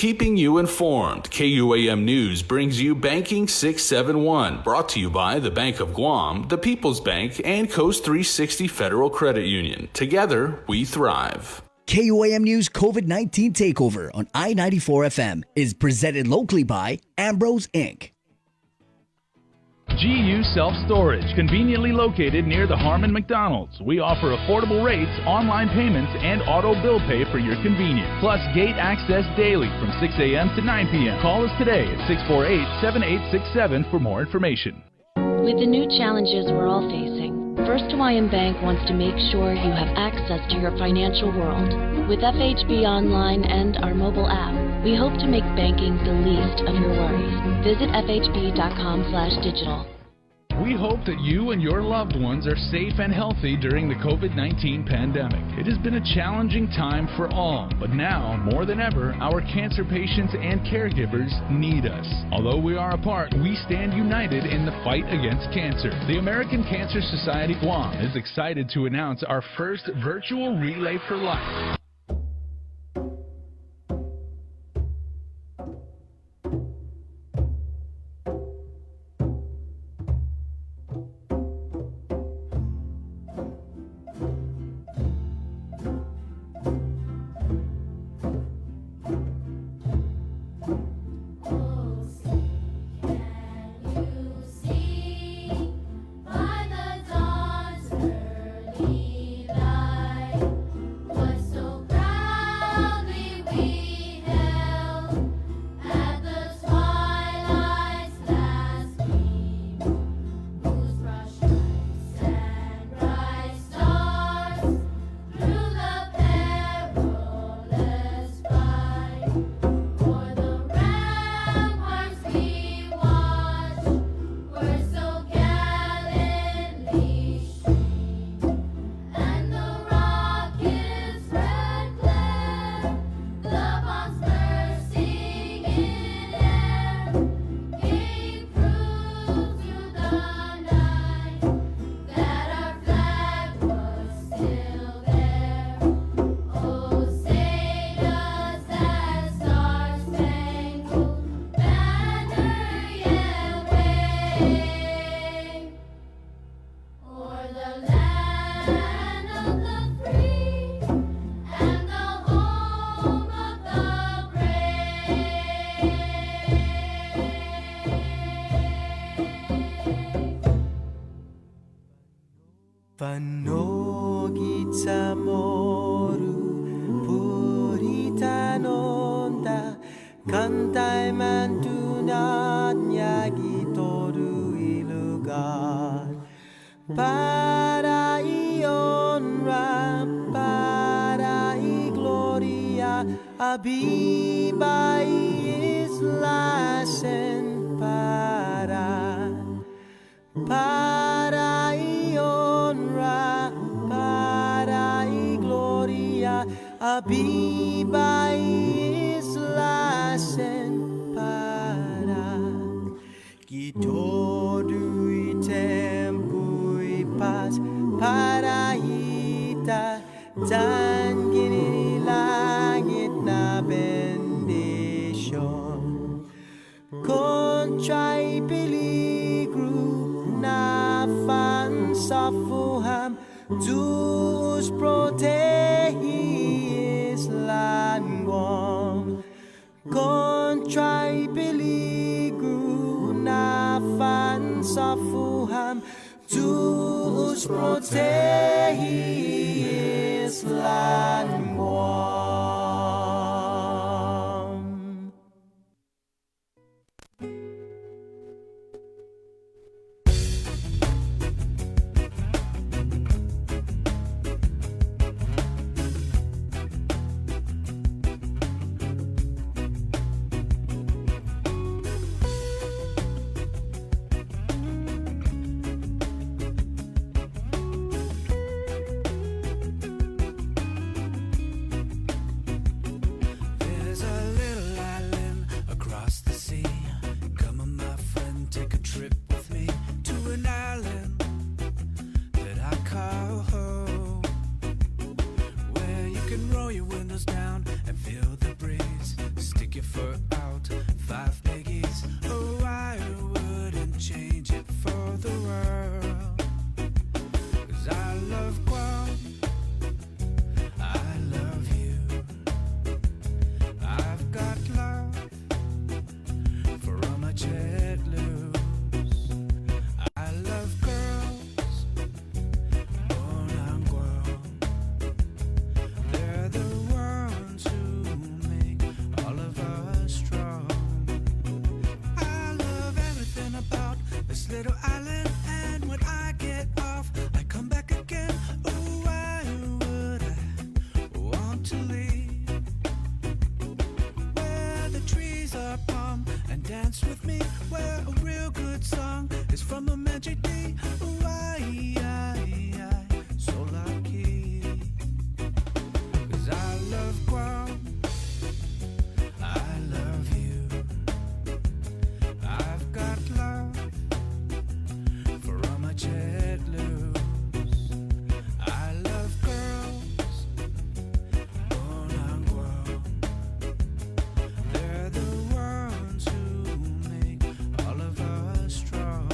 keeping you informed. KUAM News brings you Banking 671, brought to you by the Bank of Guam, the People's Bank, and Coast 360 Federal Credit Union. Together, we thrive. KUAM News COVID-19 Takeover on I-94 FM is presented locally by Ambrose Inc. GU Self-Storage, conveniently located near the Harmon McDonald's. We offer affordable rates, online payments, and auto bill pay for your convenience. Plus gate access daily from 6 a.m. to 9 p.m. Call us today at 648-7867 for more information. With the new challenges we're all facing, First Hawaiian Bank wants to make sure you have access to your financial world. With FHB Online and our mobile app, we hope to make banking the least of your worries. Visit fhb.com/digital. We hope that you and your loved ones are safe and healthy during the COVID-19 pandemic. It has been a challenging time for all, but now, more than ever, our cancer patients and caregivers need us. Although we are apart, we stand united in the fight against cancer. The American Cancer Society Guam is excited to announce our first virtual Relay for Life. with me where a real good song is from a magic day. So lucky. 'Cause I love Guam. I love you. I've got love for all my jet loose. I love girls born on Guam. They're the ones who make all of us strong.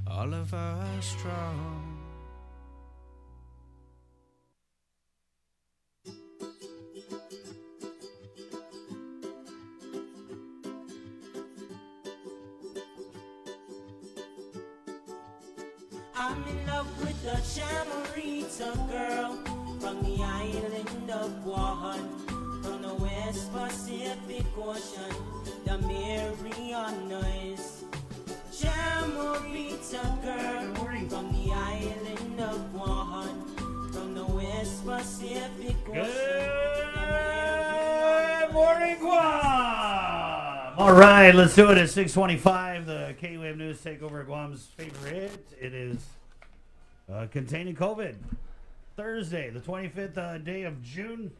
All of us strong. I'm in love with the Chamarita girl from the island of Guam, from the West Pacific Ocean, the Marianas. Chamarita girl from the island of Guam, from the West Pacific Ocean. Good morning, Guam! All right, let's do it at 6:25. The K-Wave News Takeover at Guam's favorite. It is containing COVID. Thursday, the 25th day of June.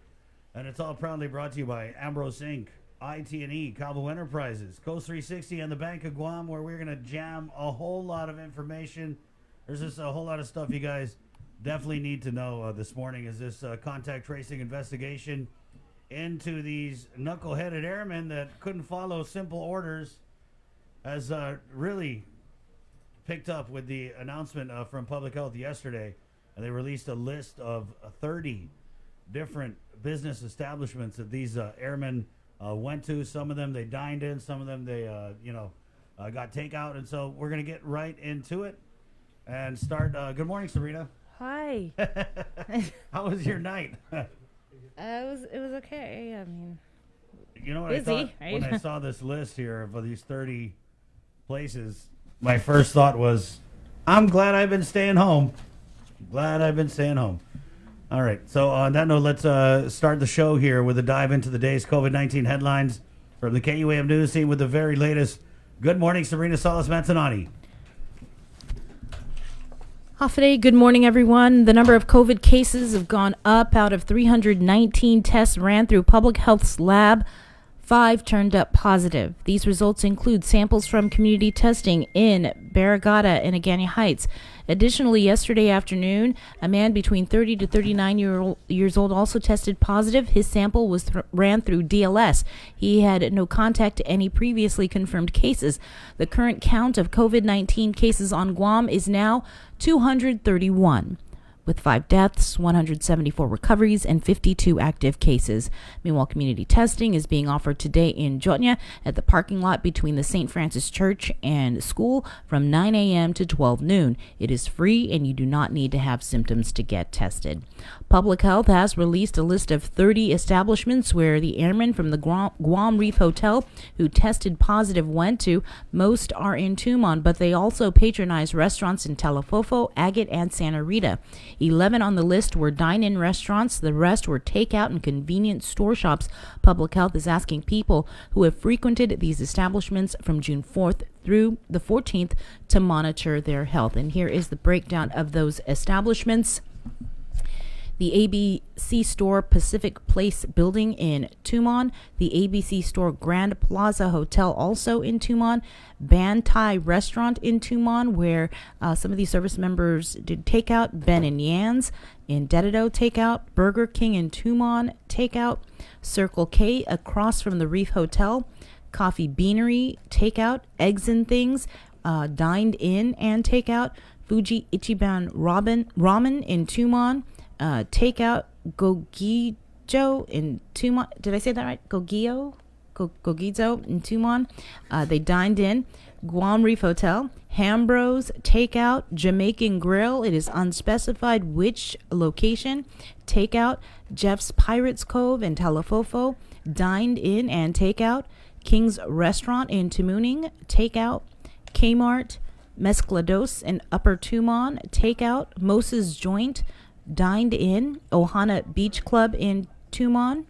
And it's all proudly brought to you by Ambrose Inc., IT&E, Cabo Enterprises, Coast 360, and the Bank of Guam, where we're going to jam a whole lot of information. There's just a whole lot of stuff you guys definitely need to know this morning. Is this contact tracing investigation into these knuckle-headed airmen that couldn't follow simple orders has really picked up with the announcement from Public Health yesterday. And they released a list of 30 different business establishments that these airmen went to. Some of them they dined in, some of them they got takeout, and so we're gonna get right into it and start. Good morning, Serena. Hi. How was your night? It was okay. I mean, You know what busy, I thought right? when I saw this list here of these 30 places? My first thought was, I'm glad I've been staying home. Glad I've been staying home. All right, so on that note, let's start the show here with a dive into the day's COVID-19 headlines from the KUAM News team with the very latest. Good morning, Serena Salas-Manzanani. Hafaday, good morning, everyone. The number of COVID cases have gone up. Out of 319 tests ran through Public Health's lab, 5 turned up positive. These results include samples from community testing in Barrigada and Agani Heights. Additionally, yesterday afternoon, a man between 30 to 39 years old also tested positive. His sample was ran through DLS. He had no contact to any previously confirmed cases. The current count of COVID-19 cases on Guam is now 231. With 5 deaths, 174 recoveries, and 52 active cases. Meanwhile, community testing is being offered today in Jotnya at the parking lot between the St. Francis Church and school from 9 a.m. to 12 noon. It is free, and you do not need to have symptoms to get tested. Public Health has released a list of 30 establishments where the airmen from the Guam Reef Hotel who tested positive went to. Most are in Tumon, but they also patronize restaurants in Talafofo, Agate, and Santa Rita. 11 on the list were dine-in restaurants. The rest were takeout and convenience store shops. Public Health is asking people who have frequented these establishments from June 4th through the 14th to monitor their health. And here is the breakdown of those establishments. The ABC Store Pacific Place building in Tumon, the ABC Store Grand Plaza Hotel also in Tumon, Bantai Restaurant in Tumon, where some of these service members did takeout, Ben and Yan's in Dedido takeout, Burger King in Tumon takeout, Circle K across from the Reef Hotel, Coffee Beanery takeout, Eggs and Things, dined in and takeout, Fuji Ichiban Ramen in Tumon, takeout, Gogijo in Tumon. Did I say that right? Gogizo in Tumon. They dined in. Guam Reef Hotel, Hambros takeout, Jamaican Grill. It is unspecified which location. Takeout, Jeff's Pirates Cove in Talafofo. Dined in and takeout. King's Restaurant in Tamuning. Takeout. Kmart, Mesclados in Upper Tumon. Takeout. Moses Joint. Dined in. Ohana Beach Club in Tumon,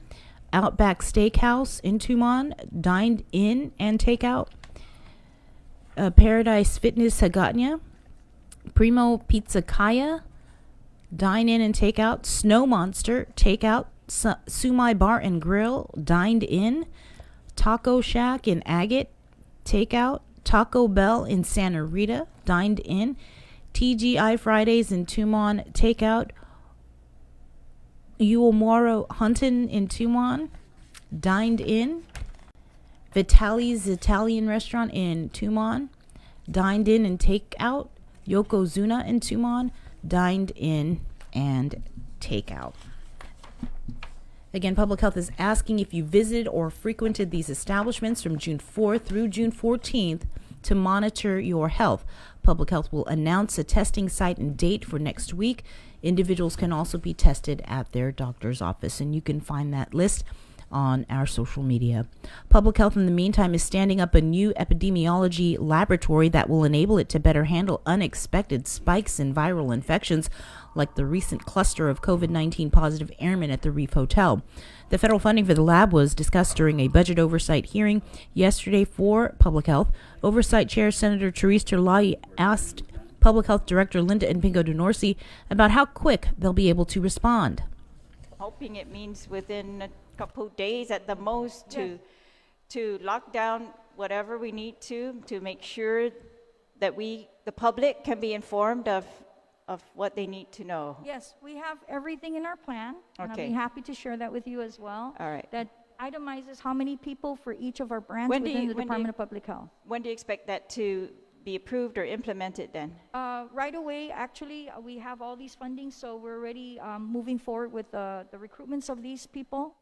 Outback Steakhouse in Tumon, dined in and takeout. Paradise Fitness Hagåtña, Primo Pizza Kaya, dine in and takeout. Snow Monster takeout. Sumai Bar and Grill, dined in. Taco Shack in Agate, takeout. Taco Bell in Santa Rita, dined in. TGI Fridays in Tumon, takeout. Uomoro Huntin in Tumon, dined in. Vitali's Italian Restaurant in Tumon, dined in and takeout. Yokozuna in Tumon, dined in and takeout. Again, Public Health is asking if you visited or frequented these establishments from June 4th through June 14th to monitor your health. Public Health will announce a testing site and date for next week. Individuals can also be tested at their doctor's office, and you can find that list on our social media. Public Health, in the meantime, is standing up a new epidemiology laboratory that will enable it to better handle unexpected spikes in viral infections, like the recent cluster of COVID-19 positive airmen at the Reef Hotel. The federal funding for the lab was discussed during a budget oversight hearing yesterday for Public Health. Oversight Chair Senator Therese Terlahi asked Public Health Director Linda Pingo DeNorsi about how quick they'll be able to respond. Hoping it means within a couple days at the most to lock down whatever we need to make sure that the public can be informed of what they need to know. Yes, we have everything in our plan, and I'll Okay. be happy to share that with you as well. All right. That itemizes how many people for each of our brands When do within you- the when do Department you- of Public Health. When do you expect that to be approved or implemented then? Right away, actually, we have all these fundings, so we're already moving forward with the recruitments of these people.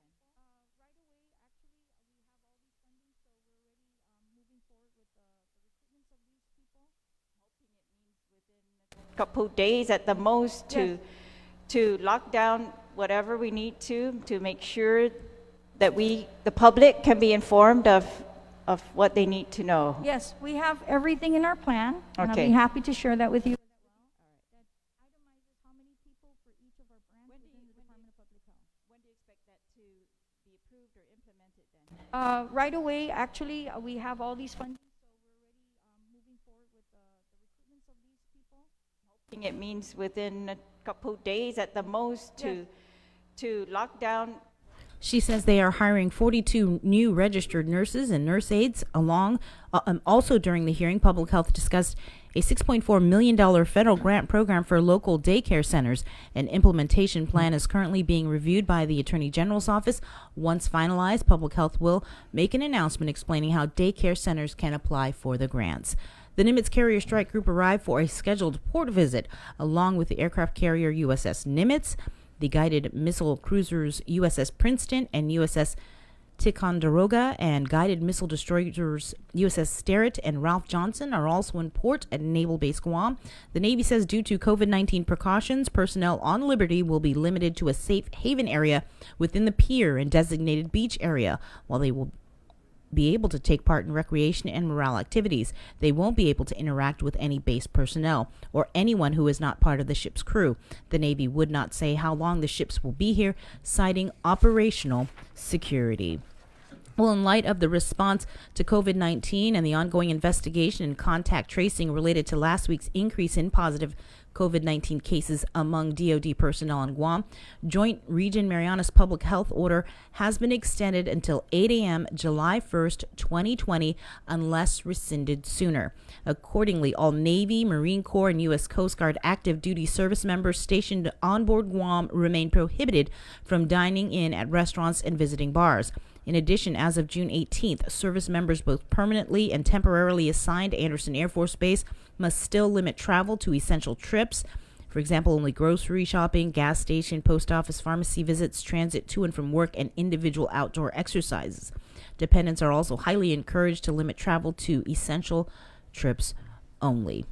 Couple days at the most to lock down whatever we need to make sure that the public can be informed of what they need to know. Yes, we have everything in our plan, and I'll Okay. be happy to share that with you. When do you expect that to be approved or implemented then? Right away, actually, we have all these fundings, so we're already moving forward with the recruitments of these people. Hoping it means within a couple days at the most to lock down. She says they are hiring 42 new registered nurses and nurse aides. Also during the hearing, Public Health discussed a $6.4 million federal grant program for local daycare centers. An implementation plan is currently being reviewed by the Attorney General's office. Once finalized, Public Health will make an announcement explaining how daycare centers can apply for the grants. The Nimitz Carrier Strike Group arrived for a scheduled port visit, along with the aircraft carrier USS Nimitz, the guided missile cruisers USS Princeton and USS Ticonderoga, and guided missile destroyers USS Sterett and Ralph Johnson are also in port at Naval Base Guam. The Navy says due to COVID-19 precautions, personnel on Liberty will be limited to a safe haven area within the pier and designated beach area, while they will be able to take part in recreation and morale activities. They won't be able to interact with any base personnel or anyone who is not part of the ship's crew. The Navy would not say how long the ships will be here, citing operational security. Well, in light of the response to COVID-19 and the ongoing investigation and contact tracing related to last week's increase in positive COVID-19 cases among DoD personnel in Guam, Joint Region Marianas Public Health Order has been extended until 8 a.m. July 1st, 2020, unless rescinded sooner. Accordingly, all Navy, Marine Corps, and U.S. Coast Guard active duty service members stationed on board Guam remain prohibited from dining in at restaurants and visiting bars. In addition, as of June 18th, service members both permanently and temporarily assigned to Anderson Air Force Base must still limit travel to essential trips. For example, only grocery shopping, gas station, post office, pharmacy visits, transit to and from work, and individual outdoor exercises. Dependents are also highly encouraged to limit travel to essential trips only.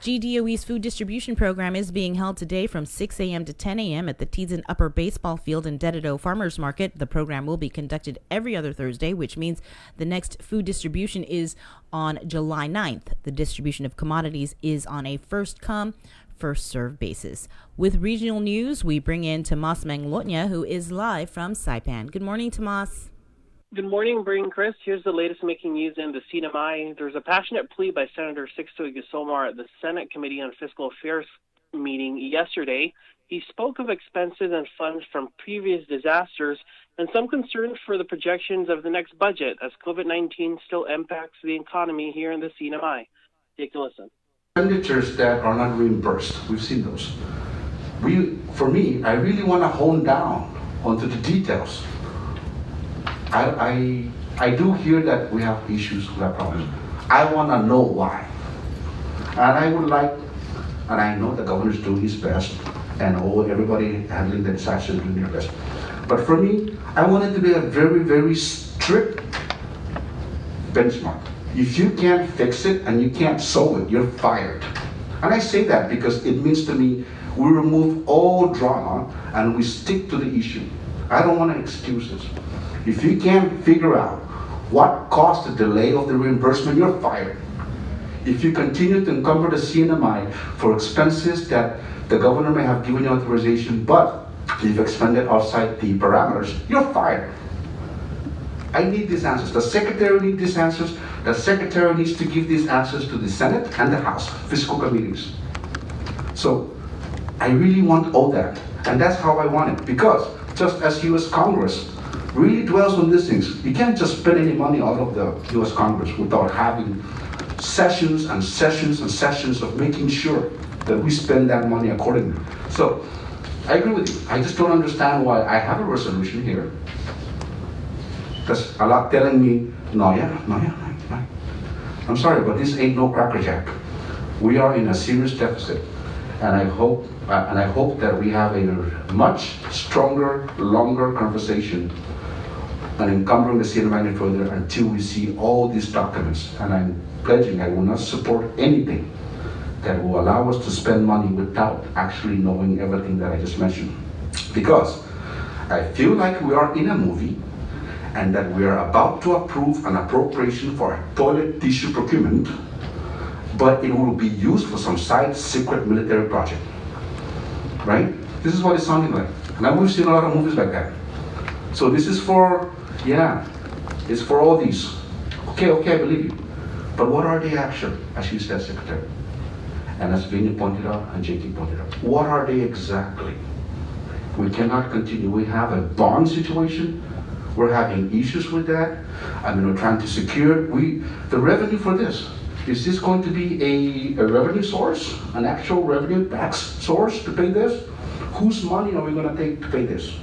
GDOE's food distribution program is being held today from 6 a.m. to 10 a.m. at the Teason Upper Baseball Field in Dededo Farmers Market. The program will be conducted every other Thursday, which means the next food distribution is on July 9th. The distribution of commodities is on a first-come, first-served basis. With regional news, we bring in Tomas Manglotnya, who is live from Saipan. Good morning, Tomas. Good morning, Bree and Chris. Here's the latest making news in the CNMI. There's a passionate plea by Senator Sixto Iguazomar at the Senate Committee on Fiscal Affairs meeting yesterday. He spoke of expenses and funds from previous disasters and some concern for the projections of the next budget as COVID-19 still impacts the economy here in the CNMI. Take a listen. Expenditures that are not reimbursed, we've seen those. For me, I really want to hone down onto the details. I do hear that we have issues, we have problems. I want to know why. And I would like, and I know the governor's doing his best, and everybody handling the disaster is doing their best. But for me, I want it to be a very, very strict benchmark. If you can't fix it and you can't solve it, you're fired. And I say that because it means to me, we remove all drama and we stick to the issue. I don't want to excuse this. If you can't figure out what caused the delay of the reimbursement, you're fired. If you continue to encumber the CNMI for expenses that the governor may have given you authorization, but you've expended outside the parameters, you're fired. I need these answers. The secretary needs these answers. The secretary needs to give these answers to the Senate and the House fiscal committees. So I really want all that. And that's how I want it. Because just as U.S. Congress really dwells on these things, you can't just spend any money out of the U.S. Congress without having sessions and sessions and sessions of making sure that we spend that money accordingly. So I agree with you. I just don't understand why I have a resolution here. Because a lot telling me, no. I'm sorry, but this ain't no crackerjack. We are in a serious deficit. And I hope that we have a much stronger, longer conversation and encumbering the CNMI further until we see all these documents. And I'm pledging I will not support anything that will allow us to spend money without actually knowing everything that I just mentioned. Because I feel like we are in a movie and that we are about to approve an appropriation for a toilet tissue procurement, but it will be used for some side secret military project, right? This is what it's sounding like. And we've seen a lot of movies like that. So this is for, it's for all these. Okay, I believe you. But what are they actually, as you said, Secretary? And as Vinny pointed out and JT pointed out, what are they exactly? We cannot continue. We have a bond situation. We're having issues with that. I mean, we're trying to secure the revenue for this. Is this going to be a revenue source, an actual revenue tax source to pay this? Whose money are we going to take to pay this?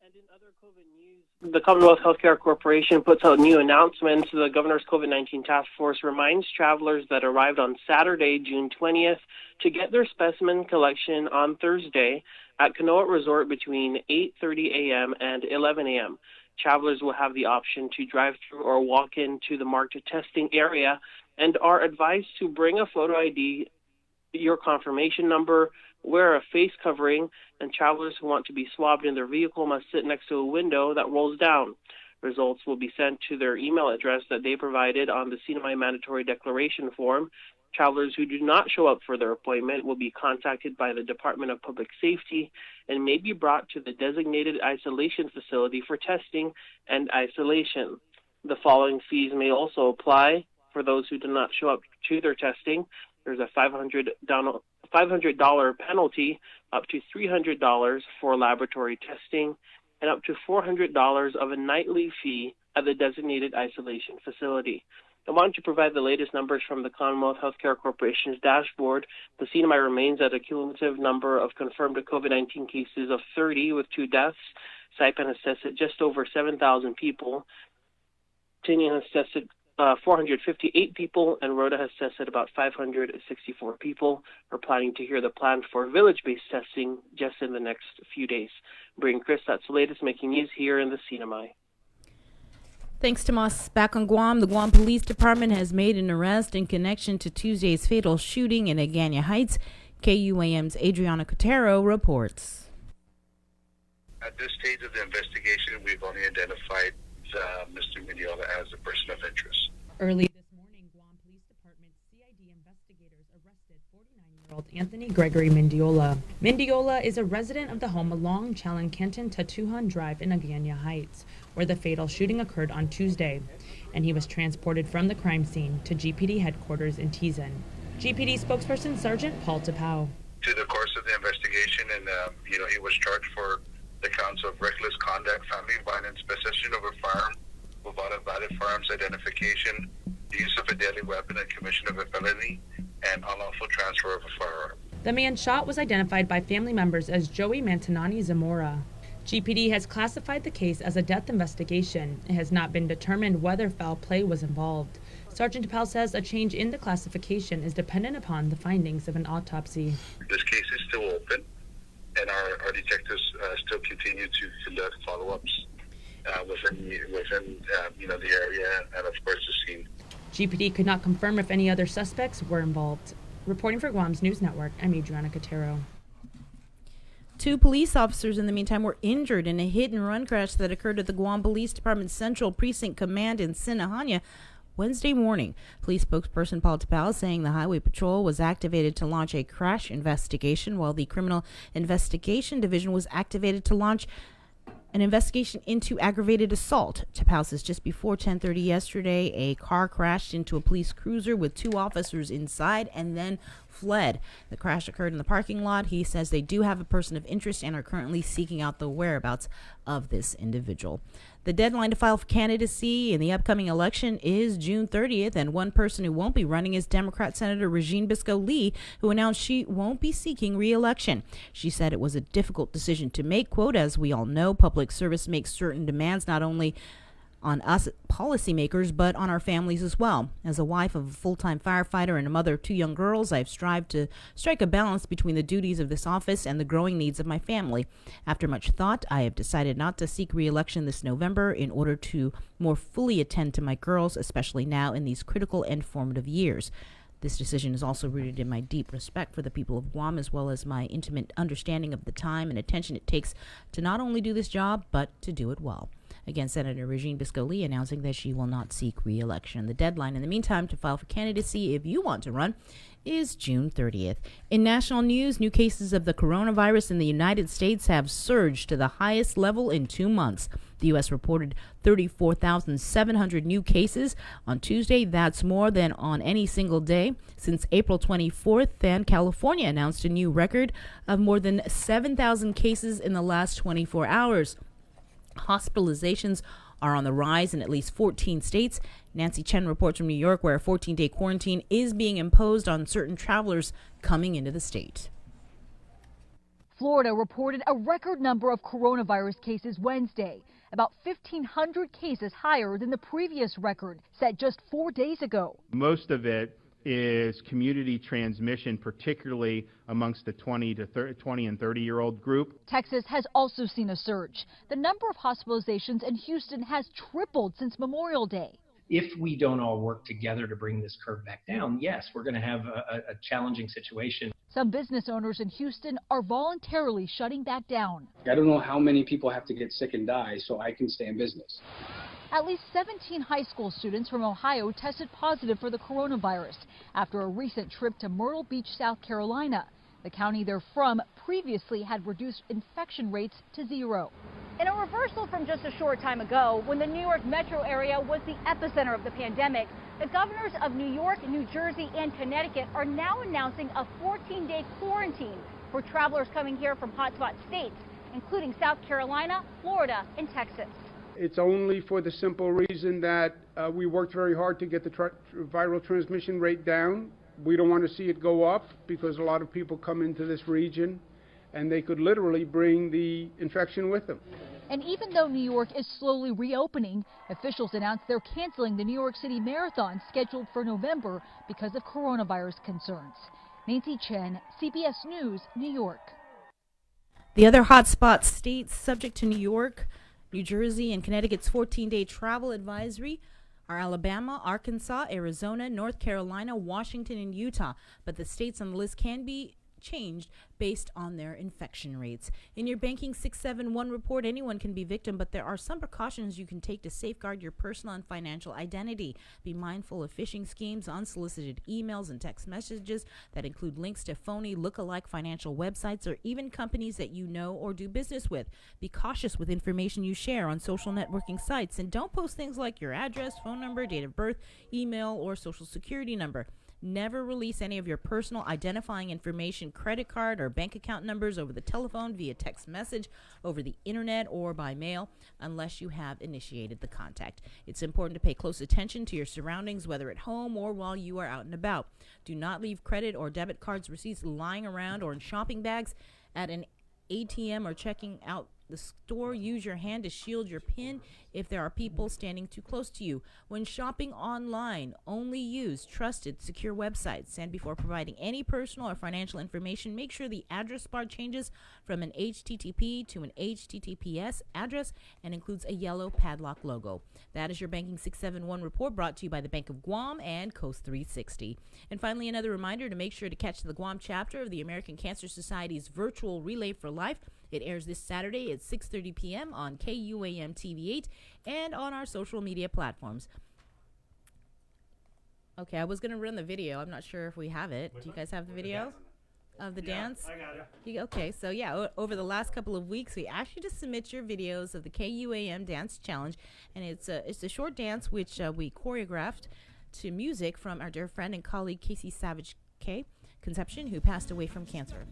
And in other COVID news, the Commonwealth Healthcare Corporation puts out new announcements. The governor's COVID-19 task force reminds travelers that arrived on Saturday, June 20th, to get their specimen collection on Thursday at Canoa Resort between 8:30 a.m. and 11 a.m. Travelers will have the option to drive through or walk into the marked testing area and are advised to bring a photo ID your confirmation number, wear a face covering, and travelers who want to be swabbed in their vehicle must sit next to a window that rolls down. Results will be sent to their email address that they provided on the CNMI mandatory declaration form. Travelers who do not show up for their appointment will be contacted by the Department of Public Safety and may be brought to the designated isolation facility for testing and isolation. The following fees may also apply for those who do not show up to their testing. There's a $500 penalty, up to $300 for laboratory testing, and up to $400 of a nightly fee at the designated isolation facility. I want to provide the latest numbers from the Commonwealth Healthcare Corporation's dashboard. The CNMI remains at a cumulative number of confirmed COVID-19 cases of 30 with 2 deaths. Saipan has tested just over 7,000 people. Tinian has tested 458 people, and Rhoda has tested about 564 people. We're planning to hear the plan for village-based testing just in the next few days. Bring Chris, that's the latest making news here in the CNMI. Thanks, Tomas. Back on Guam, the Guam Police Department has made an arrest in connection to Tuesday's fatal shooting in Agana Heights. KUAM's Adriana Cotero reports. At this stage of the investigation, we've only identified Mr. Mendiola as a person of interest. Early this morning, Guam Police Department CID investigators arrested 49-year-old Anthony Gregory Mendiola. Mendiola is a resident of the home along Chalan Canton Tatuhan Drive in Agana Heights, where the fatal shooting occurred on Tuesday, and he was transported from the crime scene to GPD headquarters in Tizan. GPD spokesperson Sergeant Paul Tapau. To the course of the investigation, and he was charged for the counts of reckless conduct, family violence, possession of a firearm without a valid firearms identification, the use of a deadly weapon and commission of a felony, and unlawful transfer of a firearm. The man shot was identified by family members as Joey Mantanani Zamora. GPD has classified the case as a death investigation. It has not been determined whether foul play was involved. Sergeant Tapau says a change in the classification is dependent upon the findings of an autopsy. This case is still open, and our detectives still continue to conduct follow-ups within the area and of course the scene. GPD could not confirm if any other suspects were involved. Reporting for Guam's News Network, I'm Adriana Cotero. 2 police officers, in the meantime, were injured in a hit-and-run crash that occurred at the Guam Police Department Central Precinct Command in Sinahanya Wednesday morning. Police spokesperson Paul Tapau saying the Highway Patrol was activated to launch a crash investigation, while the Criminal Investigation Division was activated to launch an investigation into aggravated assault. Tapau says just before 10:30 yesterday, a car crashed into a police cruiser with 2 officers inside and then fled. The crash occurred in the parking lot. He says they do have a person of interest and are currently seeking out the whereabouts of this individual. The deadline to file for candidacy in the upcoming election is June 30th, and one person who won't be running is Democrat Senator Regine Bisco-Lee, who announced she won't be seeking re-election. She said it was a difficult decision to make. Quote, as we all know, public service makes certain demands not only on us policymakers, but on our families as well. As a wife of a full-time firefighter and a mother of 2 young girls, I've strived to strike a balance between the duties of this office and the growing needs of my family. After much thought, I have decided not to seek re-election this November in order to more fully attend to my girls, especially now in these critical and formative years. This decision is also rooted in my deep respect for the people of Guam, as well as my intimate understanding of the time and attention it takes to not only do this job, but to do it well. Again, Senator Regine Bisco-Lee announcing that she will not seek re-election. The deadline, in the meantime, to file for candidacy, if you want to run, is June 30th. In national news, new cases of the coronavirus in the United States have surged to the highest level in 2 months. The U.S. reported 34,700 new cases on Tuesday. That's more than on any single day since April 24th. And California announced a new record of more than 7,000 cases in the last 24 hours. Hospitalizations are on the rise in at least 14 states. Nancy Chen reports from New York, where a 14-day quarantine is being imposed on certain travelers coming into the state. Florida reported a record number of coronavirus cases Wednesday, about 1,500 cases higher than the previous record set just 4 days ago. Most of it is community transmission, particularly amongst the 20 and 30-year-old group. Texas has also seen a surge. The number of hospitalizations in Houston has tripled since Memorial Day. if we don't all work together to bring this curve back down, yes, we're going to have a challenging situation. Some business owners in Houston are voluntarily shutting back down. I don't know how many people have to get sick and die so I can stay in business. At least 17 high school students from Ohio tested positive for the coronavirus after a recent trip to Myrtle Beach, South Carolina. The county they're from previously had reduced infection rates to 0. In a reversal from just a short time ago, when the New York metro area was the epicenter of the pandemic, the governors of New York, New Jersey, and Connecticut are now announcing a 14-day quarantine for travelers coming here from hotspot states, including South Carolina, Florida, and Texas. It's only for the simple reason that we worked very hard to get the viral transmission rate down. We don't want to see it go up because a lot of people come into this region and they could literally bring the infection with them. And even though New York is slowly reopening, officials announced they're canceling the New York City Marathon scheduled for November because of coronavirus concerns. Nancy Chen, CBS News, New York. The other hotspot states subject to New York, New Jersey, and Connecticut's 14-day travel advisory are Alabama, Arkansas, Arizona, North Carolina, Washington, and Utah. But the states on the list can be changed based on their infection rates. In your Banking 671 report, anyone can be victim, but there are some precautions you can take to safeguard your personal and financial identity. Be mindful of phishing schemes, unsolicited emails, and text messages that include links to phony, look-alike financial websites or even companies that you know or do business with. Be cautious with information you share on social networking sites, and don't post things like your address, phone number, date of birth, email, or social security number. Never release any of your personal identifying information, credit card or bank account numbers over the telephone, via text message, over the internet, or by mail unless you have initiated the contact. It's important to pay close attention to your surroundings, whether at home or while you are out and about. Do not leave credit or debit cards receipts lying around or in shopping bags at an ATM or checking out the store. Use your hand to shield your PIN if there are people standing too close to you. When shopping online, only use trusted, secure websites. And before providing any personal or financial information, make sure the address bar changes from an HTTP to an HTTPS address and includes a yellow padlock logo. That is your Banking 671 report, brought to you by the Bank of Guam and Coast 360. And finally, another reminder to make sure to catch the Guam chapter of the American Cancer Society's virtual Relay for Life. It airs this Saturday at 6:30 p.m. on KUAM TV8 and on our social media platforms. Okay, I was going to run the video. I'm not sure if we have it. Do you guys have the video of the dance? I got it. Okay, so yeah, over the last couple of weeks, we asked you to submit your videos of the KUAM Dance Challenge, and it's a short dance which we choreographed to music from our dear friend and colleague Casey Savage K. Conception, who passed away from cancer.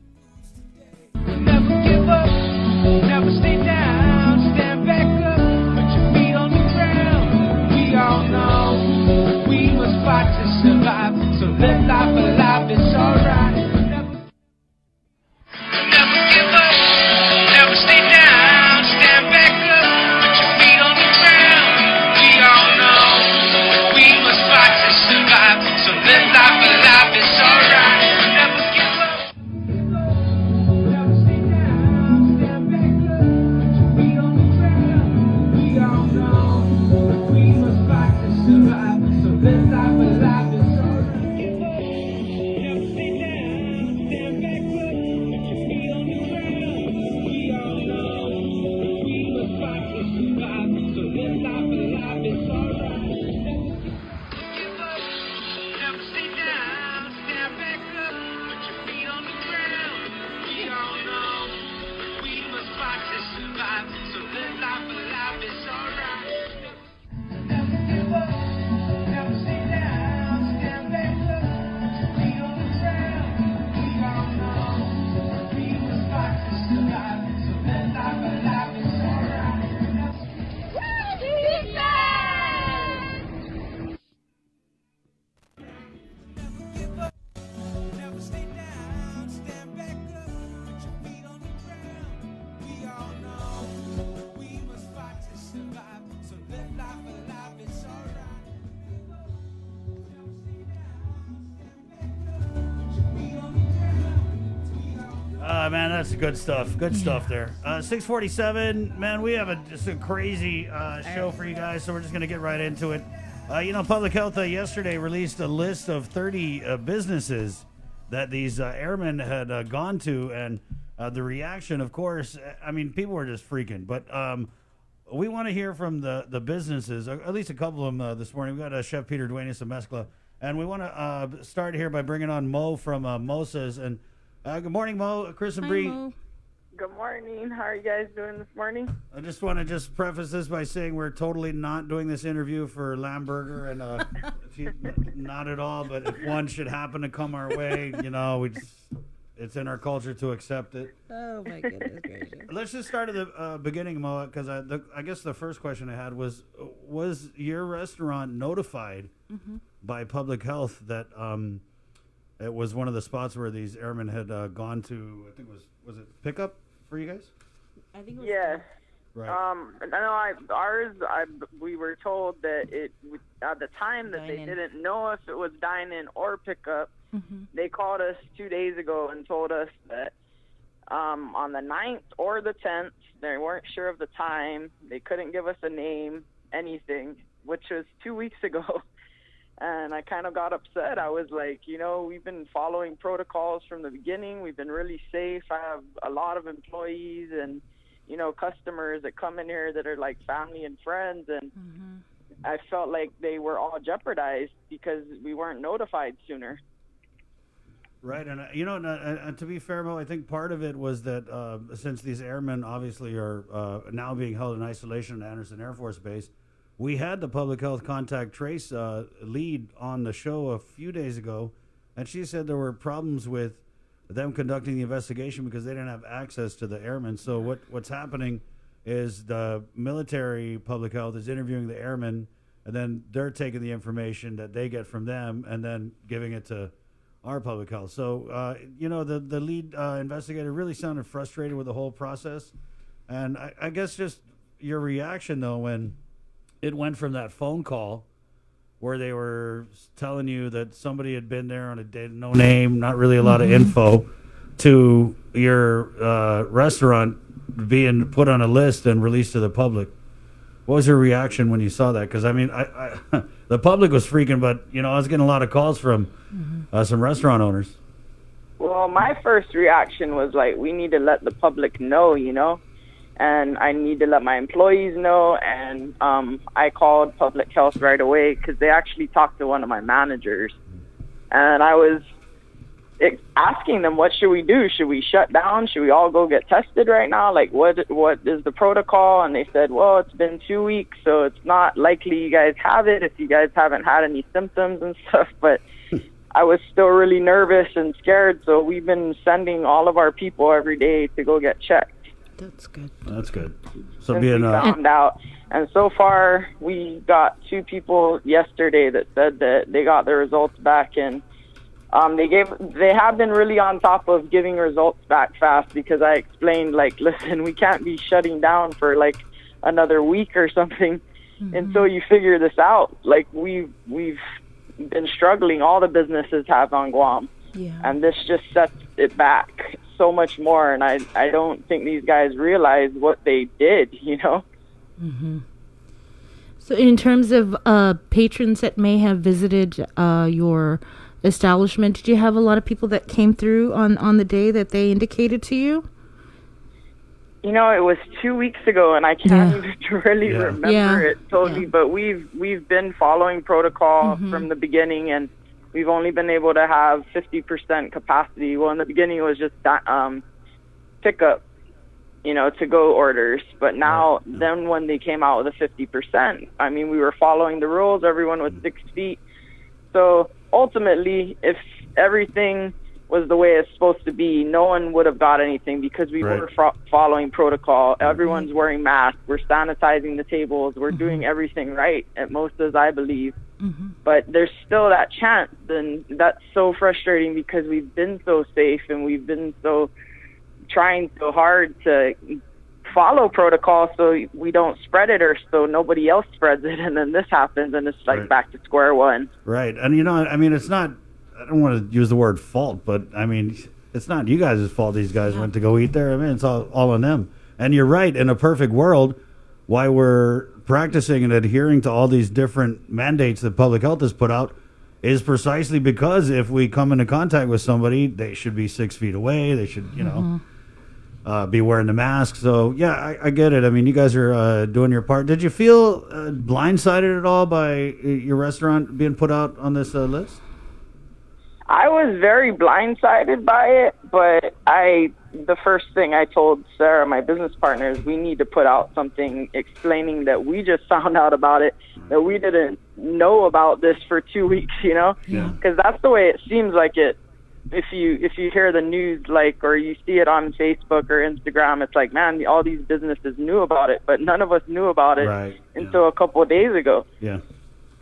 Never give up, never stay down, stand back up, put your feet on the ground. We all know we must fight to survive, so live life alive, it's alright. Never give up, never stay down, stand back up, put your feet on the ground. We all know we must fight to survive, so live life alive, it's alright. Never give up. Man, that's good stuff. Good stuff there. 6:47, man. We have just a crazy show for you guys, so we're just gonna get right into it. Public Health yesterday released a list of 30 businesses that these airmen had gone to, and the reaction, of course, people were just freaking. But we want to hear from the businesses, at least a couple of them this morning. We've got Chef Peter Duenas of Mescla, and we want to start here by bringing on Mo from Mosa's. And good morning, Mo, Chris and Bree. Mo. Good morning. How are you guys doing this morning? I just want to preface this by saying we're totally not doing this interview for Lamberger, and not at all. But if one should happen to come our way, it's in our culture to accept it. Oh my goodness gracious! Let's just start at the beginning, Mo, because I guess the first question I had was your restaurant notified by Public Health that it was one of the spots where these airmen had gone to? I think was it pickup for you guys? I think it was. Yes. Right. We were told that at the time that they didn't know if it was dine-in or pickup. They called us 2 days ago and told us that on the 9th or the 10th, they weren't sure of the time. They couldn't give us a name, anything, which was 2 weeks ago. And I kind of got upset. I was like, we've been following protocols from the beginning. We've been really safe. I have a lot of employees and, customers that come in here that are like family and friends. And I felt like they were all jeopardized because we weren't notified sooner. Right. And, to be fair, Mo, I think part of it was that since these airmen obviously are now being held in isolation at Anderson Air Force Base, we had the public health contact trace lead on the show a few days ago, and she said there were problems with them conducting the investigation because they didn't have access to the airmen. So what's happening is the military public health is interviewing the airmen, and then they're taking the information that they get from them and then giving it to our public health. So, the lead investigator really sounded frustrated with the whole process. And I guess just your reaction, though, when it went from that phone call where they were telling you that somebody had been there on a day, no name, not really a lot of info, to your restaurant being put on a list and released to the public. What was your reaction when you saw that? Because, the public was freaking, but, I was getting a lot of calls from some restaurant owners. Well, my first reaction was like, we need to let the public know, and I need to let my employees know. And I called Public Health right away because they actually talked to one of my managers. And I was asking them, what should we do? Should we shut down? Should we all go get tested right now? Like, what is the protocol? And they said, well, it's been 2 weeks, so it's not likely you guys have it if you guys haven't had any symptoms and stuff. But I was still really nervous and scared, so we've been sending all of our people every day to go get checked. That's good. That's good. So we found out. And so far, we got 2 people yesterday that said that they got their results back, and they have been really on top of giving results back fast, because I explained, like, listen, we can't be shutting down for like another week or something until you figure this out. Like, we've been struggling, all the businesses have on Guam, and this just sets it back so much more. And I don't think these guys realize what they did, So in terms of patrons that may have visited your establishment, did you have a lot of people that came through on the day that they indicated to you? It was 2 weeks ago, and I can't even really remember it totally. But we've been following protocol from the beginning, and we've only been able to have 50% capacity. Well, in the beginning, it was just pickup, to-go orders. But now, then when they came out with the 50%, we were following the rules. Everyone was 6 feet. So ultimately, if everything was the way it's supposed to be, no one would have got anything, because we were following protocol. Everyone's wearing masks. We're sanitizing the tables. We're doing everything right at Mosa's, I believe. But there's still that chance, and that's so frustrating, because we've been so safe and we've been trying so hard to follow protocol so we don't spread it, or so nobody else spreads it, and then this happens, and it's like back to square one. Right. And it's not, I don't want to use the word fault, but it's not you guys' fault these guys went to go eat there. It's all on them. And you're right, in a perfect world, why we're practicing and adhering to all these different mandates that public health has put out is precisely because if we come into contact with somebody, they should be 6 feet away. They should, be wearing the mask. So, yeah, I get it. I mean, you guys are doing your part. Did you feel blindsided at all by your restaurant being put out on this list? I was very blindsided by it, but the first thing I told Sarah, my business partner, is we need to put out something explaining that we just found out about it, that we didn't know about this for 2 weeks, because that's the way it seems like it. If you hear the news, or you see it on Facebook or Instagram, it's like, man, all these businesses knew about it, but none of us knew about it until a couple of days ago. Yeah.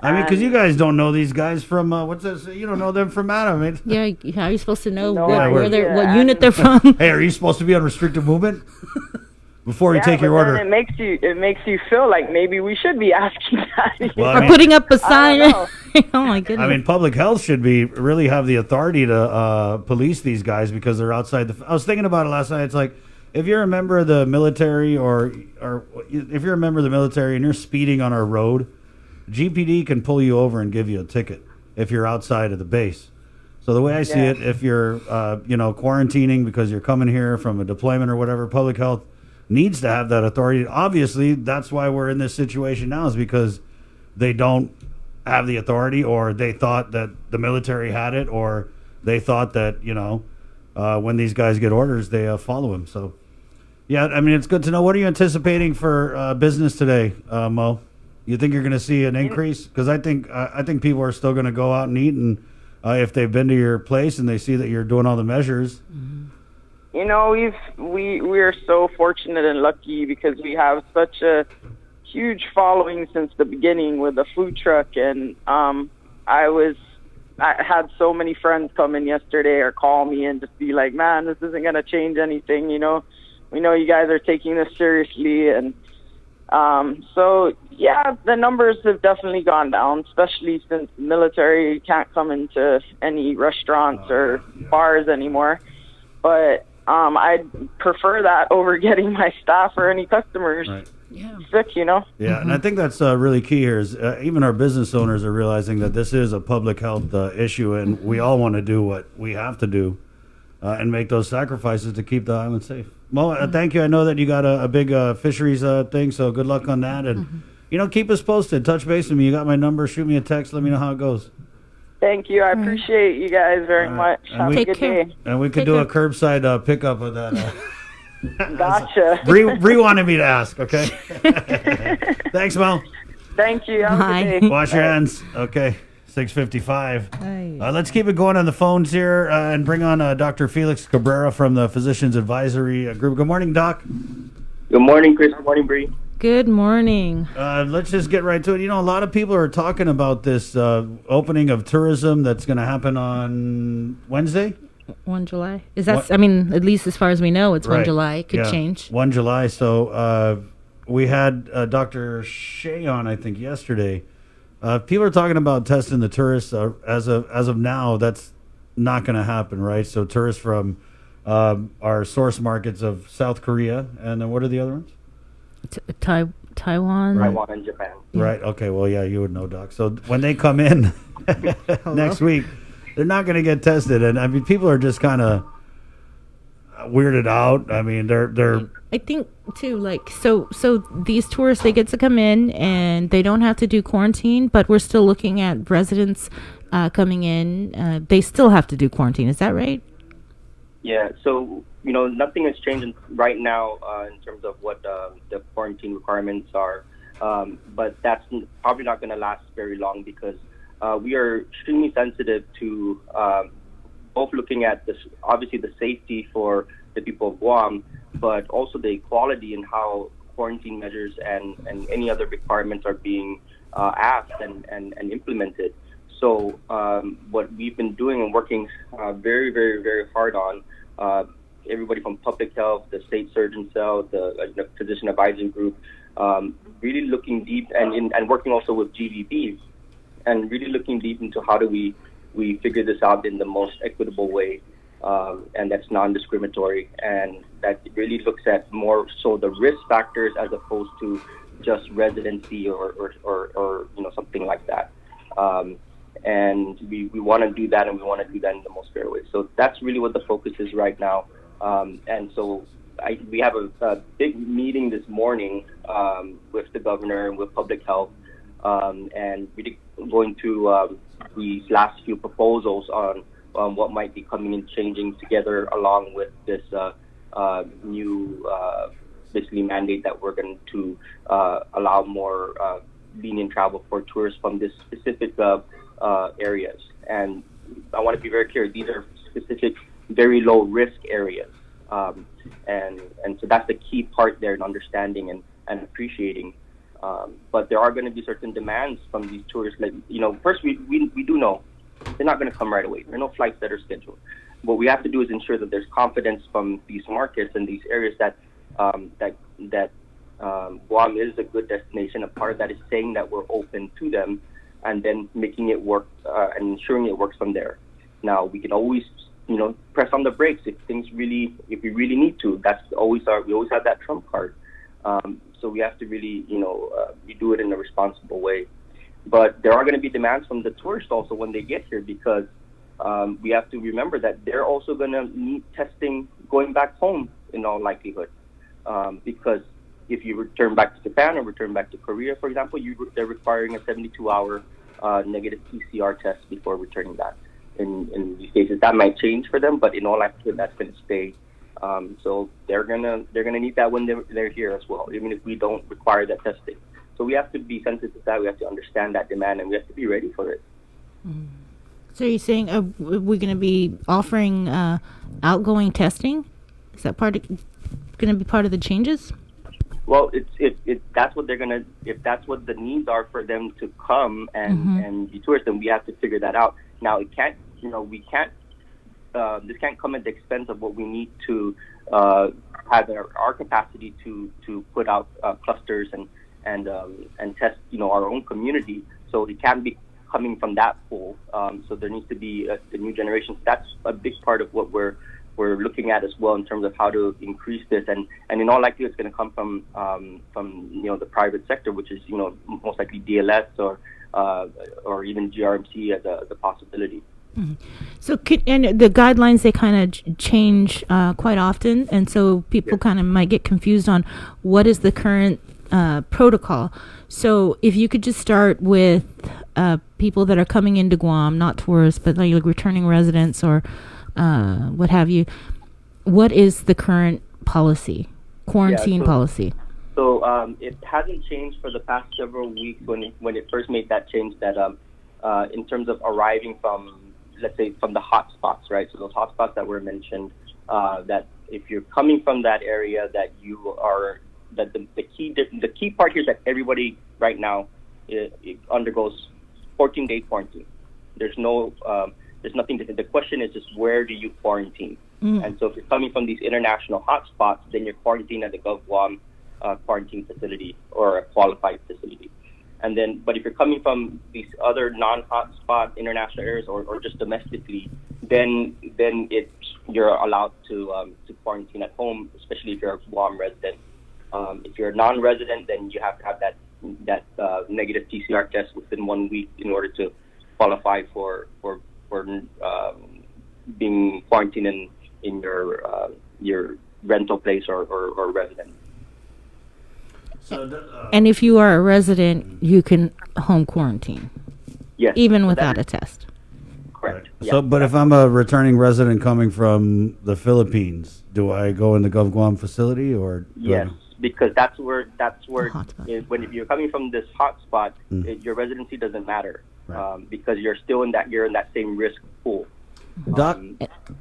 I mean, because you guys don't know these guys from, what's this? You don't know them from Adam, right? Yeah, how are you supposed to know what unit they're from? Hey, are you supposed to be on restricted movement? Before you take your order. It makes you feel like maybe we should be asking that. Well, or putting up a sign. Oh my goodness. I mean, public health should really have the authority to police these guys because they're outside I was thinking about it last night. It's like, if you're a member of the military or if you're a member of the military and you're speeding on our road, GPD can pull you over and give you a ticket if you're outside of the base. So the way I see it, if you're quarantining because you're coming here from a deployment or whatever, public health needs to have that authority. Obviously, that's why we're in this situation now, is because they don't have the authority, or they thought that the military had it, or they thought that, when these guys get orders, they follow them. So, yeah, I mean, it's good to know. What are you anticipating for business today, Mo? You think you're going to see an increase? Because I think people are still going to go out and eat, and if they've been to your place and they see that you're doing all the measures. We're so fortunate and lucky because we have such a huge following since the beginning with the food truck, and I had so many friends come in yesterday or call me and just be like, man, this isn't going to change anything, we know you guys are taking this seriously, and so yeah, the numbers have definitely gone down, especially since the military can't come into any restaurants or bars anymore. But I'd prefer that over getting my staff or any customers sick, Yeah, and I think that's really key here is even our business owners are realizing that this is a public health issue, and we all want to do what we have to do and make those sacrifices to keep the island safe. Mo, thank you. I know that you got a big fisheries thing, so good luck on that. And, keep us posted. Touch base with me. You got my number. Shoot me a text. Let me know how it goes. Thank you. I appreciate you guys very much. Have a good day. And we could do a curbside pickup of that. Gotcha. Bree wanted me to ask, okay? Thanks, Mo. Thank you. Have a good day. Wash your hands. Okay. 6:55. Let's keep it going on the phones here and bring on Dr. Felix Cabrera from the Physicians Advisory Group. Good morning, Doc. Good morning, Chris. Good morning, Bree. Good morning. Let's just get right to it. A lot of people are talking about this opening of tourism that's going to happen on Wednesday. 1 July. Is that? I mean, at least as far as we know, it's 1 July. It could change. 1 July. So we had Dr. Shea on, I think, yesterday. People are talking about testing the tourists. As of now, that's not going to happen, right? So tourists from our source markets of South Korea, and then what are the other ones? Taiwan. Taiwan and Japan. Right. Okay. Well, yeah, you would know, Doc. So when they come in next week, they're not going to get tested, and I mean, people are just kind of weirded out. I mean, they're. I think too, so these tourists, they get to come in and they don't have to do quarantine, but we're still looking at residents coming in. They still have to do quarantine. Is that right? Yeah. So nothing has changed right now in terms of what the quarantine requirements are, but that's probably not going to last very long because we are extremely sensitive to both looking at this, obviously the safety for the people of Guam, but also the equality in how quarantine measures and any other requirements are being asked and implemented. So what we've been doing and working very, very, very hard on, everybody from public health, the state surgeon cell, the physician advisory group, really looking deep and working also with GVB and really looking deep into how do we figure this out in the most equitable way, and that's non-discriminatory, and that really looks at more so the risk factors as opposed to just residency or something like that. And we want to do that, and we want to do that in the most fair way. So that's really what the focus is right now. And so we have a big meeting this morning with the governor and with public health, and we're going to these last few proposals on what might be coming and changing together along with this new basically mandate that we're going to allow more lenient travel for tourists from this specific areas. And I want to be very clear, these are specific, very low risk areas. And so that's the key part there in understanding and appreciating. But there are going to be certain demands from these tourists. Like, first we do know they're not going to come right away. There are no flights that are scheduled. What we have to do is ensure that there's confidence from these markets and these areas that Guam is a good destination. A part of that is saying that we're open to them, and then making it work and ensuring it works from there. Now we can always, press on the brakes if we really need to. We always have that trump card. So we have to really, we do it in a responsible way. But there are going to be demands from the tourists also when they get here, because we have to remember that they're also going to need testing going back home in all likelihood. Because if you return back to Japan or return back to Korea, for example, they're requiring a 72-hour negative PCR test before returning back. In these cases, that might change for them, but in all likelihood, that's going to stay. So they're gonna need that when they're here as well, even if we don't require that testing. So we have to be sensitive to that. We have to understand that demand, and we have to be ready for it. So you're saying we're going to be offering outgoing testing? Is that going to be part of the changes? Well, that's what they're gonna. If that's what the needs are for them to come and be tourists, then we have to figure that out. Now it can't. We can't. This can't come at the expense of what we need to have our capacity to put out clusters and test our own community. So it can't be coming from that pool. So there needs to be the new generations. That's a big part of what we're looking at as well in terms of how to increase this, and in all likelihood it's going to come from the private sector, which is most likely DLS or even GRMC as a possibility. So and the guidelines, they kind of change quite often, and so people kind of might get confused on what is the current protocol. So if you could just start with people that are coming into Guam, not tourists, but like returning residents or what have you, what is the current policy, quarantine policy? So it hasn't changed for the past several weeks when it first made that change, that in terms of arriving from, let's say, from the hot spots, right? So those hot spots that were mentioned, that if you're coming from that area, that you are, that the key part here is that everybody right now it undergoes 14-day quarantine. There's nothing to, the question is just where do you quarantine? And so if you're coming from these international hotspots, then you're quarantined at the GovGuam quarantine facility or a qualified facility. And then, but if you're coming from these other non-hotspot international areas or just domestically, then you're allowed to quarantine at home, especially if you're a Guam resident. If you're a non-resident, then you have to have that negative PCR test within 1 week in order to qualify for being quarantined in your rental place or residence. And if you are a resident, you can home quarantine. Yes. Even without a test. Correct. So, but if I'm a returning resident coming from the Philippines, do I go in the GovGuam facility or? Yes, because that's where when you're coming from this hotspot, your residency doesn't matter, because you're in that same risk pool. Doc,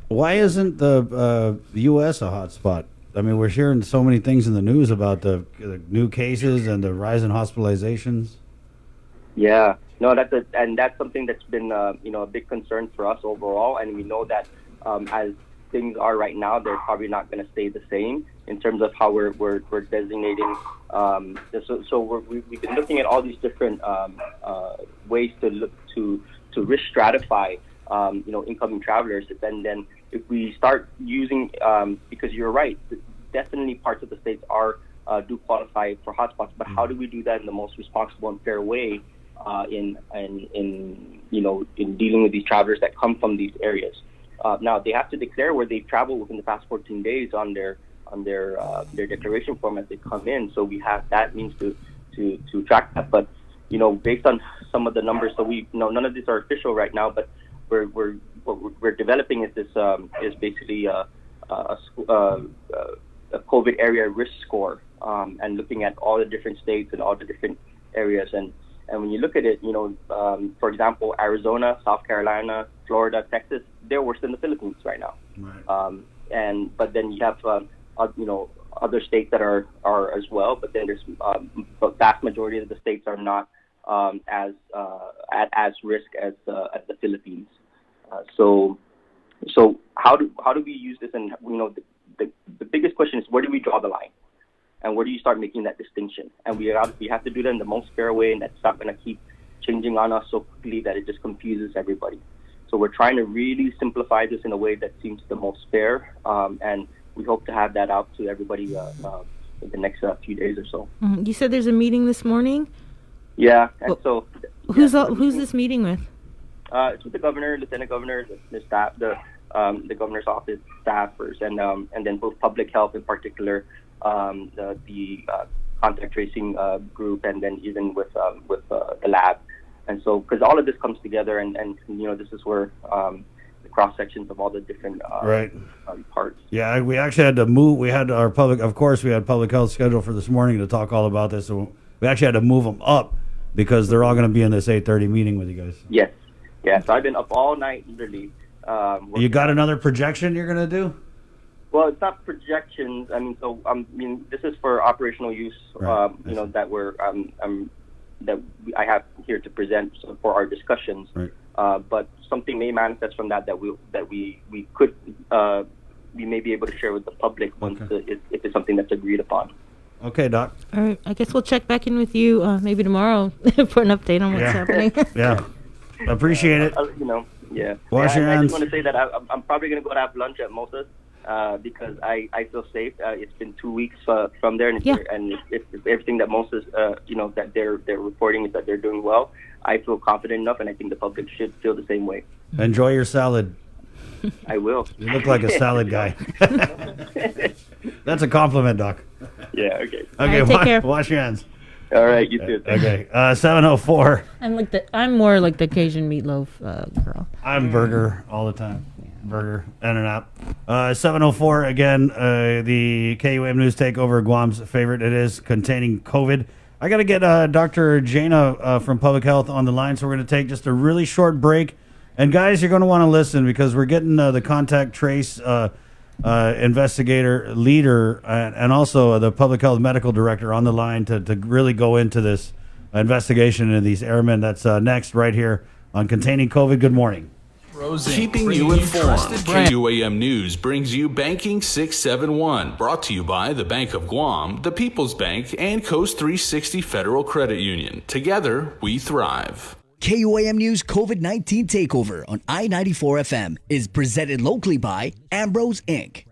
why isn't the U.S. a hotspot? I mean, we're hearing so many things in the news about the new cases and the rise in hospitalizations. Yeah, no, that's something that's been a big concern for us overall, and we know that as things are right now, they're probably not going to stay the same in terms of how we're designating. We've been looking at all these different ways to look to risk stratify incoming travelers, and then if we start using, because you're right, definitely parts of the states are do qualify for hotspots. But how do we do that in the most responsible and fair way in dealing with these travelers that come from these areas? Now they have to declare where they've traveled within the past 14 days on their declaration form as they come in. So we have that means to track that. But based on some of the numbers, so none of these are official right now. But what we're developing is this is basically a COVID area risk score, and looking at all the different states and all the different areas. And when you look at it, for example, Arizona, South Carolina, Florida, Texas, they're worse than the Philippines right now. Right. But then you have other states that are as well. But then there's the vast majority of the states are not as risk as the Philippines. So how do we use this? And the biggest question is, where do we draw the line, and where do you start making that distinction? And we have to do that in the most fair way, and that's not going to keep changing on us so quickly that it just confuses everybody. So we're trying to really simplify this in a way that seems the most fair, and we hope to have that out to everybody in the next few days or so. Mm-hmm. You said there's a meeting this morning? Yeah, and so who's this meeting with? It's with the governor, lieutenant governor, the staff, the governor's office staffers, and then both public health in particular, the contact tracing group, and then even with the lab. And so, because all of this comes together, and this is where the cross sections of all the different parts. Yeah, we actually had to move. We had our public health scheduled for this morning to talk all about this. So we actually had to move them up because they're all going to be in this 8:30 meeting with you guys. Yes. Yeah, so I've been up all night, literally. You got another projection you're going to do? Well, it's not projections. This is for operational use. Right. That we're that I have here to present for our discussions. Right. But something may manifest from that we could we may be able to share with the public once if it's something that's agreed upon. Okay, Doc. All right. I guess we'll check back in with you maybe tomorrow for an update on what's happening. Yeah. Appreciate it. Yeah. Wash your I hands. just want to say that I'm probably going to go to have lunch at Moses because I feel safe. It's been 2 weeks from there, and if everything that Moses, that they're reporting is that they're doing well, I feel confident enough, and I think the public should feel the same way. Enjoy your salad. I will. You look like a salad guy. That's a compliment, Doc. Yeah. Okay. Okay. Right, take care. Wash your hands. All right, you too. Okay. 7:04. I'm more like the Cajun meatloaf girl. I'm burger all the time. Burger, In-N-Out. 7:04 again. The KUAM News Takeover, Guam's favorite. It is containing COVID. I got to get Dr. Jana from Public Health on the line, so we're going to take just a really short break. And guys, you're going to want to listen because we're getting the contact trace investigator leader and also the public health medical director on the line to really go into this investigation into these airmen. That's next right here on Containing COVID. Good morning. Keeping you informed. KUAM News brings you Banking 671, brought to you by the Bank of Guam, the People's Bank, and Coast 360 Federal Credit Union. Together, we thrive. KUAM News COVID-19 Takeover on I-94 FM is presented locally by Ambrose Inc.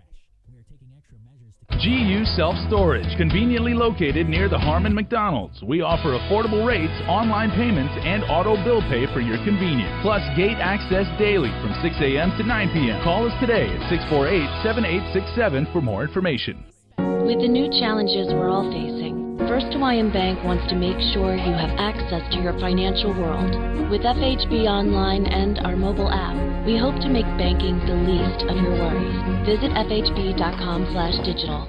GU Self-Storage, conveniently located near the Harmon McDonald's. We offer affordable rates, online payments, and auto bill pay for your convenience. Plus gate access daily from 6 a.m. to 9 p.m. Call us today at 648-7867 for more information. With the new challenges we're all facing, First Hawaiian Bank wants to make sure you have access to your financial world. With FHB Online and our mobile app, we hope to make banking the least of your worries. Visit fhb.com/digital.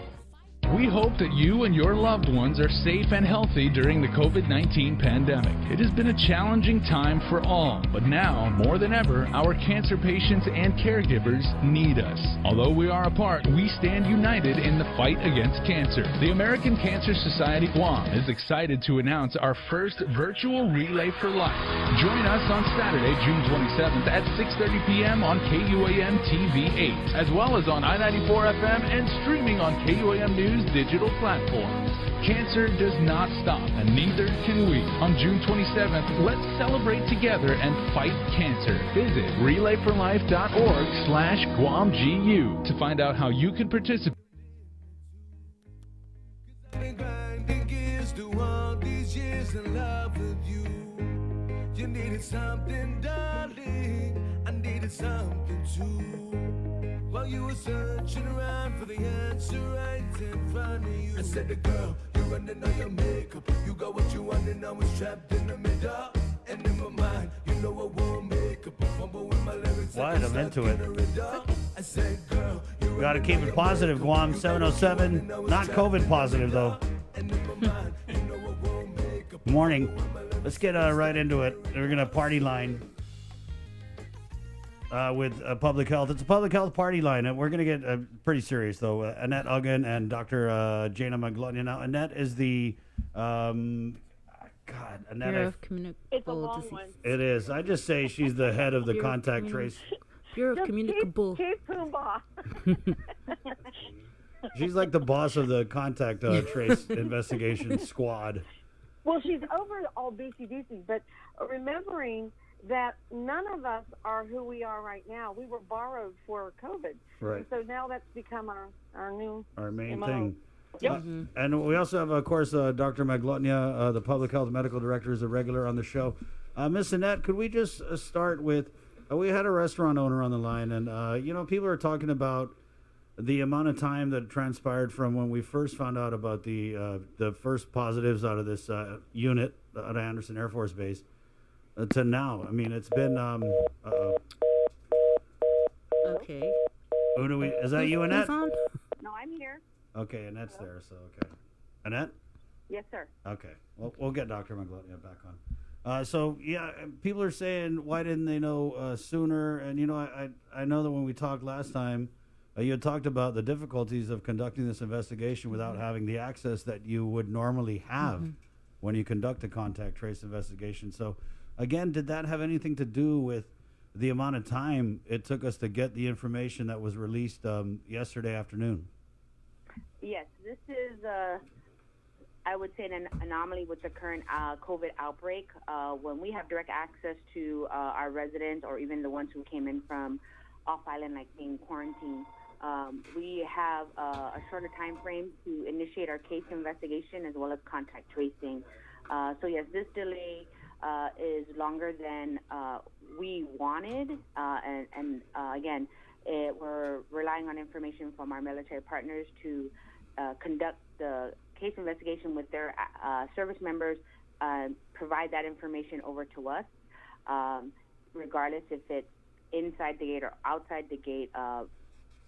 We hope that you and your loved ones are safe and healthy during the COVID-19 pandemic. It has been a challenging time for all, but now, more than ever, our cancer patients and caregivers need us. Although we are apart, we stand united in the fight against cancer. The American Cancer Society Guam is excited to announce our first virtual Relay for Life. Join us on Saturday, June 27th at 6:30 p.m. on KUAM TV 8, as well as on I-94 FM and streaming on KUAM News digital platforms. Cancer does not stop, and neither can we. On June 27th, let's celebrate together and fight cancer. Visit relayforlife.org/GuamGU to find out how you can participate. in love with you. You needed something, darling. I needed something too. While you were searching around for the answer right in front of you, I said, the girl, you're running on your makeup. You got what you want and I was trapped in the middle. And in my mind, you know I won't make up a fumble with my lyrics. What? I'm into it. I said, girl, We got to keep it positive, Guam 707. Not COVID positive, though. Morning. Let's get right into it. We're going to party line with public health. It's a public health party line, and we're going to get pretty serious, though. Annette Uggan and Dr. Jana Maglonia. Now, Annette is the... Annette. Bureau of Communicable Disease. It is. I just say she's the head of the contact trace. Bureau of Communicable. Chief Pumbaa. She's like the boss of the contact trace investigation squad. Well, she's over all BCDC, but remembering that none of us are who we are right now. We were borrowed for COVID. Right. And so now that's become our new Our main MO. thing. Yep. And we also have, of course, Dr. Maglonia, the Public Health Medical Director, is a regular on the show. Miss Annette, could we just start with, we had a restaurant owner on the line, and, people are talking about the amount of time that transpired from when we first found out about the first positives out of this unit at Anderson Air Force Base to now. I mean, it's been, Okay. Who do we, is that you, Annette? No, I'm here. Okay, Annette's there, so okay. Annette? Yes, sir. Okay, well, we'll get Dr. Maglonia back on. So, yeah, people are saying, why didn't they know sooner? And, I know that when we talked last time, you had talked about the difficulties of conducting this investigation without having the access that you would normally have when you conduct a contact trace investigation. So, again, did that have anything to do with the amount of time it took us to get the information that was released yesterday afternoon? Yes, this is, I would say, an anomaly with the current COVID outbreak. When we have direct access to our residents or even the ones who came in from off-island, like being quarantined, we have a shorter time frame to initiate our case investigation as well as contact tracing. So, yes, this delay is longer than we wanted. And again, we're relying on information from our military partners to conduct the case investigation with their service members, provide that information over to us, regardless if it's inside the gate or outside the gate.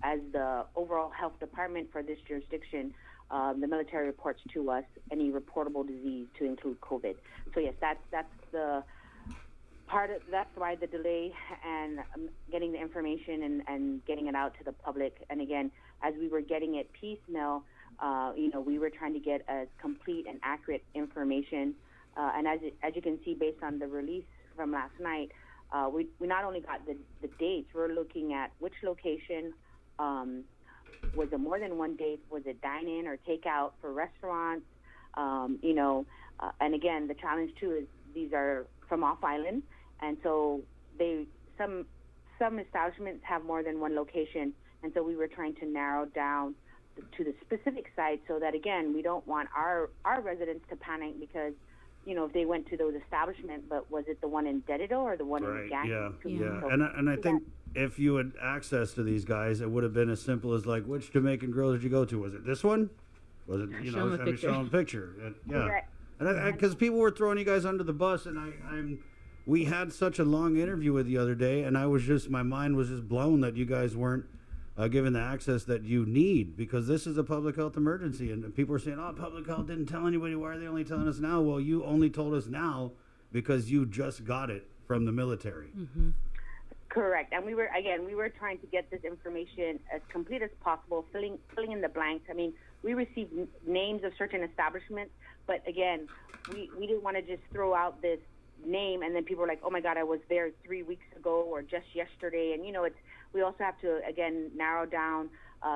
As the overall health department for this jurisdiction, the military reports to us any reportable disease, to include COVID. So yes, that's the part of, that's why the delay and getting the information and getting it out to the public. And again, as we were getting it piecemeal, we were trying to get as complete and accurate information. And as you can see, based on the release from last night, we not only got the dates, we're looking at which location, was it more than one date, was it dine-in or takeout for restaurants, and again, the challenge too is these are from off-island, and so some establishments have more than one location, and so we were trying to narrow down to the specific site so that, again, we don't want our residents to panic because, if they went to those establishments, but was it the one in Dedido or the one in Gatineau? Yeah. And I think if you had access to these guys, it would have been as simple as like, which Jamaican grill did you go to? Was it this one? Was it, show them a picture. Yeah. And because people were throwing you guys under the bus, and we had such a long interview with the other day, and my mind was just blown that you guys weren't given the access that you need, because this is a public health emergency, and people are saying, oh, public health didn't tell anybody. Why are they only telling us now? Well, you only told us now because you just got it from the military. Mm-hmm. Correct. And we were trying to get this information as complete as possible, filling in the blanks. I mean, we received names of certain establishments, but again, we didn't want to just throw out this name and then people were like, oh my God, I was there 3 weeks ago or just yesterday. And we also have to, again, narrow down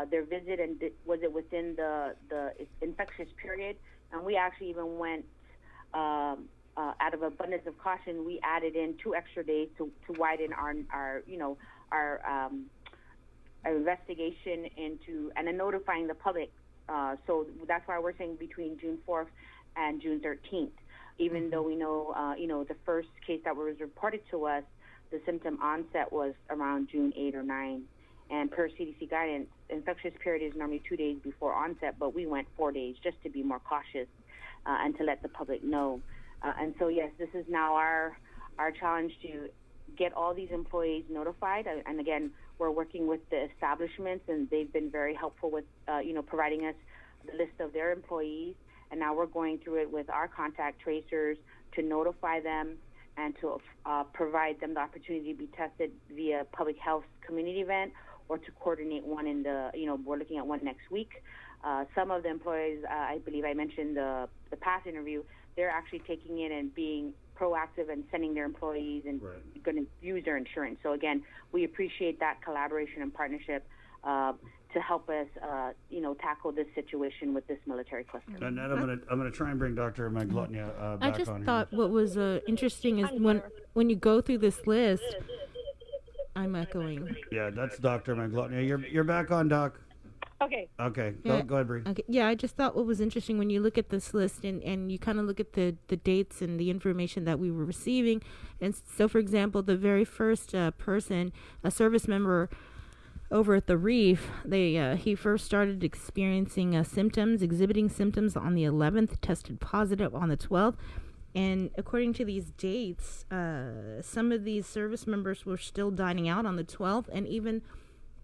their visit and was it within the infectious period. And we actually even went, out of abundance of caution, we added in 2 extra days to widen our investigation and then notifying the public. So that's why we're saying between June 4th and June 13th. even though we know, the first case that was reported to us, the symptom onset was around June 8 or 9. And per CDC guidance, infectious period is normally 2 days before onset, but we went 4 days just to be more cautious and to let the public know. And so, yes, this is now our challenge to get all these employees notified. And again, we're working with the establishments, and they've been very helpful with, providing us the list of their employees. And now we're going through it with our contact tracers to notify them and to provide them the opportunity to be tested via public health community event or to coordinate one in the, we're looking at one next week. Some of the employees, I believe I mentioned the past interview, they're actually taking in and being proactive and sending their employees and going to use their insurance. So again, we appreciate that collaboration and partnership to help us, tackle this situation with this military cluster. And I'm gonna try and bring Dr. Maglotnia back on. I just thought what was interesting is when you go through this list, I'm echoing. Yeah, that's Dr. Maglotnia. You're back on, Doc. Okay. Okay. Yeah. Go ahead, Bree. Okay. Yeah, I just thought what was interesting when you look at this list and you kind of look at the dates and the information that we were receiving. And so, for example, the very first person, a service member over at the Reef, he first started experiencing exhibiting symptoms on the 11th, tested positive on the 12th. And according to these dates, some of these service members were still dining out on the 12th and even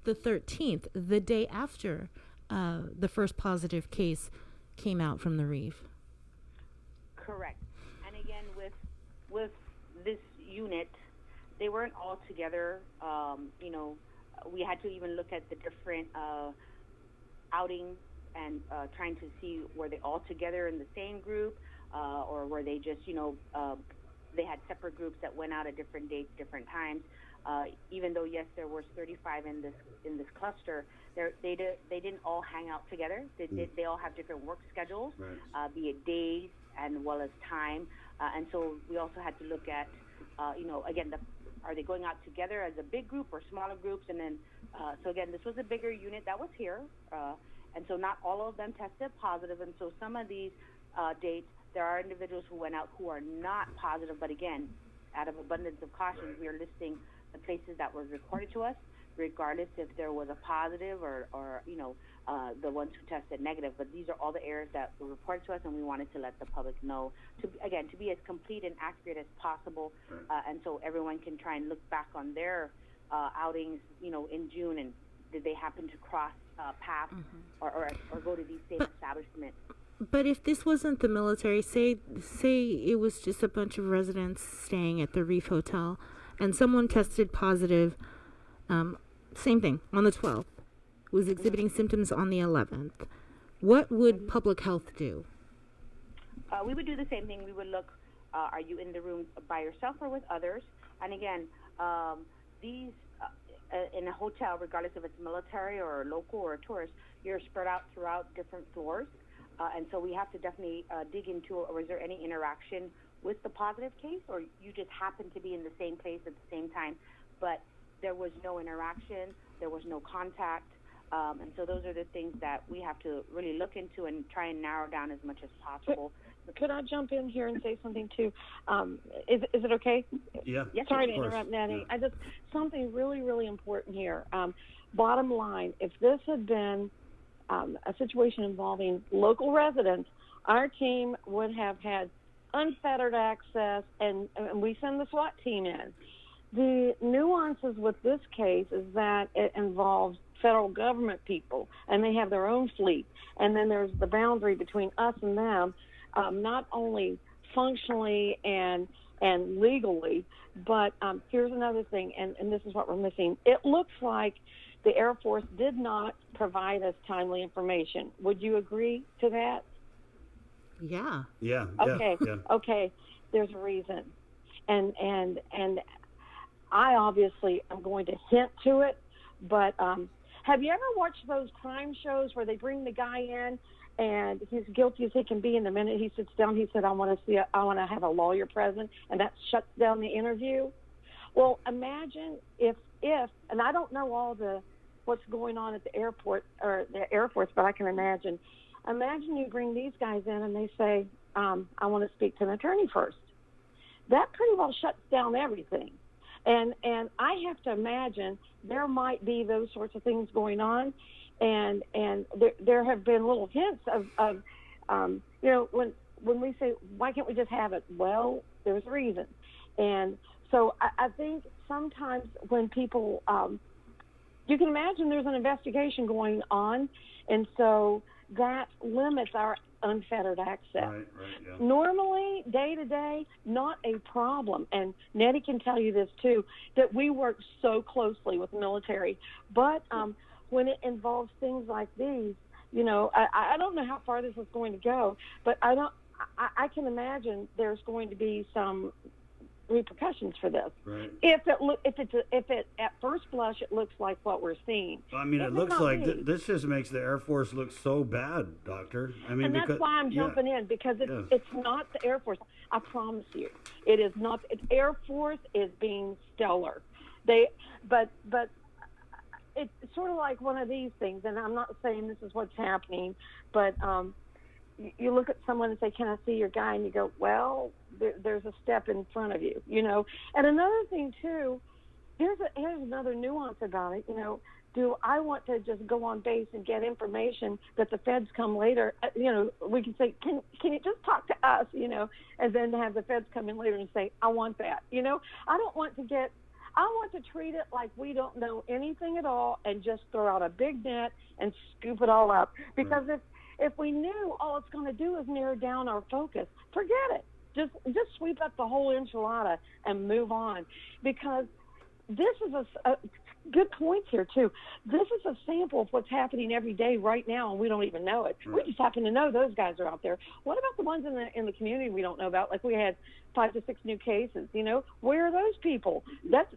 the 13th, the day after the first positive case came out from the Reef. Correct. And again, with this unit, they weren't all together. We had to even look at the different outings and trying to see were they all together in the same group or were they just, they had separate groups that went out at different dates, different times. Even though yes, there was 35 in this cluster, they didn't all hang out together. They all have different work schedules, be it days and well as time. And so we also had to look at, again, are they going out together as a big group or smaller groups? And then, so again, this was a bigger unit that was here, and so not all of them tested positive. And so some of these dates, there are individuals who went out who are not positive. But again, out of abundance of caution, we are listing the places that were reported to us, regardless if there was a positive or the ones who tested negative. But these are all the errors that were reported to us, and we wanted to let the public know, to be as complete and accurate as possible, and so everyone can try and look back on their outings, in June, and did they happen to cross paths or go to these same establishments. But if this wasn't the military, say it was just a bunch of residents staying at the Reef Hotel, and someone tested positive, same thing, on the 12th, was exhibiting symptoms on the 11th, what would public health do? We would do the same thing. We would look, are you in the room by yourself or with others? And again, these, in a hotel, regardless if it's military or local or a tourist, you're spread out throughout different floors. And so we have to definitely dig into, or is there any interaction with the positive case, or you just happen to be in the same place at the same time, but there was no interaction, there was no contact, and so those are the things that we have to really look into and try and narrow down as much as possible. Could I jump in here and say something too? Is it okay? Yeah. Yes, sorry to interrupt, Nanny. Yeah. Something really, really important here. Bottom line, if this had been a situation involving local residents, our team would have had unfettered access, and we send the SWAT team in. The nuances with this case is that it involves federal government people, and they have their own fleet. And then there's the boundary between us and them, not only functionally and legally, but here's another thing, and this is what we're missing. It looks like the Air Force did not provide us timely information. Would you agree to that? Yeah. Yeah. Okay. Yeah. Okay. There's a reason, and I obviously am going to hint to it. But have you ever watched those crime shows where they bring the guy in and he's guilty as he can be, and the minute he sits down, he said, I want to have a lawyer present, and that shuts down the interview? Well, imagine if, and I don't know what's going on at the airport or the Air Force, but I can imagine you bring these guys in and they say, I want to speak to an attorney first. That pretty well shuts down everything. And I have to imagine there might be those sorts of things going on. And there have been little hints of when we say, why can't we just have it? Well, there's a reason. And so I think sometimes when people, you can imagine there's an investigation going on, and so that limits our unfettered access. Right, yeah. Normally, day to day, not a problem. And Nettie can tell you this too, that we work so closely with the military. But when it involves things like these, I don't know how far this is going to go, but I can imagine there's going to be some repercussions for this. Right. If it at first blush it looks like what we're seeing. I mean, it looks like this just makes the Air Force look so bad, Doctor. I mean, and that's why I'm jumping in, because it's not the Air Force. I promise you, it is not. The Air Force is being stellar. But it's sort of like one of these things, and I'm not saying this is what's happening, but you look at someone and say, "Can I see your guy?" And you go, "Well, there's a step in front of you," And another thing too, here's another nuance about it. Do I want to just go on base and get information that the feds come later? We can say, "Can you just talk to us?" And then have the feds come in later and say, "I want that." I don't want to get. I want to treat it like we don't know anything at all and just throw out a big net and scoop it all up. Because if we knew all it's going to do is narrow down our focus, forget it. Just sweep up the whole enchilada and move on. Because this is a good point here, too. This is a sample of what's happening every day right now, and we don't even know it. We just happen to know those guys are out there. What about the ones in the community we don't know about? Like we had 5 to 6 new cases. Where are those people? That's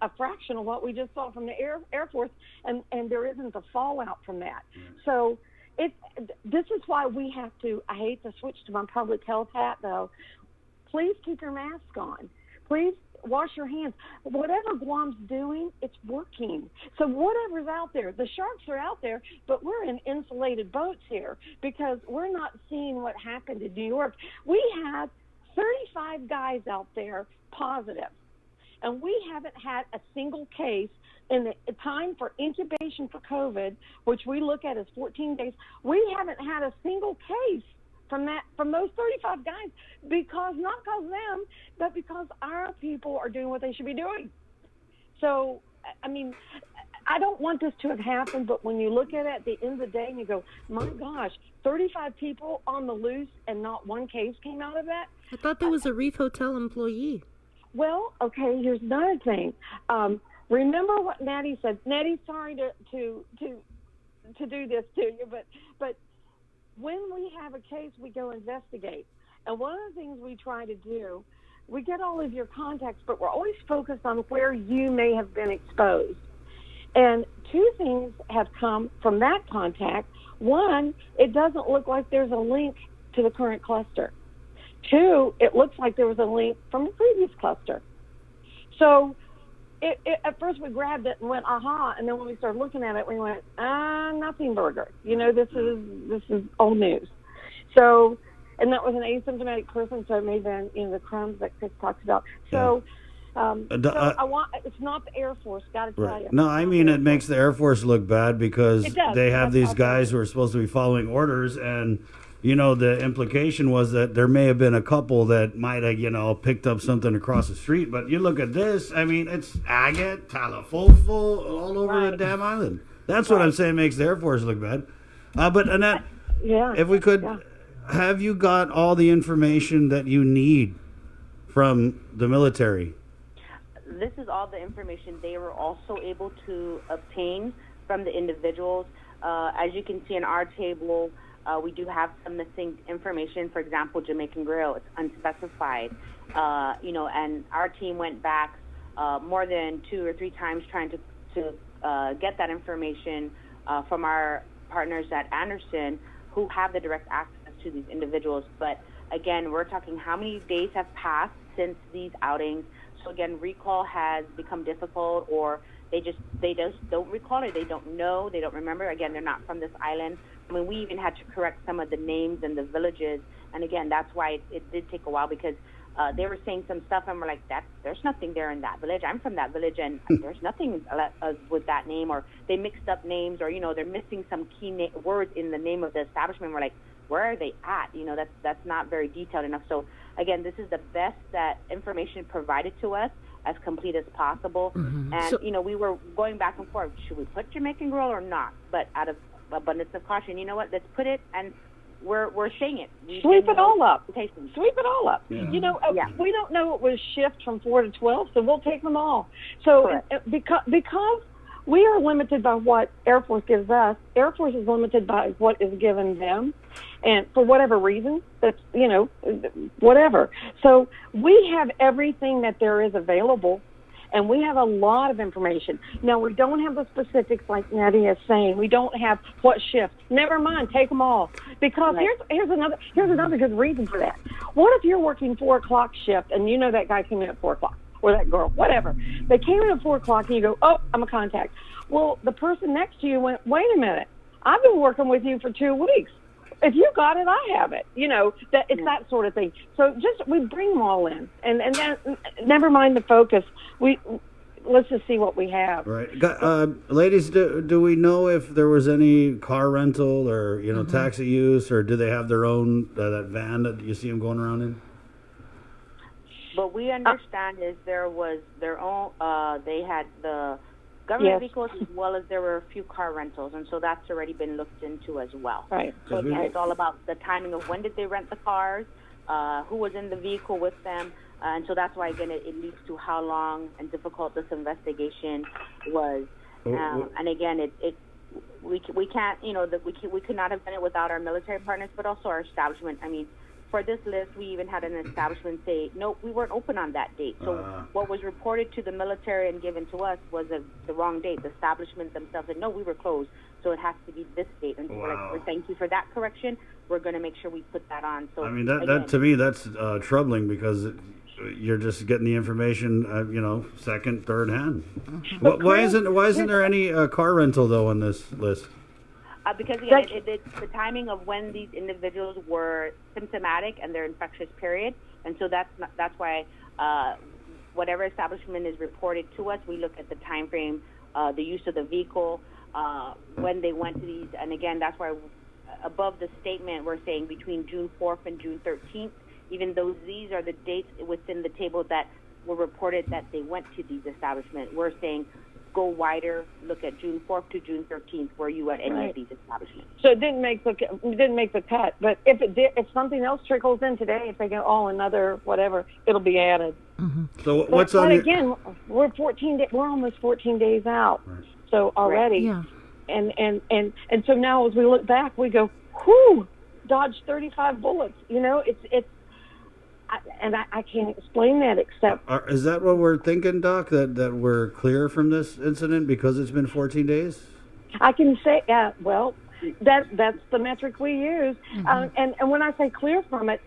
a fraction of what we just saw from the Air Force, and there isn't a fallout from that. So this is why we have to. I hate to switch to my public health hat, though. Please keep your mask on. Please wash your hands. Whatever Guam's doing, it's working. So whatever's out there, the sharks are out there, but we're in insulated boats here because we're not seeing what happened in New York. We had 35 guys out there positive, and we haven't had a single case in the time for incubation for COVID, which we look at as 14 days. We haven't had a single case from those 35 guys, not because of them, but because our people are doing what they should be doing. So, I mean, I don't want this to have happened, but when you look at it at the end of the day and you go, my gosh, 35 people on the loose and not one case came out of that? I thought there was a Reef Hotel employee. Well, okay, here's another thing. Remember what Natty said. Natty, sorry to do this to you, but when we have a case, we go investigate. And one of the things we try to do, we get all of your contacts, but we're always focused on where you may have been exposed. And 2 things have come from that contact. One, it doesn't look like there's a link to the current cluster. 2, it looks like there was a link from the previous cluster. So at first we grabbed it and went, aha, and then when we started looking at it, we went, nothing burger. This is old news. So, and that was an asymptomatic person, so it may have been, the crumbs that Chris talks about. So, it's not the Air Force, got to tell you. No, I mean, it makes the Air Force look bad because they have these guys who are supposed to be following orders, and the implication was that there may have been a couple that might have, picked up something across the street. But you look at this, I mean, it's agate, talafofo, all over the damn island. That's what I'm saying makes the Air Force look bad. But Annette, if we could, have you got all the information that you need from the military? This is all the information they were also able to obtain from the individuals. As you can see in our table, we do have some missing information. For example, Jamaican Grill, it's unspecified. And our team went back more than 2 or 3 times trying to get that information from our partners at Anderson, who have the direct access to these individuals. But again, we're talking how many days have passed since these outings. So again, recall has become difficult, or They just don't recall it. They don't know. They don't remember. Again, they're not from this island. I mean, we even had to correct some of the names and the villages. And again, that's why it did take a while, because they were saying some stuff, and we're like, there's nothing there in that village. I'm from that village, and there's nothing with that name. Or they mixed up names, or they're missing some key words in the name of the establishment. We're like, where are they at? That's not very detailed enough. So again, this is the best that information provided to us, as complete as possible. Mm-hmm. And we were going back and forth. Should we put Jamaican Grill or not? But out of abundance of caution, you know what? Let's put it, and we're saying it. Sweep it all up. Sweep it all up. Yeah. We don't know it was shift from 4 to 12, so we'll take them all. So because we are limited by what Air Force gives us, Air Force is limited by what is given them, and for whatever reason, that's whatever. So we have everything that there is available. And we have a lot of information. Now, we don't have the specifics like Nadia is saying. We don't have what shift. Never mind, take them all. Because here's another good reason for that. What if you're working 4 o'clock shift and you know that guy came in at 4 o'clock, or that girl, whatever. They came in at 4 o'clock and you go, oh, I'm a contact. Well, the person next to you went, wait a minute, I've been working with you for 2 weeks. If you got it, I have it. It's that sort of thing. So we bring them all in, and then never mind the focus. Let's just see what we have. Right, ladies. Do we know if there was any car rental or taxi use, or do they have their own that van that you see them going around in? What we understand is there was their own. They had the government vehicles, as well as there were a few car rentals, and so that's already been looked into as well. Right. So again, it's all about the timing of when did they rent the cars, who was in the vehicle with them, and so that's why, again, it leads to how long and difficult this investigation was. And again, we can't, we could not have done it without our military partners, but also our establishment. I mean, for this list, we even had an establishment say, nope, we weren't open on that date. So what was reported to the military and given to us was the wrong date. The establishment themselves said, no, we were closed, so it has to be this date. And so we're like, thank you for that correction. We're going to make sure we put that on. So I mean, that to me, that's troubling, because you're just getting the information, second, third hand. Why isn't there any car rental, though, on this list? Because again, it's the timing of when these individuals were symptomatic and their infectious period, and so that's why whatever establishment is reported to us, we look at the time frame, the use of the vehicle, when they went to these, and again, that's why above the statement we're saying between June 4th and June 13th, even though these are the dates within the table that were reported that they went to these establishments, we're saying go wider, look at June 4th to June 13th, were you at any of these establishments? So it didn't make the cut, but if it did, if something else trickles in today, if they go, another whatever, it'll be added. Mm-hmm. So what's on? But again, we're almost 14 days out, so already, and so now as we look back, we go, whew, dodged 35 bullets. I can't explain that except... Is that what we're thinking, Doc, that we're clear from this incident because it's been 14 days? I can say, that's the metric we use. Mm-hmm. And when I say clear from it,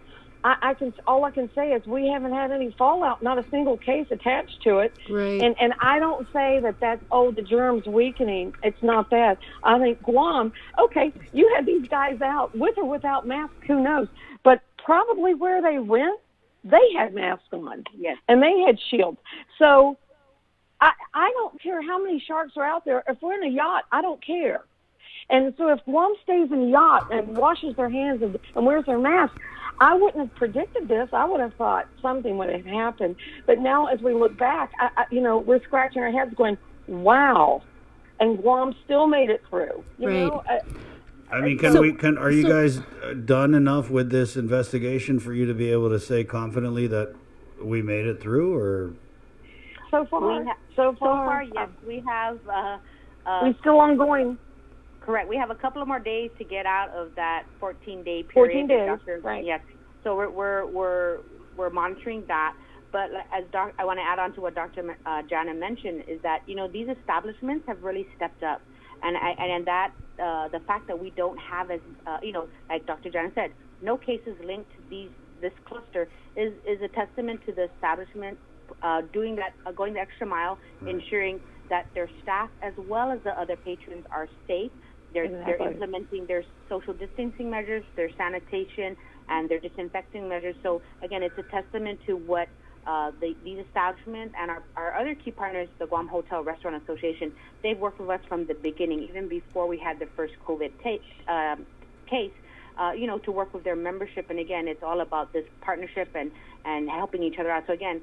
all I can say is we haven't had any fallout, not a single case attached to it. Right. And I don't say that's, the germ's weakening. It's not that. I think Guam, okay, you had these guys out with or without masks, who knows? But probably where they went, they had masks on. Yes. And they had shields. So I don't care how many sharks are out there. If we're in a yacht, I don't care. And so if Guam stays in a yacht and washes their hands and wears their mask, I wouldn't have predicted this. I would have thought something would have happened. But now as we look back, we're scratching our heads going, wow. And Guam still made it through. You know? I mean, are you guys done enough with this investigation for you to be able to say confidently that we made it through, or? So far, yes, we have. We're still ongoing. Correct. We have a couple of more days to get out of that 14-day period. 14 days, right? Yes. So we're monitoring that. But as I want to add on to what Dr. Jana mentioned is that these establishments have really stepped up. And that the fact that we don't have as like Dr. Jana said, no cases linked to this cluster is a testament to the establishment going the extra mile, ensuring that their staff as well as the other patrons are safe. They're implementing their social distancing measures, their sanitation, and their disinfecting measures. So again, it's a testament to what these establishments and our other key partners, the Guam Hotel Restaurant Association, they've worked with us from the beginning, even before we had the first COVID case, to work with their membership. And again, it's all about this partnership and helping each other out. So again,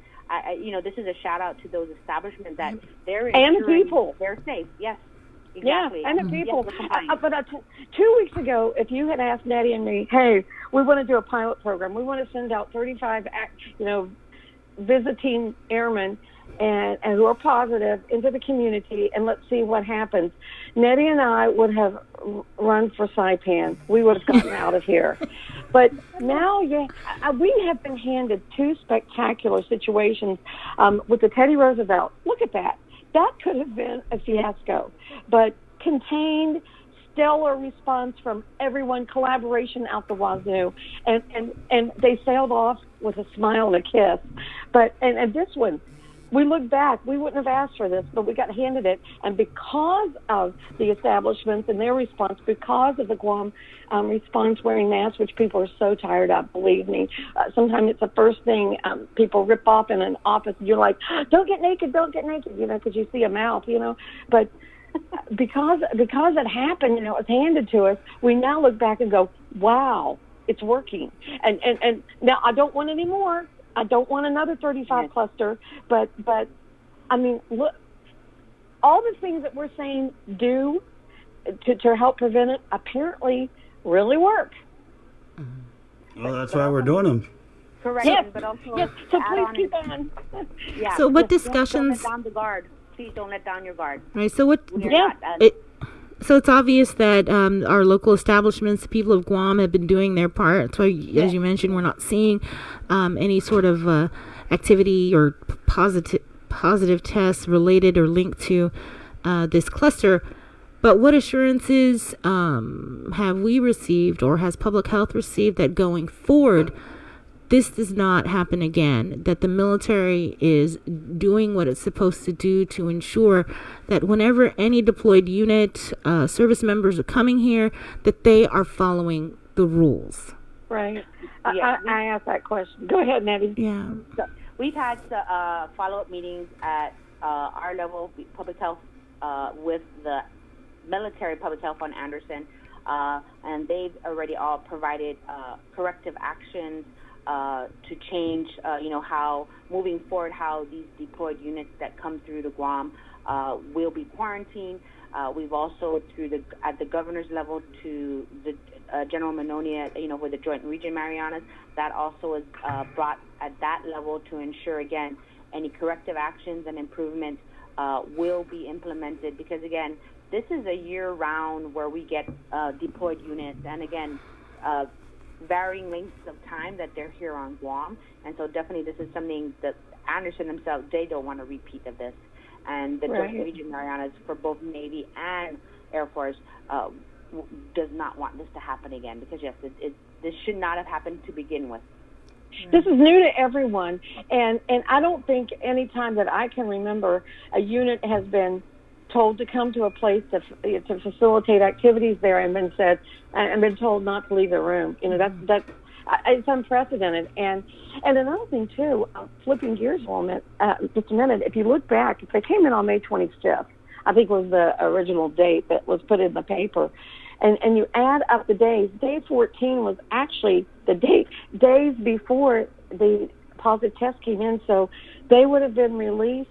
this is a shout out to those establishments that they're and the people. They're safe. Yes. Exactly. Yeah, and the people. Yes, but 2 weeks ago, if you had asked Nettie and me, hey, we want to do a pilot program, we want to send out 35, visiting airmen and who are positive into the community, and let's see what happens. Nettie and I would have run for Saipan. We would have gotten out of here. But now, we have been handed two spectacular situations with the Teddy Roosevelt. Look at that. That could have been a fiasco, but contained, stellar response from everyone, collaboration out the wazoo, and they sailed off with a smile and a kiss. But and this one, we look back, we wouldn't have asked for this, but we got handed it, and because of the establishments and their response, because of the Guam response wearing masks, which people are so tired of, believe me. Sometimes it's the first thing people rip off in an office, and you're like, don't get naked, because you see a mouth, But because it happened, it was handed to us, we now look back and go, wow, it's working. And now I don't want any more. I don't want another 35 cluster, but I mean, look, all the things that we're saying do to help prevent it apparently really work. Well, that's why we're doing them. Correct. Yes. But also, yes. So please keep on. Yeah. So what Don't discussions? let down the guard. Please don't let down your guard. Right. So what? Not, So it's obvious that our local establishments, the people of Guam, have been doing their part. That's why, as you mentioned, we're not seeing any sort of activity or positive tests related or linked to this cluster. But what assurances have we received, or has public health received, that going forward, this does not happen again, that the military is doing what it's supposed to do to ensure that whenever any deployed unit, service members are coming here, that they are following the rules? Right. I asked that question. Go ahead, Nettie. Yeah. So we've had follow-up meetings at our level, public health, with the military public health on Anderson, and they've already all provided corrective actions to change, how moving forward, how these deployed units that come through the Guam will be quarantined. We've also, at the governor's level, to the General Manonia, with the Joint Region Marianas, that also is brought at that level to ensure, again, any corrective actions and improvements will be implemented. Because, again, this is a year-round where we get deployed units, and again, varying lengths of time that they're here on Guam. And so definitely this is something that Anderson themselves, they don't want a repeat of this. And the Joint Region Marianas for both Navy and Air Force does not want this to happen again, because yes, this should not have happened to begin with. This is new to everyone, and I don't think any time that I can remember a unit has been told to come to a place to facilitate activities there and been told not to leave the room. That's it's unprecedented. And another thing too, flipping gears just a minute. If you look back, if they came in on May 25th, I think was the original date that was put in the paper, and you add up the days. Day 14 was actually the days before the positive test came in, so they would have been released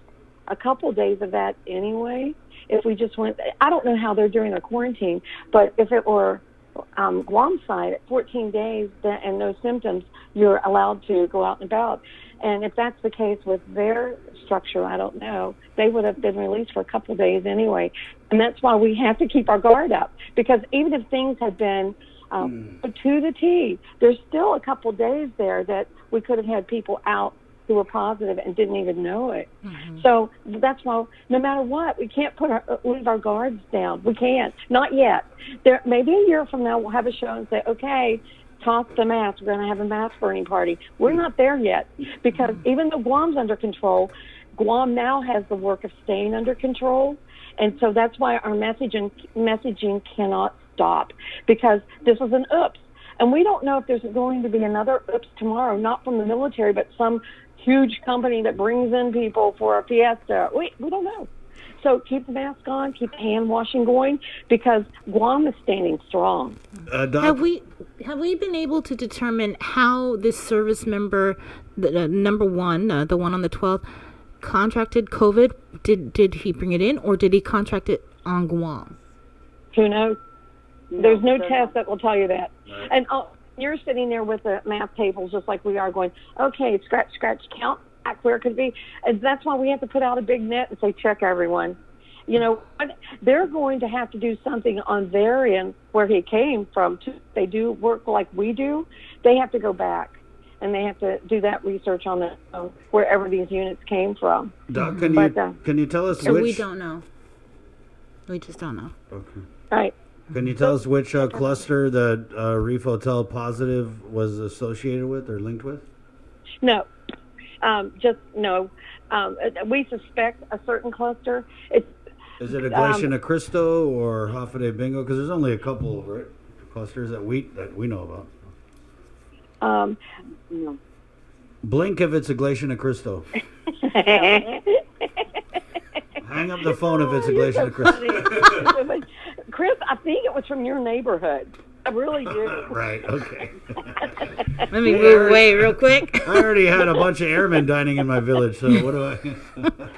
a couple days of that anyway. If we just went, I don't know how they're doing their quarantine, but if it were Guam side at 14 days and no symptoms, you're allowed to go out and about. And if that's the case with their structure, I don't know, they would have been released for a couple of days anyway. And that's why we have to keep our guard up, because even if things had been to the T, there's still a couple days there that we could have had people out who were positive and didn't even know it. Mm-hmm. So that's why, no matter what, we can't leave our guards down. We can't. Not yet. There, maybe a year from now we'll have a show and say, okay, toss the mask. We're going to have a mask burning party. We're not there yet, because even though Guam's under control, Guam now has the work of staying under control, and so that's why our messaging cannot stop, because this is an oops. And we don't know if there's going to be another oops tomorrow, not from the military, but some huge company that brings in people for a fiesta. We don't know. So keep the mask on, keep hand washing going, because Guam is standing strong. Have we been able to determine how this service member, number one, the one on the 12th, contracted COVID? Did he bring it in, or did he contract it on Guam? Who knows? There's no test that will tell you that. Right. And you're sitting there with the math tables just like we are, going, okay, scratch, count. Where it could be, and that's why we have to put out a big net and say, check everyone. You know, they're going to have to do something on their end where he came from. They do work like we do. They have to go back and they have to do that research on wherever these units came from. Doc, can you tell us which? We don't know. We just don't know. Okay. Right. Can you tell us which cluster that Reef Hotel Positive was associated with or linked with? No. No. We suspect a certain cluster. Is it Iglesia de Cristo or Hafa de Bingo? Because there's only a couple of clusters that we know about. No. Blink if it's Iglesia de Cristo. Hang up the phone if it's Iglesia de Cristo. Chris, I think it was from your neighborhood. I really do. Right, okay. Let me move away real quick. I already had a bunch of airmen dining in my village, so what do I...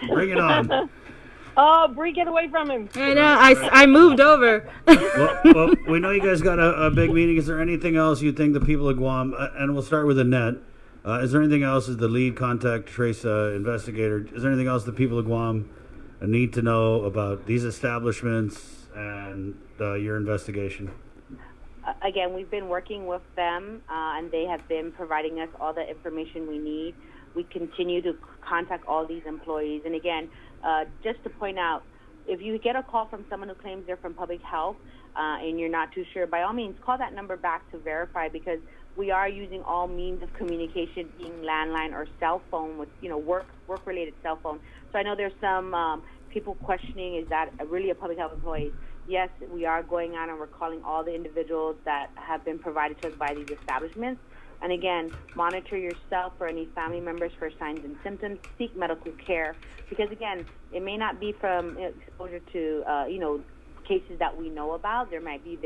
Bring it on. Oh, Bree, get away from him. I know, I moved over. well, we know you guys got a big meeting. Is there anything else you think the people of Guam, and we'll start with Annette, is there anything else as the lead contact trace investigator, is there anything else the people of Guam need to know about these establishments and your investigation? Again, we've been working with them, and they have been providing us all the information we need. We continue to contact all these employees. And again, just to point out, if you get a call from someone who claims they're from public health and you're not too sure, by all means, call that number back to verify, because we are using all means of communication, being landline or cell phone, with work-related cell phone. So I know there's some people questioning, is that really a public health employee? Yes, we are going on and we're calling all the individuals that have been provided to us by these establishments. And again, monitor yourself or any family members for signs and symptoms. Seek medical care, because again, it may not be from exposure to cases that we know about. There might be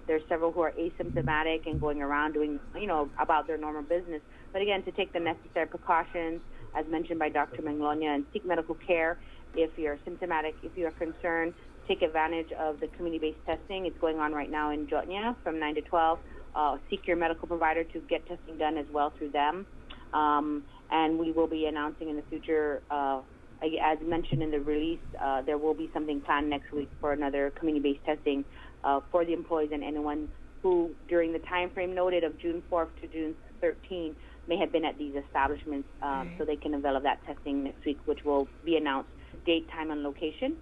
there's several who are asymptomatic and going around doing about their normal business. But again, to take the necessary precautions, as mentioned by Dr. Manglonia, and seek medical care if you're symptomatic. If you are concerned, take advantage of the community-based testing. It's going on right now in Jotnia from 9 to 12. Seek your medical provider to get testing done as well through them. And we will be announcing in the future, as mentioned in the release, there will be something planned next week for another community-based testing for the employees and anyone who, during the time frame noted of June 4th to June 13th, may have been at these establishments, so they can avail of that testing next week, which will be announced, date, time, and location.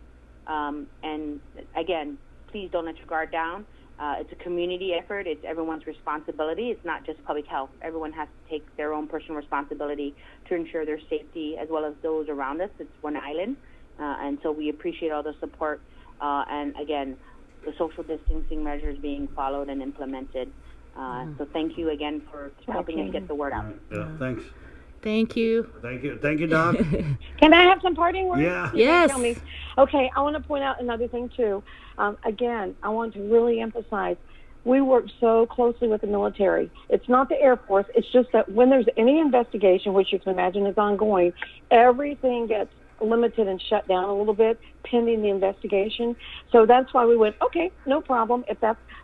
And again, please don't let your guard down. It's a community effort. It's everyone's responsibility. It's not just public health. Everyone has to take their own personal responsibility to ensure their safety as well as those around us. It's one island. And so we appreciate all the support. And again, the social distancing measures being followed and implemented. So thank you again for helping us get the word out. Yeah, thanks. Thank you. Thank you, Doc. Can I have some parting words? Yeah. Yes. Tell me. Okay, I want to point out another thing, too. Again, I want to really emphasize, we work so closely with the military. It's not the Air Force. It's just that when there's any investigation, which you can imagine is ongoing, everything gets limited and shut down a little bit pending the investigation. So that's why we went, okay, no problem.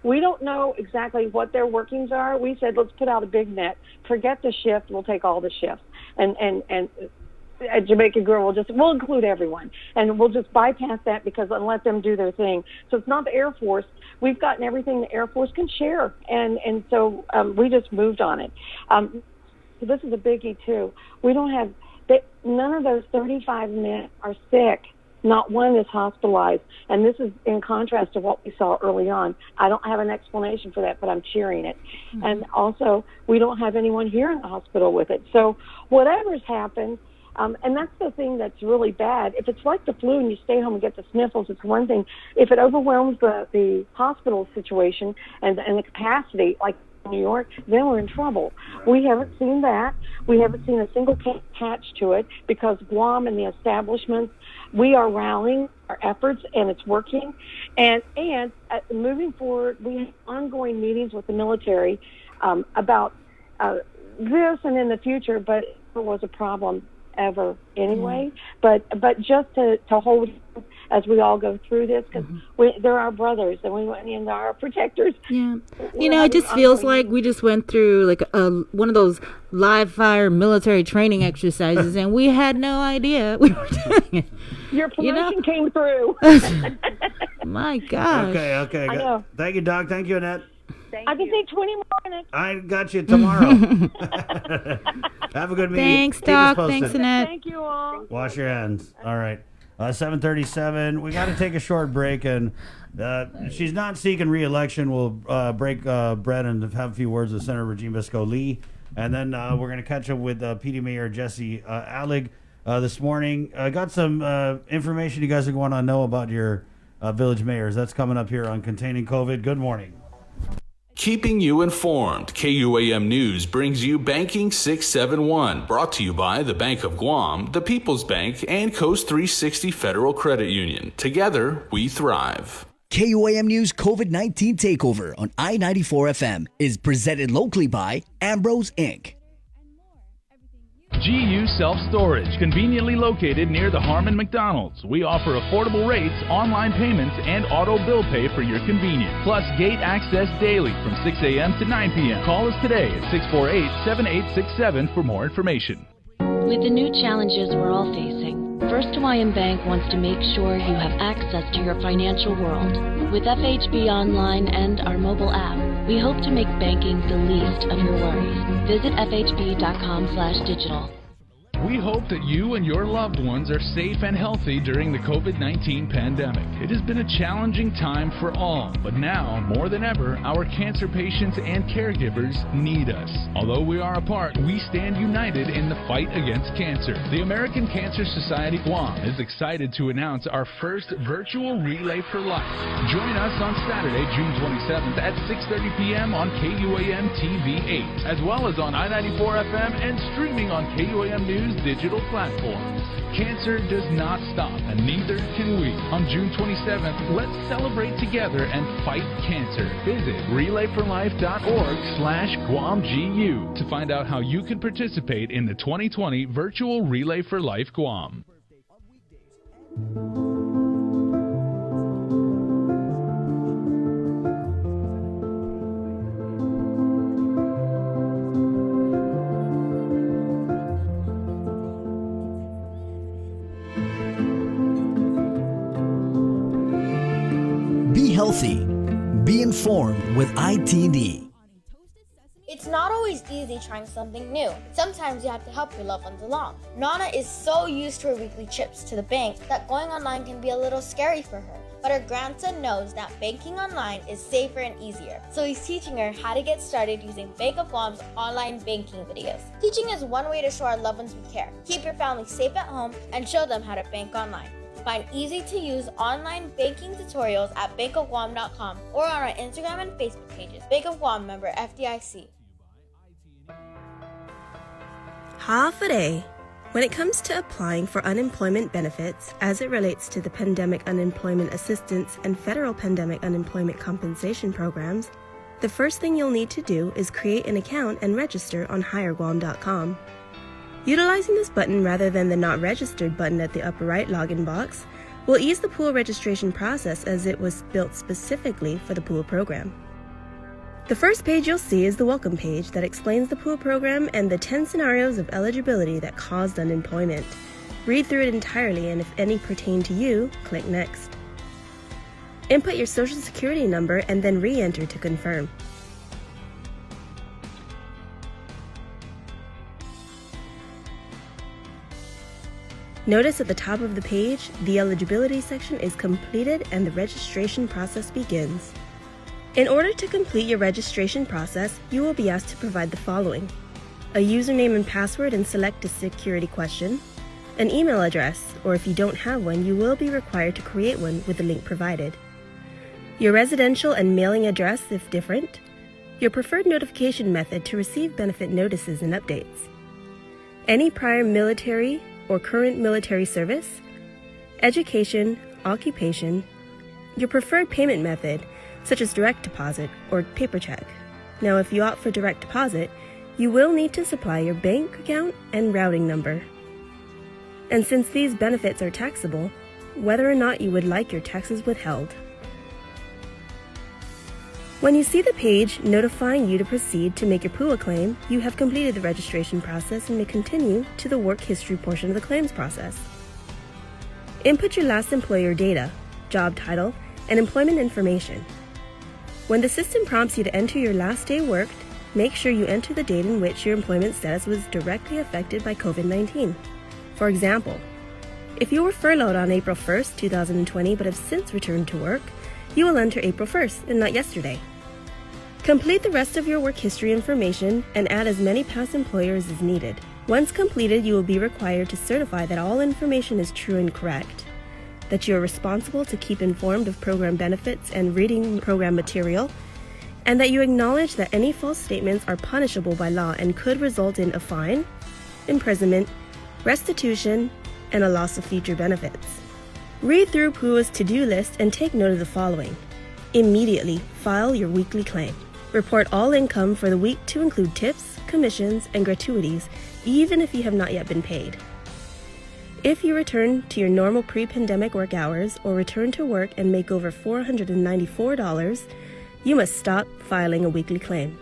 We don't know exactly what their workings are. We said, let's put out a big net. Forget the shift. We'll take all the shifts. And at Jamaica Girl, we'll include everyone. And we'll just bypass that and let them do their thing. So it's not the Air Force. We've gotten everything the Air Force can share. And so we just moved on it. So this is a biggie, too. We don't have... None of those 35 men are sick. Not one is hospitalized. And this is in contrast to what we saw early on. I don't have an explanation for that, but I'm cheering it. And also, we don't have anyone here in the hospital with it. So whatever's happened, And that's the thing that's really bad. If it's like the flu and you stay home and get the sniffles, it's one thing. If it overwhelms the hospital situation and the capacity, like New York, then we're in trouble. We haven't seen that. We haven't seen a single case attached to it because Guam and the establishments, we are rallying our efforts and it's working. And moving forward, we have ongoing meetings with the military about this and in the future, but it never was a problem ever anyway. But just to hold as we all go through this, because they're our brothers and they're our protectors. Yeah. It just feels like we just went through like one of those live fire military training exercises and we had no idea we were doing it. Your promotion came through. My gosh. Okay. I know. Thank you, Doc. Thank you, Annette. I can take 20 more minutes. I got you tomorrow. Have a good meeting. Thanks, Keep us Doc. posted. Thanks, Annette. Thank you all. Wash your hands. All right. 7:37. We got to take a short break, and she's not seeking re-election. We'll break bread and have a few words with Senator Regine Bisco-Lee, and then we're going to catch up with PD Mayor Jesse Allig this morning. I got some information you guys are going to know about your village mayors. That's coming up here on Containing COVID. Good morning. Keeping you informed, KUAM News brings you Banking 671, brought to you by the Bank of Guam, the People's Bank, and Coast 360 Federal Credit Union. Together, we thrive. KUAM News COVID-19 Takeover on I-94 FM is presented locally by Ambrose Inc. GU Self-Storage, conveniently located near the Harmon McDonald's. We offer affordable rates, online payments, and auto bill pay for your convenience. Plus, gate access daily from 6 a.m. to 9 p.m. Call us today at 648-7867 for more information. With the new challenges we're all facing, First Hawaiian Bank wants to make sure you have access to your financial world. With FHB Online and our mobile app, we hope to make banking the least of your worries. Visit fhb.com/digital. We hope that you and your loved ones are safe and healthy during the COVID-19 pandemic. It has been a challenging time for all, but now, more than ever, our cancer patients and caregivers need us. Although we are apart, we stand united in the fight against cancer. The American Cancer Society Guam is excited to announce our first virtual Relay for Life. Join us on Saturday, June 27th at 6:30 p.m. on KUAM TV 8, as well as on I-94 FM and streaming on KUAM News digital platforms. Cancer does not stop, and neither can we. On June 27th, let's celebrate together and fight cancer. Visit relayforlife.org/GuamGU to find out how you can participate in the 2020 virtual Relay for Life Guam. Be healthy. Be informed with ITD. It's not always easy trying something new. Sometimes you have to help your loved ones along. Nana is so used to her weekly trips to the bank that going online can be a little scary for her. But her grandson knows that banking online is safer and easier. So he's teaching her how to get started using Bank of Guam's online banking videos. Teaching is one way to show our loved ones we care. Keep your family safe at home and show them how to bank online. Find easy-to-use online banking tutorials at bankofguam.com or on our Instagram and Facebook pages. Bank of Guam, member FDIC. Ha'afare. When it comes to applying for unemployment benefits, as it relates to the Pandemic Unemployment Assistance and Federal Pandemic Unemployment Compensation Programs, the first thing you'll need to do is create an account and register on HireGuam.com. Utilizing this button rather than the Not Registered button at the upper right login box will ease the pool registration process as it was built specifically for the pool program. The first page you'll see is the welcome page that explains the pool program and the 10 scenarios of eligibility that caused unemployment. Read through it entirely, and if any pertain to you, click Next. Input your social security number and then re-enter to confirm. Notice at the top of the page, the eligibility section is completed and the registration process begins. In order to complete your registration process, you will be asked to provide the following: a username and password and select a security question, an email address, or if you don't have one, you will be required to create one with the link provided. Your residential and mailing address if different, your preferred notification method to receive benefit notices and updates, any prior military or current military service, education, occupation, your preferred payment method, such as direct deposit or paper check. Now, if you opt for direct deposit, you will need to supply your bank account and routing number. And since these benefits are taxable, whether or not you would like your taxes withheld. When you see the page notifying you to proceed to make your PUA claim, you have completed the registration process and may continue to the work history portion of the claims process. Input your last employer data, job title, and employment information. When the system prompts you to enter your last day worked, make sure you enter the date in which your employment status was directly affected by COVID-19. For example, if you were furloughed on April 1st, 2020, but have since returned to work, you will enter April 1st and not yesterday. Complete the rest of your work history information and add as many past employers as needed. Once completed, you will be required to certify that all information is true and correct, that you are responsible to keep informed of program benefits and reading program material, and that you acknowledge that any false statements are punishable by law and could result in a fine, imprisonment, restitution, and a loss of future benefits. Read through PUA's to-do list and take note of the following. Immediately file your weekly claim. Report all income for the week to include tips, commissions, and gratuities, even if you have not yet been paid. If you return to your normal pre-pandemic work hours or return to work and make over $494, you must stop filing a weekly claim.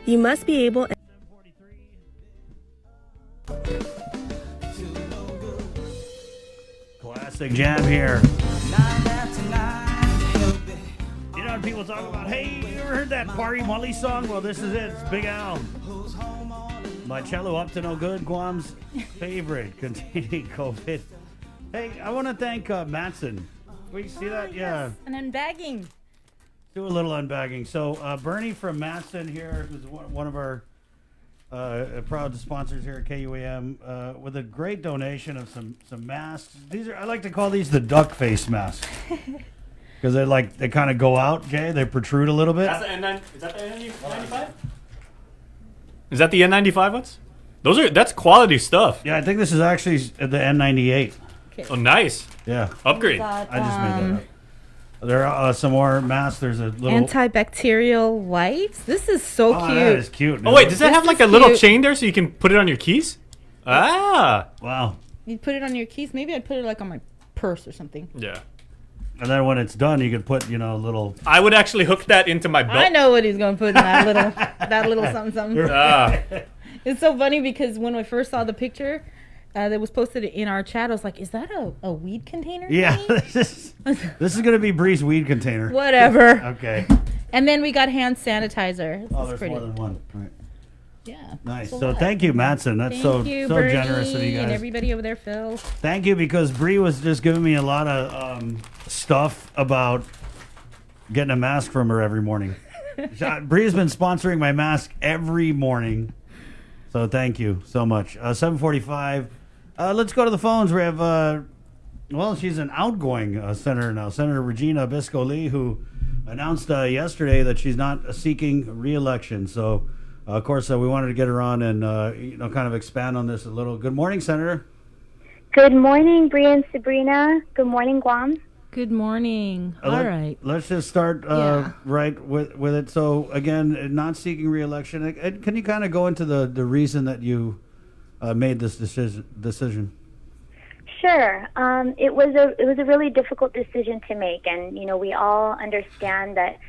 You must be able... Classic jam here. You know when people talk about, hey, you ever heard that Party Molly song? Well, this is it. It's Big Al. My cello up to no good. Guam's favorite containing COVID. Hey, I want to thank Matson. We see that? Yeah. And unbagging. Do a little unbagging. So Bernie from Matson here, who's one of our proud sponsors here at KUAM, with a great donation of some masks. These are, I like to call these the duck face masks. Because they kind of go out, Jay. They protrude a little bit. That's the N9, is that the N95? Is that the N95 ones? That's quality stuff. Yeah, I think this is actually the N98. Okay. Oh, nice. Yeah. Upgrade. I just made that up. There are some more masks. There's a little antibacterial wipes. This is so cute. That is cute. Oh wait, does that have like a little chain there so you can put it on your keys? Ah. Wow. You put it on your keys. Maybe I'd put it like on my purse or something. Yeah. And then when it's done, you can put, a little... I would actually hook that into my belt. I know what he's going to put in that little something something. Ah. It's so funny because when I first saw the picture that was posted in our chat, I was like, is that a weed container? Yeah. This is going to be Bree's weed container. Whatever. Okay. And then we got hand sanitizer. There's more than one. Right. Yeah. Nice. So thank you, Matson. That's so Bernie, generous of you guys. And everybody over there, Phil. Thank you, because Bree was just giving me a lot of stuff about getting a mask from her every morning. Bree's been sponsoring my mask every morning. So thank you so much. 7:45. Let's go to the phones. We have, she's an outgoing senator now, Senator Regina Bisco-Lee, who announced yesterday that she's not seeking re-election. So, of course, we wanted to get her on and, kind of expand on this a little. Good morning, Senator. Good morning, Bree and Sabrina. Good morning, Guam. Good morning. All right. Let's just start right with it. So, again, not seeking re-election. Can you kind of go into the reason that you made this decision? Sure. It was a really difficult decision to make, and we all understand that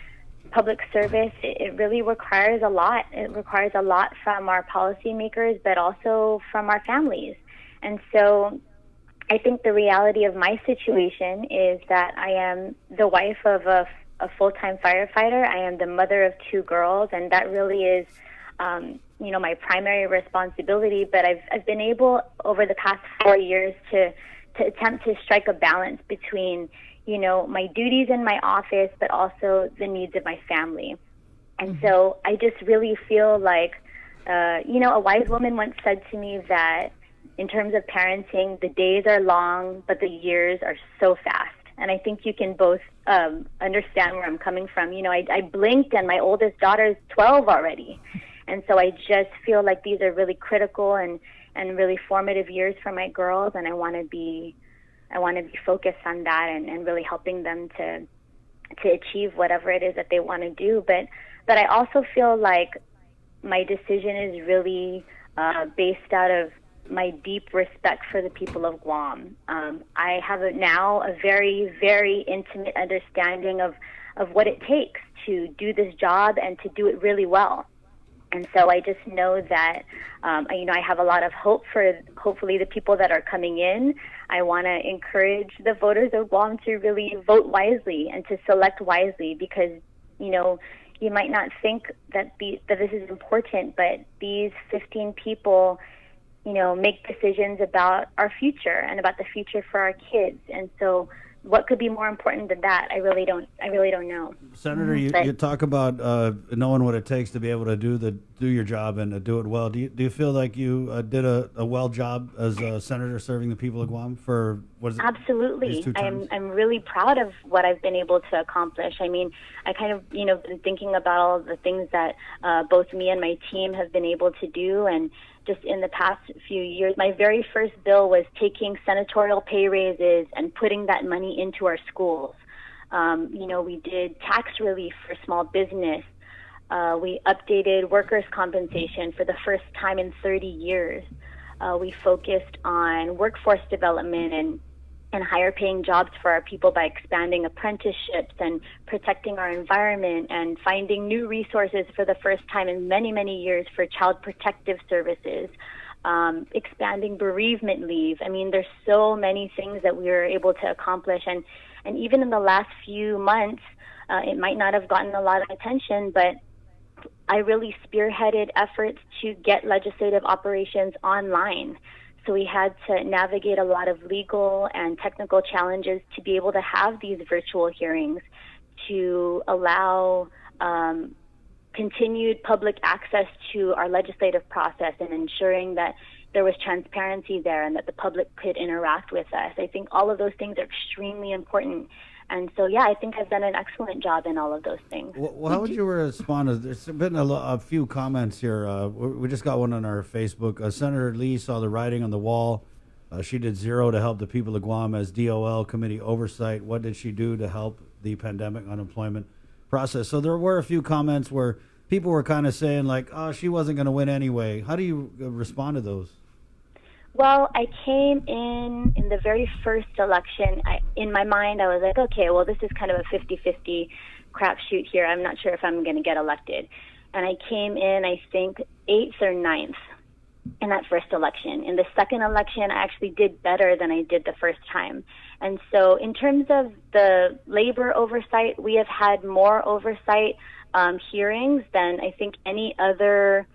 public service, it really requires a lot. It requires a lot from our policymakers, but also from our families. And so I think the reality of my situation is that I am the wife of a full-time firefighter. I am the mother of 2 girls, and that really is, my primary responsibility. But I've been able over the past 4 years to attempt to strike a balance between my duties in my office, but also the needs of my family. And so I just really feel like, a wise woman once said to me that in terms of parenting, the days are long, but the years are so fast. And I think you can both understand where I'm coming from. You know, I blinked and my oldest daughter is 12 already. And so I just feel like these are really critical and really formative years for my girls, and I want to be focused on that and really helping them to achieve whatever it is that they want to do. But I also feel like my decision is really based out of my deep respect for the people of Guam. I have now a very, very intimate understanding of what it takes to do this job and to do it really well. And so I just know that, I have a lot of hope for hopefully the people that are coming in. I want to encourage the voters of Guam to really vote wisely and to select wisely because, you might not think that this is important, but these 15 people, make decisions about our future and about the future for our kids. And so what could be more important than that? I really don't know. Senator, you talk about knowing what it takes to be able to do your job and do it well. Do you feel like you did a well job as a senator serving the people of Guam for what is it? Absolutely. These 2 terms? I'm really proud of what I've been able to accomplish. I mean, I kind of been thinking about all of the things that both me and my team have been able to do, and just in the past few years, my very first bill was taking senatorial pay raises and putting that money into our schools. We did tax relief for small business. We updated workers' compensation for the first time in 30 years. We focused on workforce development and higher paying jobs for our people by expanding apprenticeships and protecting our environment and finding new resources for the first time in many, many years for child protective services, expanding bereavement leave. I mean, there's so many things that we were able to accomplish. And even in the last few months, it might not have gotten a lot of attention, but I really spearheaded efforts to get legislative operations online. So we had to navigate a lot of legal and technical challenges to be able to have these virtual hearings, to allow continued public access to our legislative process and ensuring that there was transparency there and that the public could interact with us. I think all of those things are extremely important. And so, I think I've done an excellent job in all of those things. Well, how would you respond? There's been a few comments here. We just got one on our Facebook. Senator Lee saw the writing on the wall. She did 0 to help the people of Guam as DOL committee oversight. What did she do to help the pandemic unemployment process? So there were a few comments where people were kind of saying like, oh, she wasn't going to win anyway. How do you respond to those? Well, I came in the very first election. In my mind, I was like, okay, well, this is kind of a 50-50 crapshoot here. I'm not sure if I'm going to get elected. And I came in, I think, 8th or 9th in that first election. In the second election, I actually did better than I did the first time. And so in terms of the labor oversight, we have had more oversight hearings than I think any other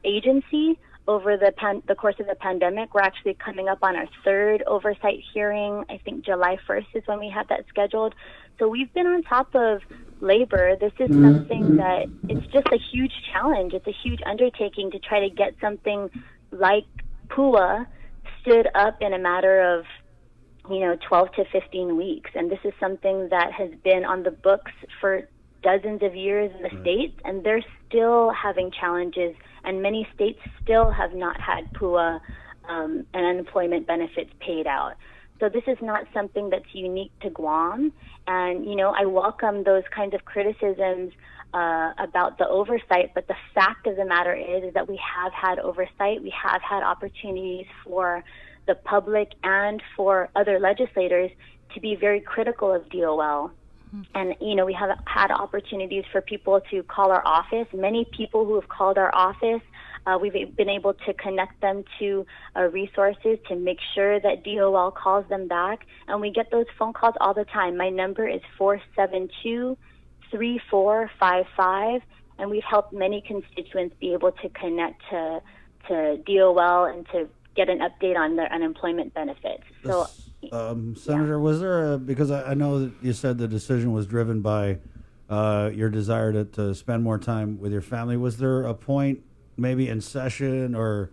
agency. Over the course of the pandemic. We're actually coming up on our 3rd oversight hearing. I think July 1st is when we have that scheduled. So we've been on top of labor. This is something that it's just a huge challenge. It's a huge undertaking to try to get something like PUA stood up in a matter of 12 to 15 weeks. And this is something that has been on the books for dozens of years in the states, and they're still having challenges, and many states still have not had PUA and unemployment benefits paid out. So this is not something that's unique to Guam, and I welcome those kinds of criticisms about the oversight, but the fact of the matter is that we have had oversight. We have had opportunities for the public and for other legislators to be very critical of DOL. And, we have had opportunities for people to call our office. Many people who have called our office, we've been able to connect them to resources to make sure that DOL calls them back. And we get those phone calls all the time. My number is 472-3455. And we've helped many constituents be able to connect to DOL and to get an update on their unemployment benefits. So. Senator, was there because I know that you said the decision was driven by your desire to spend more time with your family. Was there a point maybe in session or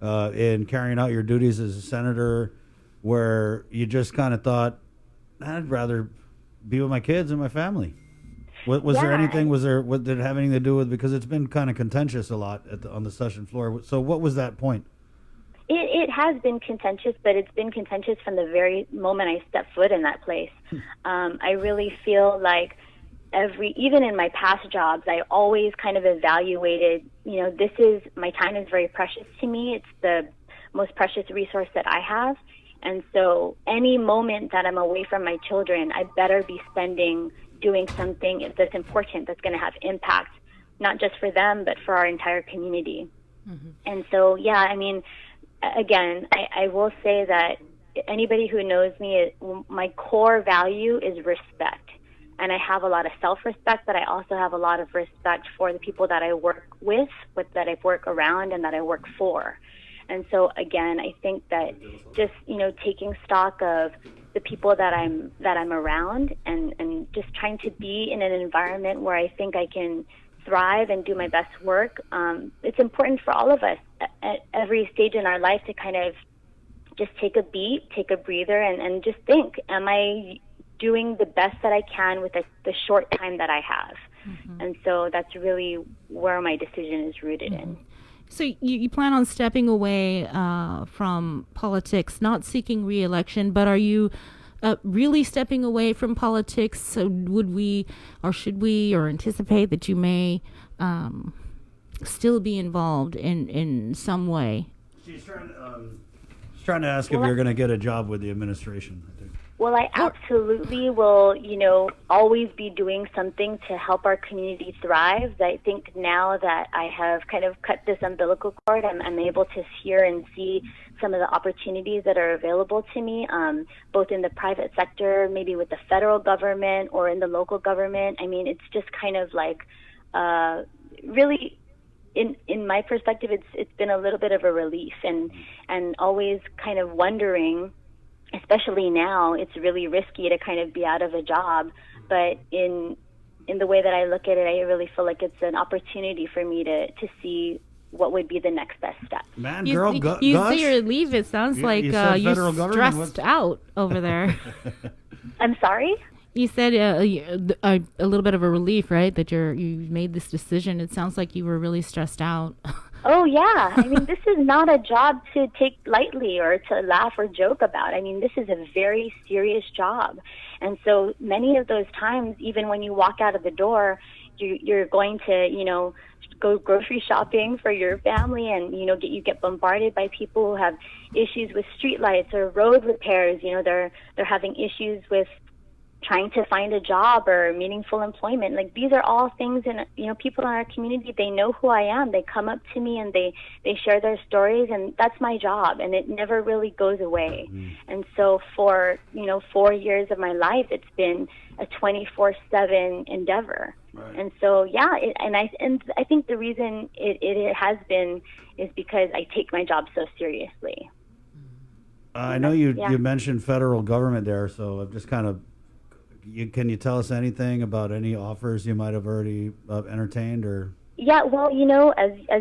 in carrying out your duties as a senator, where you just kind of thought, I'd rather be with my kids and my family? Was there anything? What did it have anything to do with? Because it's been kind of contentious a lot on the session floor. So what was that point? It has been contentious, but it's been contentious from the very moment I stepped foot in that place. I really feel like even in my past jobs, I always kind of evaluated, my time is very precious to me. It's the most precious resource that I have. And so any moment that I'm away from my children, I better be spending doing something that's important, that's going to have impact, not just for them, but for our entire community. Mm-hmm. And so, again, I will say that anybody who knows me, my core value is respect. And I have a lot of self-respect, but I also have a lot of respect for the people that I work with, that I work around, and that I work for. And so, again, I think that just, taking stock of the people that I'm around and just trying to be in an environment where I think I can thrive and do my best work, it's important for all of us at every stage in our life to kind of just take a beat, take a breather, and just think, am I doing the best that I can with the short time that I have? Mm-hmm. And so that's really where my decision is rooted in. So you plan on stepping away from politics, not seeking re-election, but are you really stepping away from politics? So would we, or should we, or anticipate that you may still be involved in some way? She's trying to ask if you're going to get a job with the administration, I think. Well, I absolutely will, always be doing something to help our community thrive. I think now that I have kind of cut this umbilical cord, I'm able to hear and see some of the opportunities that are available to me, both in the private sector, maybe with the federal government or in the local government. I mean, it's just kind of like really, in my perspective, it's been a little bit of a relief, and always kind of wondering, especially now, it's really risky to kind of be out of a job. But in the way that I look at it, I really feel like it's an opportunity for me to see what would be the next best step. Man, you say you're leave. It sounds like you're stressed out over there. I'm sorry? You said a little bit of a relief, right? That you made this decision. It sounds like you were really stressed out. Oh, yeah. I mean, this is not a job to take lightly or to laugh or joke about. I mean, this is a very serious job. And so many of those times, even when you walk out of the door, you're going to, go grocery shopping for your family, and, you get bombarded by people who have issues with streetlights or road repairs. They're having issues with trying to find a job or meaningful employment. Like, these are all things, and people in our community, they know who I am. They come up to me and they share their stories, and that's my job, and it never really goes away. And so for 4 years of my life, it's been a 24/7 endeavor. Right. And so I think the reason it has been is because I take my job so seriously. I know you mentioned federal government there, so I'm just kind of, can you tell us anything about any offers you might have already entertained, or? Yeah, well, as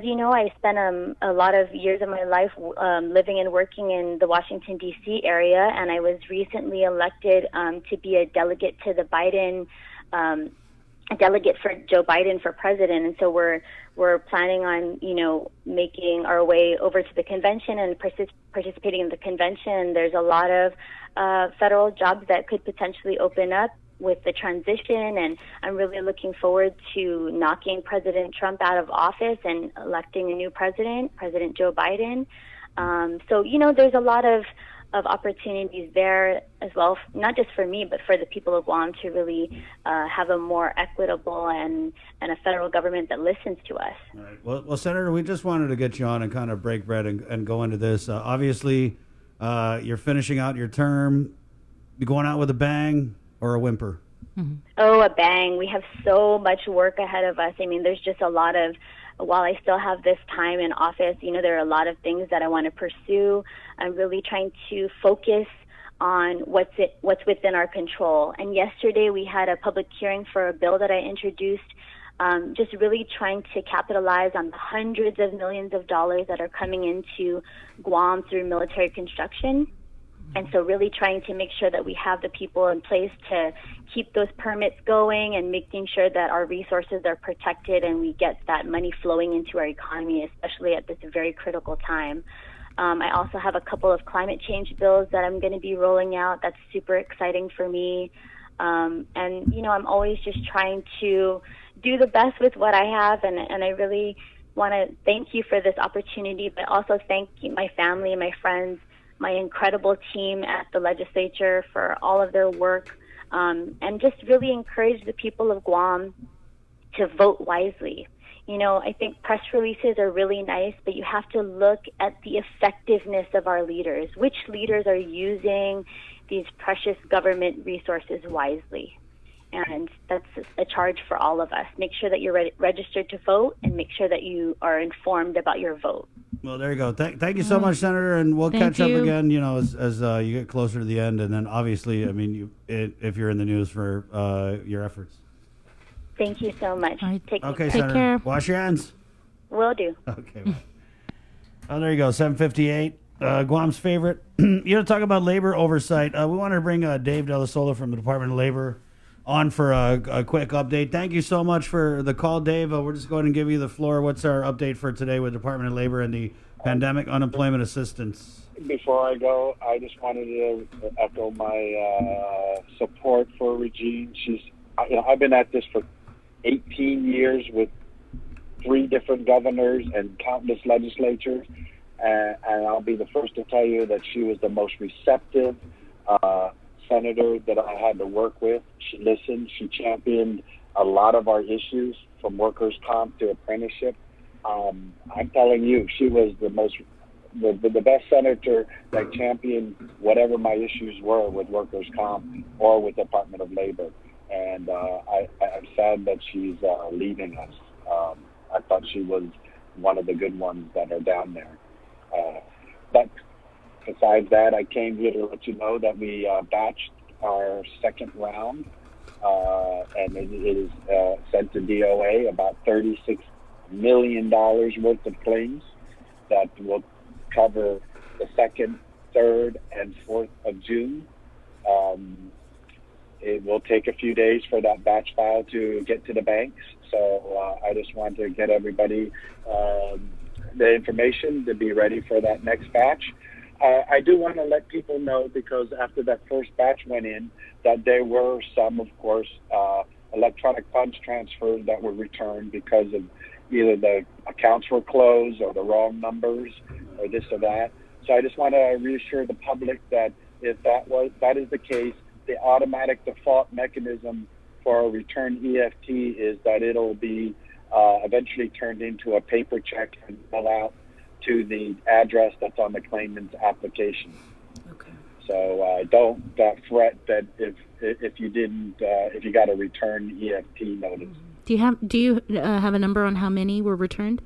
you know, I spent a lot of years of my life living and working in the Washington, D.C. area, and I was recently elected to be a delegate to the Biden, a delegate for Joe Biden for president. And so we're planning on, making our way over to the convention and participating in the convention. There's a lot of federal jobs that could potentially open up with the transition, and I'm really looking forward to knocking President Trump out of office and electing a new president, President Joe Biden. So, there's a lot of opportunities there as well, not just for me, but for the people of Guam to really have a more equitable and a federal government that listens to us. All right. Well, Senator, we just wanted to get you on and kind of break bread and go into this. Obviously, you're finishing out your term. You going out with a bang or a whimper? Mm-hmm. Oh, a bang. We have so much work ahead of us. I mean, there's just a lot of, while I still have this time in office, there are a lot of things that I want to pursue. I'm really trying to focus on what's within our control. And yesterday we had a public hearing for a bill that I introduced just really trying to capitalize on the hundreds of millions of dollars that are coming into Guam through military construction. And so really trying to make sure that we have the people in place to keep those permits going and making sure that our resources are protected and we get that money flowing into our economy, especially at this very critical time. I also have a couple of climate change bills that I'm going to be rolling out. That's super exciting for me. And, I'm always just trying to do the best with what I have. And I really want to thank you for this opportunity, but also thank you, my family and my friends, my incredible team at the legislature for all of their work, and just really encourage the people of Guam to vote wisely. I think press releases are really nice, but you have to look at the effectiveness of our leaders. Which leaders are using these precious government resources wisely? And that's a charge for all of us. Make sure that you're registered to vote, and make sure that you are informed about your vote. Well, there you go. Thank you so much, Senator, and we'll catch up again. As you get closer to the end, and then obviously, if you're in the news for your efforts. Thank you so much. Take Senator. care. Wash your hands. Will do. Okay. There you go. 7:58. Guam's favorite. Talk about labor oversight. We wanted to bring Dave De La Sola from the Department of Labor on for a quick update. Thank you so much for the call, Dave. We're just going to give you the floor. What's our update for today with Department of Labor and the Pandemic Unemployment Assistance? Before I go, I just wanted to echo my support for Regine. I've been at this for 18 years with 3 different governors and countless legislatures, and I'll be the first to tell you that she was the most receptive senator that I had to work with. She listened. She championed a lot of our issues, from workers' comp to apprenticeship. I'm telling you, she was the best senator that championed whatever my issues were with workers' comp or with Department of Labor. And I'm sad that she's leaving us. I thought she was one of the good ones that are down there. But besides that, I came here to let you know that we batched our second round, and it is sent to DOA about $36 million worth of claims that will cover the 2nd, 3rd, and 4th of June. It will take a few days for that batch file to get to the banks, so I just want to get everybody the information to be ready for that next batch. I do want to let people know, because after that first batch went in, that there were some, of course, electronic funds transfers that were returned because of either the accounts were closed or the wrong numbers or this or that. So I just want to reassure the public that if that is the case, the automatic default mechanism for a return EFT is that it'll be eventually turned into a paper check and fill out to the address that's on the claimant's application. Okay. So don't fret that if you got a return EFT notice. Do you have a number on how many were returned?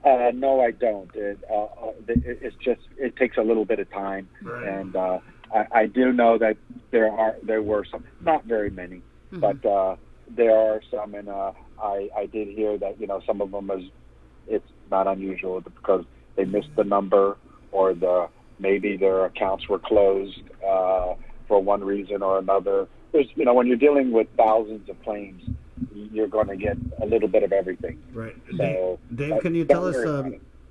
No, I don't. It's just it takes a little bit of time, and I do know that there were some, not very many, but there are some, and I did hear that some of them it's not unusual because they missed the number or maybe their accounts were closed for one reason or another. There's when you're dealing with thousands of claims, you're going to get a little bit of everything. Right. So, Dave, can you tell us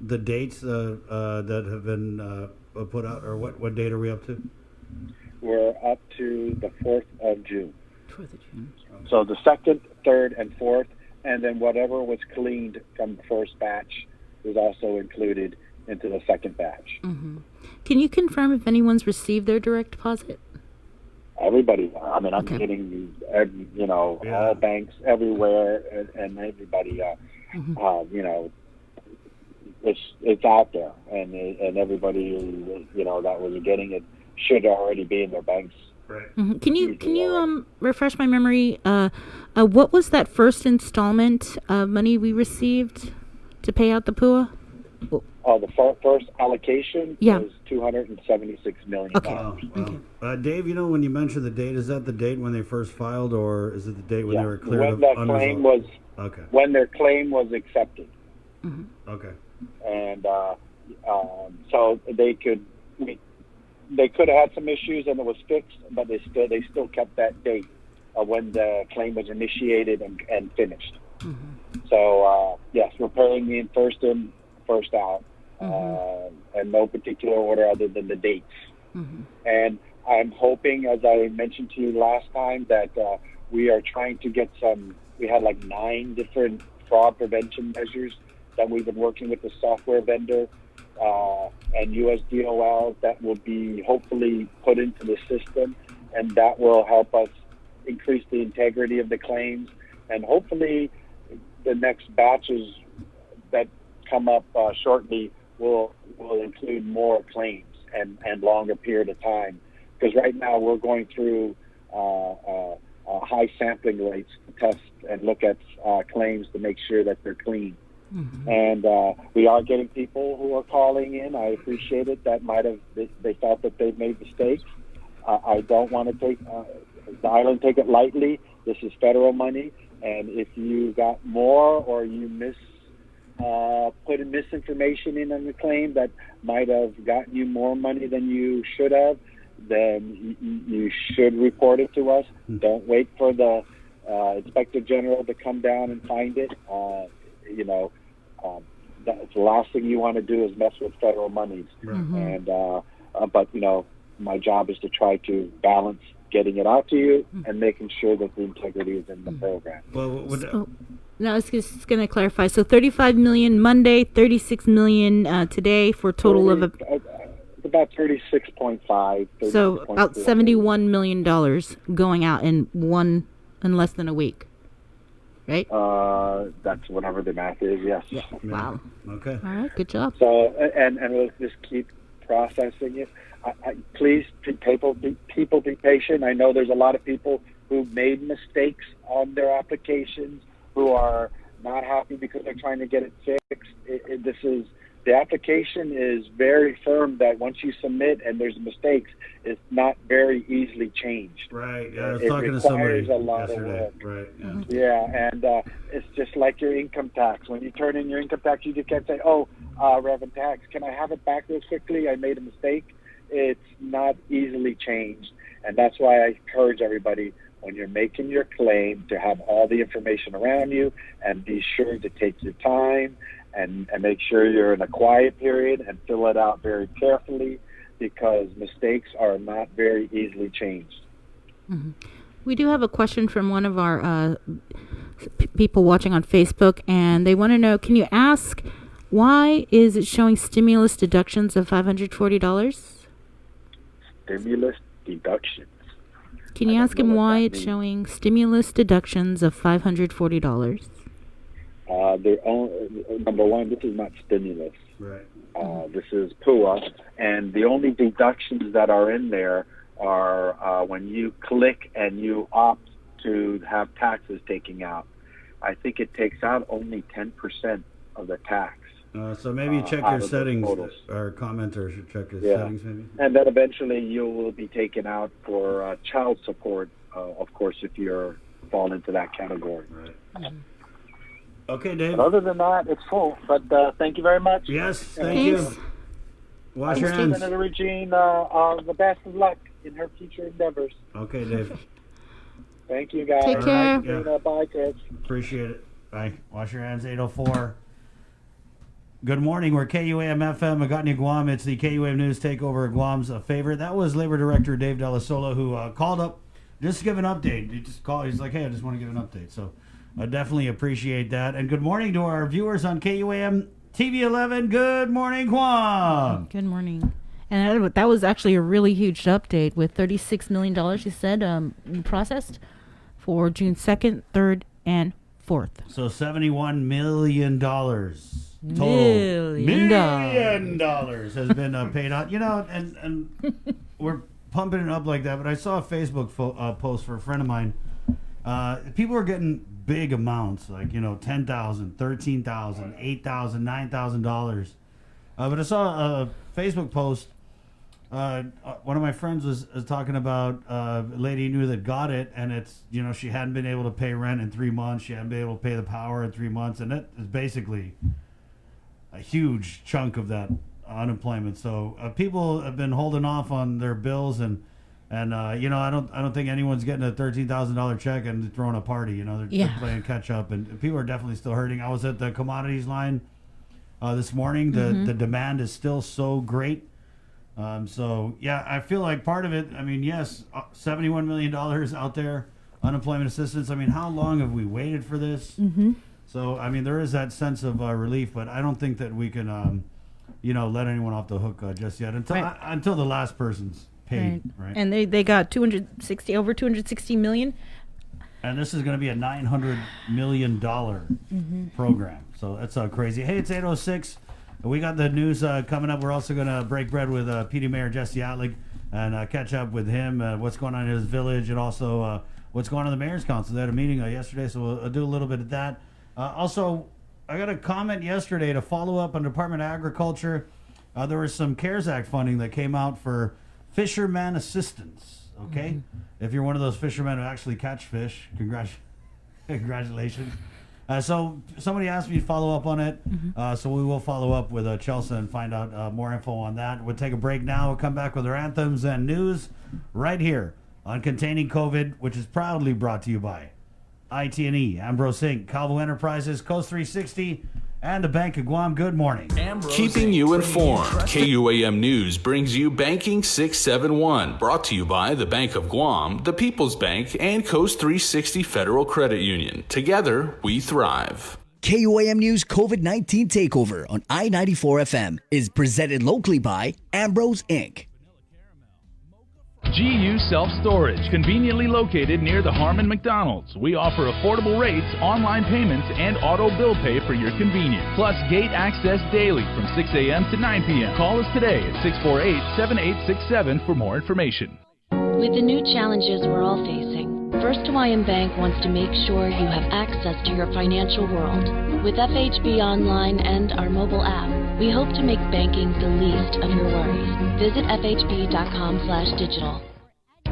the dates that have been put out, or what date are we up to? We're up to the 4th of June. 4th of June. So the 2nd, 3rd, and 4th, and then whatever was cleaned from the first batch was also included into the second batch. Mm-hmm. Can you confirm if anyone's received their direct deposit? Everybody. I mean, I'm getting, all banks everywhere, and everybody. It's out there, and everybody, that was getting it should already be in their banks. Right. Mm-hmm. Can you refresh my memory? What was that first installment of money we received to pay out the PUA? the first allocation Yeah. was $276 million. Dave, when you mentioned the date, is that the date when they first filed, or is it the date when they were cleared when of that unresolved? claim was Okay. when their claim was accepted, Okay. and so they could have had some issues and it was fixed, but they still kept that date of when the claim was initiated and finished. So yes, we're paying in, first out, and no particular order other than the dates. And I'm hoping, as I mentioned to you last time, that we are trying to get we had like 9 different fraud prevention measures that we've been working with the software vendor and USDOL that will be hopefully put into the system, and that will help us increase the integrity of the claims, and hopefully the next batches that come up shortly will include more claims and longer period of time, because right now we're going through high sampling rates to test and look at claims to make sure that they're clean. And we are getting people who are calling in. I appreciate it. That they thought that they've made mistakes. I don't want to take the island take it lightly. This is federal money, and if you got more or you put in misinformation in on the claim that might have gotten you more money than you should have, then you should report it to us. Don't wait for the Inspector General to come down and find it. That's the last thing you want to do is mess with federal monies. And but my job is to try to balance getting it out to you and making sure that the integrity is in the program. Well, no, I was just going to clarify. So 35 million Monday, 36 million today, for a total of about 36.5. So about $71 million going out in less than a week, right? That's whatever the math is. Yes. Yeah. Wow. Okay. All right. Good job. So and we'll just keep processing it. Please, people be patient. I know there's a lot of people who made mistakes on their applications who are not happy because they're trying to get it fixed. The application is very firm that once you submit and there's mistakes, it's not very easily changed. Right. Yeah, I was talking to somebody a lot yesterday. of work. Right. Yeah. Yeah, and it's just like your income tax. When you turn in your income tax, you just can't say, Reverend Tax, can I have it back real quickly? I made a mistake. It's not easily changed, and that's why I encourage everybody, when you're making your claim, to have all the information around you and be sure to take your time and make sure you're in a quiet period and fill it out very carefully, because mistakes are not very easily changed. We do have a question from one of our people watching on Facebook, and they want to know, can you ask, why is it showing stimulus deductions of $540? Stimulus deductions. Can you ask him why it's showing stimulus deductions of $540? Number one, this is not stimulus. Right. This is PUA, and the only deductions that are in there are when you click and you opt to have taxes taken out. I think it takes out only 10% of the tax. So maybe check your settings. Our commenter should check his settings, maybe. And then eventually you will be taken out for child support, of course, if you fall into that category. Right. Okay, Dave. But other than that, it's full. But thank you very much. Yes, thank you. Wash your hands. Senator Regine, the best of luck in her future endeavors. Okay, Dave. Thank you, guys. Take care. Yeah. Bye, Chris. Appreciate it. Bye. Wash your hands, 804. Good morning. We're KUAM-FM, Agotni, Guam. It's the KUAM News Takeover Guam's favorite. That was Labor Director Dave Delasola, who called up just to give an update. He just called. He's like, hey, I just want to give an update. So I definitely appreciate that. And good morning to our viewers on KUAM TV 11. Good morning, Guam. Good morning. And that was actually a really huge update with $36 million, you said, processed for June 2nd, 3rd, and 4th. So $71 million total. $1 million has been paid out. And we're pumping it up like that, but I saw a Facebook post for a friend of mine. People are getting big amounts, like $10,000, $13,000, $8,000, $9,000. But I saw a Facebook post. One of my friends was talking about a lady knew that got it, and it's, she hadn't been able to pay rent in 3 months. She hadn't been able to pay the power in 3 months, and that is basically a huge chunk of that unemployment. So people have been holding off on their bills, and I don't think anyone's getting a $13,000 check and throwing a party. They're playing catch up, and people are definitely still hurting. I was at the commodities line this morning. The demand is still so great. I feel like part of it, yes, $71 million out there, unemployment assistance. How long have we waited for this? Mm-hmm. So, there is that sense of relief, but I don't think that we can, let anyone off the hook just yet until the last person's paid, right? And they got over $260 million. And this is going to be a $900 million program. So that's crazy. Hey, it's 8:06. We got the news coming up. We're also going to break bread with PD Mayor Jesse Atlig and catch up with him, what's going on in his village, and also what's going on in the Mayor's Council. They had a meeting yesterday, so we'll do a little bit of that. Also, I got a comment yesterday to follow up on Department of Agriculture. There was some CARES Act funding that came out for fisherman assistance, okay? If you're one of those fishermen who actually catch fish, congratulations. So somebody asked me to follow up on it, so we will follow up with Chelsea and find out more info on that. We'll take a break now. We'll come back with our anthems and news right here on Containing COVID, which is proudly brought to you by IT&E, Ambrose Inc., Calvo Enterprises, Coast 360, and the Bank of Guam. Good morning. Keeping you informed, KUAM News brings you Banking 671, brought to you by the Bank of Guam, the People's Bank, and Coast 360 Federal Credit Union. Together, we thrive. KUAM News COVID-19 Takeover on I-94 FM is presented locally by Ambrose Inc. GU Self-Storage, conveniently located near the Harmon McDonald's. We offer affordable rates, online payments, and auto bill pay for your convenience. Plus gate access daily from 6 a.m. to 9 p.m. Call us today at 648-7867 for more information. With the new challenges we're all facing, First Hawaiian Bank wants to make sure you have access to your financial world. With FHB Online and our mobile app, we hope to make banking the least of your worries. Visit fhb.com/digital.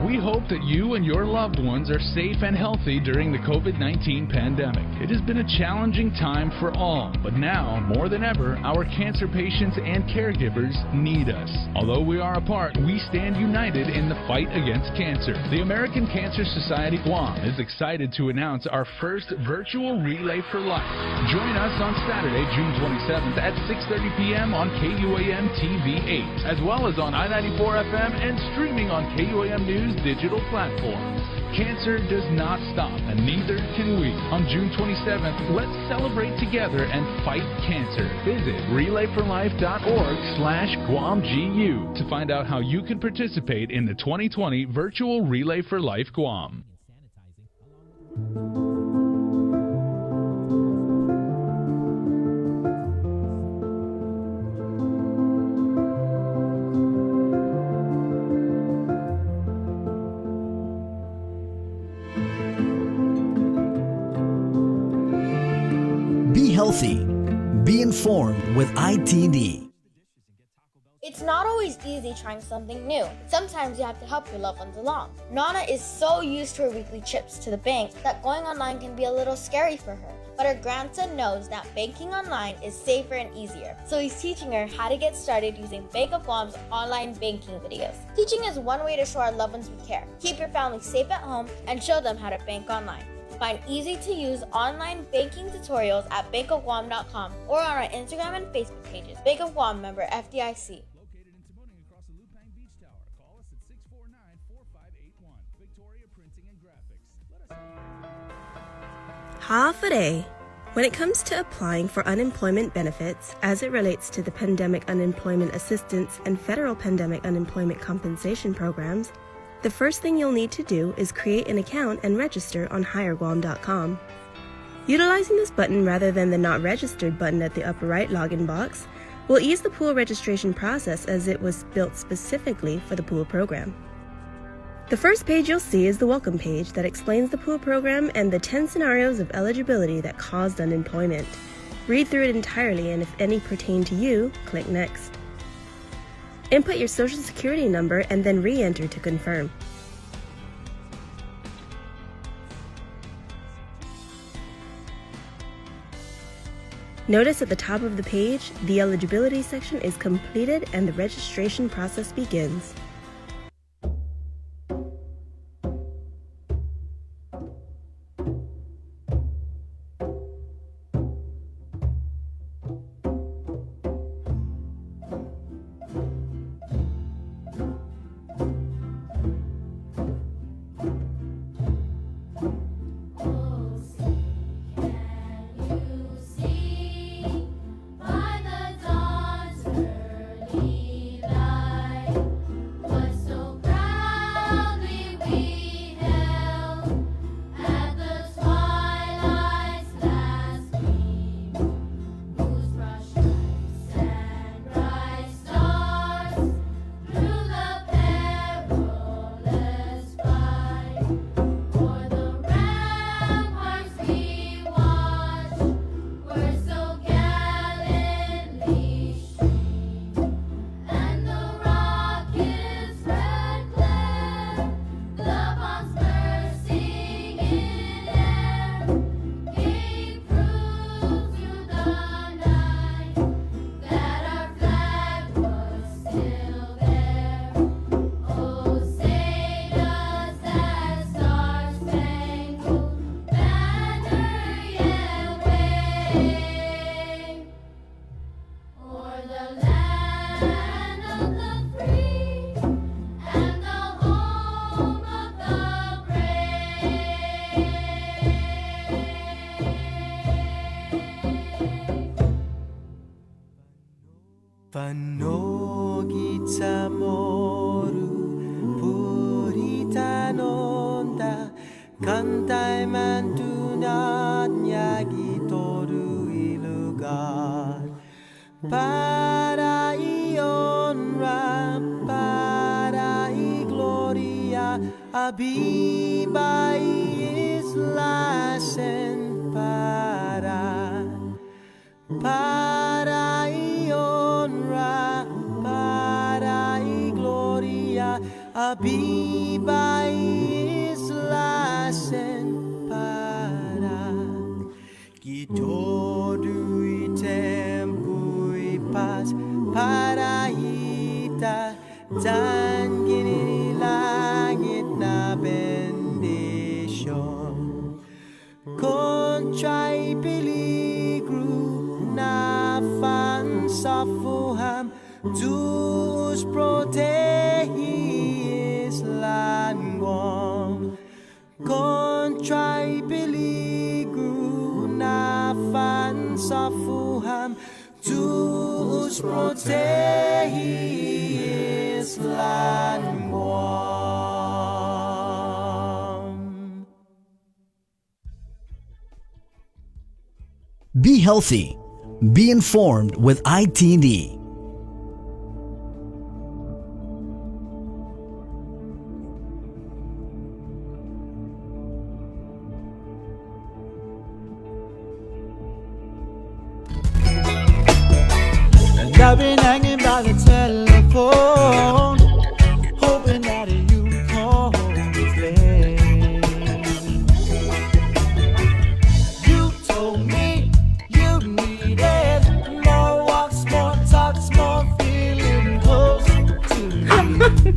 We hope that you and your loved ones are safe and healthy during the COVID-19 pandemic. It has been a challenging time for all, but now, more than ever, our cancer patients and caregivers need us. Although we are apart, we stand united in the fight against cancer. The American Cancer Society Guam is excited to announce our first virtual Relay for Life. Join us on Saturday, June 27th at 6:30 p.m. on KUAM TV 8, as well as on I-94 FM and streaming on KUAM News digital platforms. Cancer does not stop, and neither can we. On June 27th, let's celebrate together and fight cancer. Visit relayforlife.org/GuamGU to find out how you can participate in the 2020 virtual Relay for Life Guam. Healthy. Be informed with IT&E. It's not always easy trying something new. Sometimes you have to help your loved ones along. Nana is so used to her weekly trips to the bank that going online can be a little scary for her. But her grandson knows that banking online is safer and easier, so he's teaching her how to get started using Bank of Guam's online banking videos. Teaching is one way to show our loved ones we care, keep your family safe at home, and show them how to bank online. Find easy-to-use online banking tutorials at bankofguam.com or on our Instagram and Facebook pages. Bank of Guam, member FDIC. Located in Tamuning across the Lupang Beach Tower. Call us at 649-4581. Victoria Printing and Graphics. Ha'afare. When it comes to applying for unemployment benefits as it relates to the Pandemic Unemployment Assistance and Federal Pandemic Unemployment Compensation programs, the first thing you'll need to do is create an account and register on HireGuam.com. Utilizing this button rather than the Not Registered button at the upper right login box will ease the pool registration process as it was built specifically for the pool program. The first page you'll see is the welcome page that explains the pool program and the 10 scenarios of eligibility that caused unemployment. Read through it entirely, and if any pertain to you, click Next. Input your social security number and then re-enter to confirm. Notice at the top of the page, the eligibility section is completed and the registration process begins. Vanogita moru purita nonda kantai mantunat nyagi toru ilugar para honra para gloria abibai islasen para honra para gloria abiba islasen para todo y tempo y paz para ita dan gini langit na bendición contra y peligro na fansa fuham dus protegis languam contra y peligro na fansa fuham dus protegis languam. Be healthy. Be informed with ITD. I've been hanging by the telephone, hoping that you call me late. You told me you needed more walks, more talks, more feeling close to me.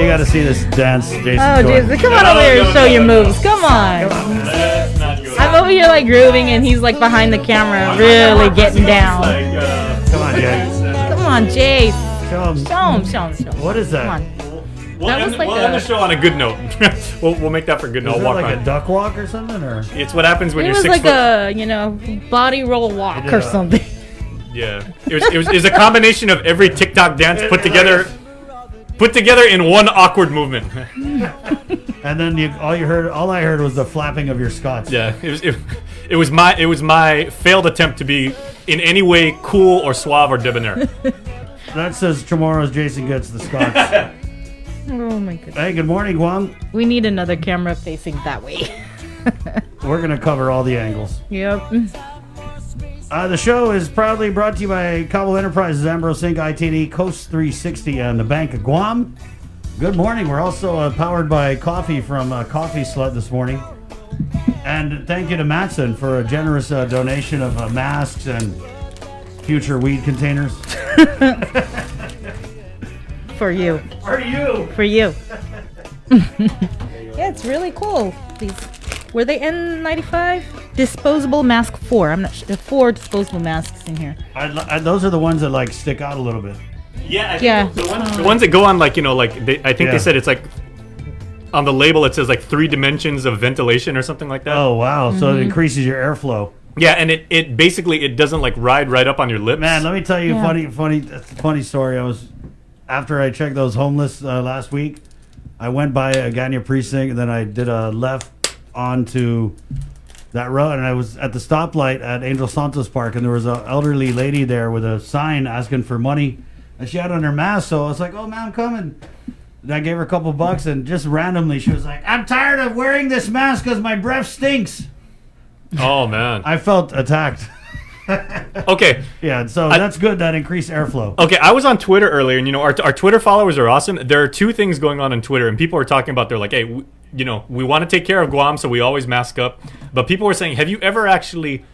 You got to see this dance, Jason. Oh, Jason, come on over here and show your moves. Come on. I'm over here like grooving, and he's like behind the camera, really getting down. Come on, Jay. Come on, Jay. Show him. Show him. What is that? Come on. We'll That was end, like we'll a- end the show on a good note. we'll make that for a good note. Is it Walk like on. a duck walk or something, or? It's what happens when It you're was 6 like foot. a, body roll walk or something. Yeah, it was a combination of every TikTok dance put together in one awkward movement. And then all I heard was the flapping of your Scots. Yeah, it was my failed attempt to be in any way cool or suave or debonair. That says tomorrow's Jason gets the Scots. Oh my goodness. Hey, good morning, Guam. We need another camera facing that way. We're gonna cover all the angles. Yep. The show is proudly brought to you by Cobble Enterprises, Ambrose Inc., ITD, Coast 360, and the Bank of Guam. Good morning. We're also powered by coffee from Coffee Slut this morning. And thank you to Matson for a generous donation of masks and future weed containers. For you. For you. For you. Yeah, it's really cool. These were they N95? Disposable mask 4. I'm not sure. 4 disposable masks in here. Those are the ones that like stick out a little bit. Yeah, I think Yeah. the ones that go on like, I think they said it's like on the label it says like 3 dimensions of ventilation or something like that. Oh wow! So it increases your airflow. Yeah, and it basically it doesn't like ride right up on your lips. Man, let me tell you a funny story. After I checked those homeless last week, I went by Agana Precinct, and then I did a left onto that road, and I was at the stoplight at Angel Santos Park, and there was an elderly lady there with a sign asking for money, and she had on her mask, so I was like, oh man, I'm coming. And I gave her a couple bucks, and just randomly she was like, I'm tired of wearing this mask because my breath stinks. Oh man. I felt attacked. Okay. Yeah, so that's good, that increased airflow. Okay, I was on Twitter earlier, and our Twitter followers are awesome. There are 2 things going on Twitter, and people are talking about, they're like, hey, we want to take care of Guam, so we always mask up. But people were saying, have you ever actually,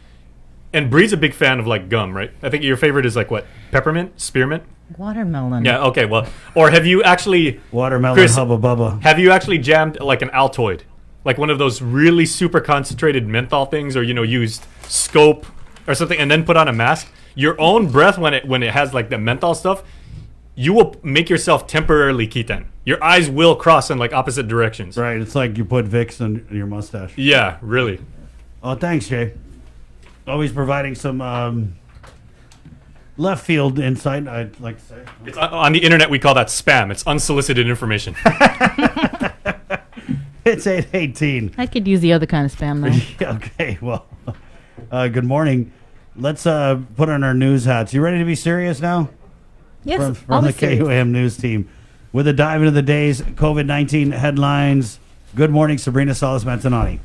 and Bree's a big fan of like gum, right? I think your favorite is like what? Peppermint? Spearmint? Watermelon. Yeah, okay, well, or have you actually, Watermelon, Chris, Hubba Bubba. have you actually jammed like an Altoid? Like one of those really super concentrated menthol things, or, used Scope or something, and then put on a mask? Your own breath, when it has like the menthol stuff, you will make yourself temporarily keten. Your eyes will cross in like opposite directions. Right, it's like you put Vicks on your mustache. Yeah, really. Oh, thanks, Jay. Always providing some left field insight, I'd like to say. It's on the internet, we call that spam. It's unsolicited information. It's 8:18. I could use the other kind of spam though. Okay, well, good morning. Let's put on our news hats. You ready to be serious now? Yes, From the KUAM news team. With a dive into the day's COVID-19 headlines. Good morning, Sabrina Salas-Mantanani.